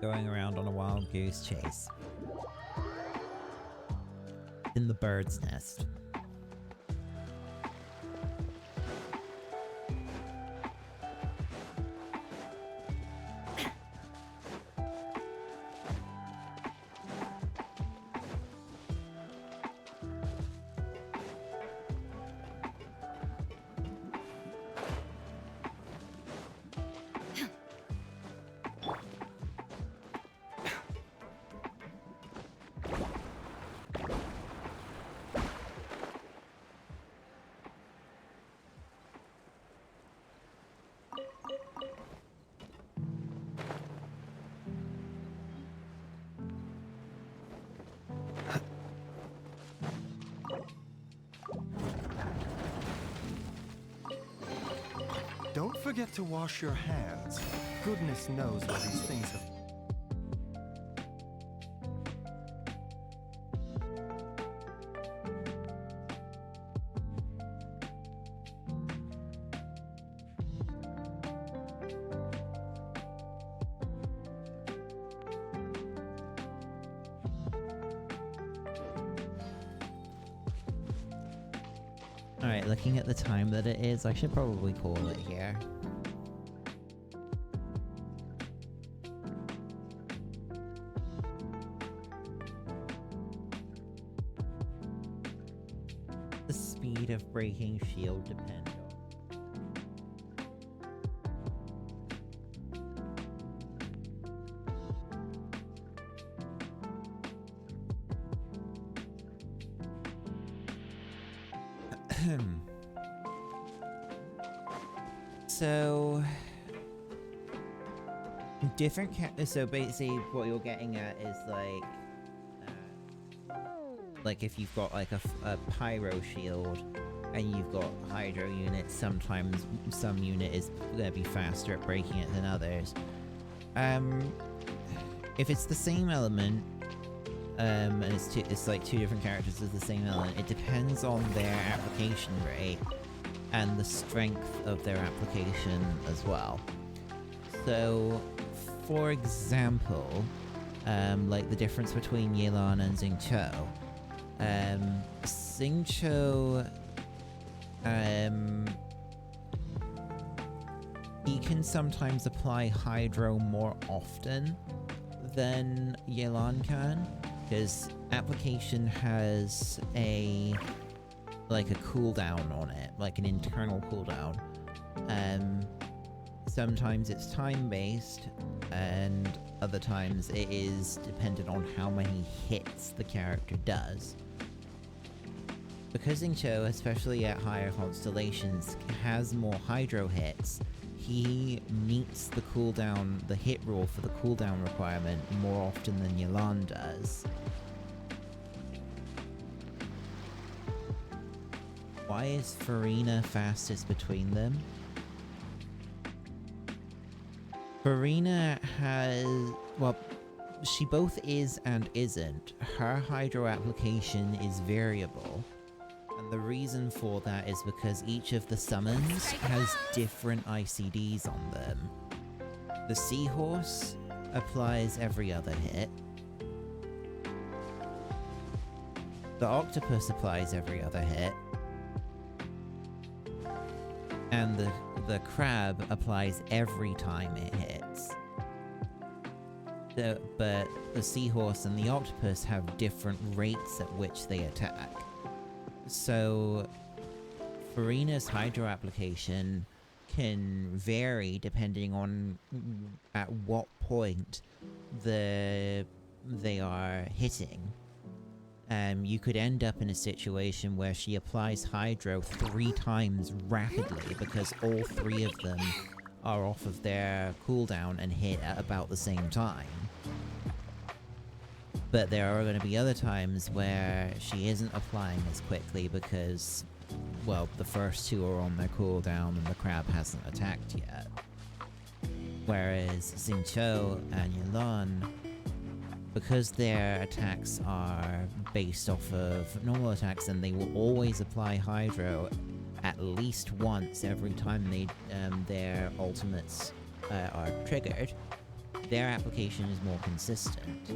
Going around on a wild goose chase. In the bird's nest. Don't forget to wash your hands. Goodness knows where these things have... Alright, looking at the time that it is, I should probably call it here. The speed of breaking shield depend on. So different so basically what you're getting at is like if you've got like a pyro shield and you've got hydro units, sometimes some unit is gonna be faster at breaking it than others. If it's the same element, and it's like two different characters with the same element, it depends on their application rate and the strength of their application as well. So, for example, like the difference between Yelan and Xingqiu. Xingqiu, he can sometimes apply Hydro more often than Yelan can, because application has a cooldown on it, like an internal cooldown. Sometimes it's time-based, and other times it is dependent on how many hits the character does. Because Xingqiu, especially at higher constellations, has more hydro hits, he meets the cooldown, the hit rule for the cooldown requirement more often than Yelan does. Why is Farina fastest between them? Farina has... well, she both is and isn't. Her hydro application is variable. And the reason for that is because each of the summons has different ICDs on them. The seahorse applies every other hit. The octopus applies every other hit. And the crab applies every time it hits. But the seahorse and the octopus have different rates at which they attack. So Farina's hydro application can vary depending on at what point they are hitting. You could end up in a situation where she applies hydro 3 times rapidly because all 3 of them are off of their cooldown and hit at about the same time. But there are going to be other times where she isn't applying as quickly because, well, the first 2 are on their cooldown and the crab hasn't attacked yet. Whereas Xingqiu and Yelan, because their attacks are based off of normal attacks and they will always apply hydro at least once every time their ultimates are triggered, their application is more consistent.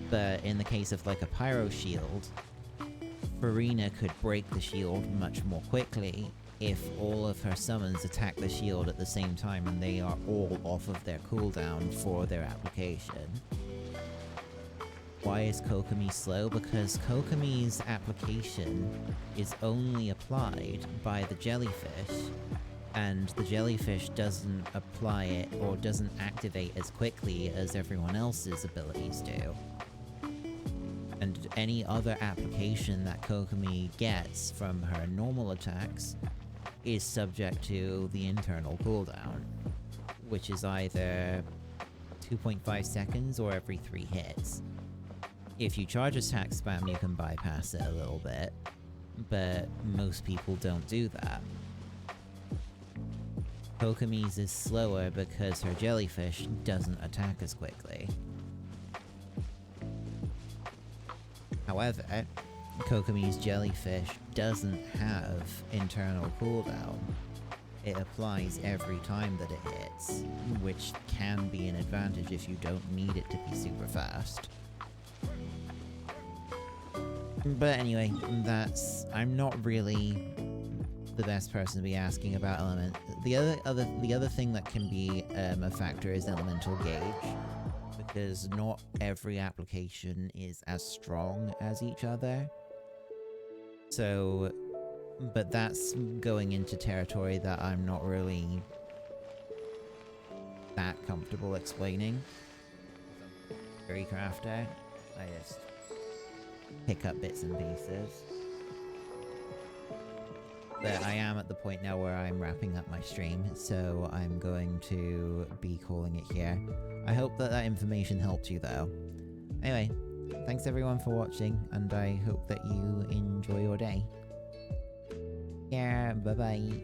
But in the case of like a pyro shield, Farina could break the shield much more quickly if all of her summons attack the shield at the same time and they are all off of their cooldown for their application. Why is Kokomi slow? Because Kokomi's application is only applied by the jellyfish, and the jellyfish doesn't apply it or doesn't activate as quickly as everyone else's abilities do. And any other application that Kokomi gets from her normal attacks is subject to the internal cooldown, which is either 2.5 seconds or every 3 hits. If you charge attack spam, you can bypass it a little bit, but most people don't do that. Kokomi's is slower because her jellyfish doesn't attack as quickly. However, Kokomi's jellyfish doesn't have internal cooldown. It applies every time that it hits, which can be an advantage if you don't need it to be super fast. But anyway, I'm not really the best person to be asking about element. The other thing that can be a factor is elemental gauge, because not every application is as strong as each other. So, but that's going into territory that I'm not really that comfortable explaining. Theory crafter, I just pick up bits and pieces. But I am at the point now where I'm wrapping up my stream, so I'm going to be calling it here. I hope that information helped you though. Anyway, thanks everyone for watching, and I hope that you enjoy your day. Yeah, bye bye.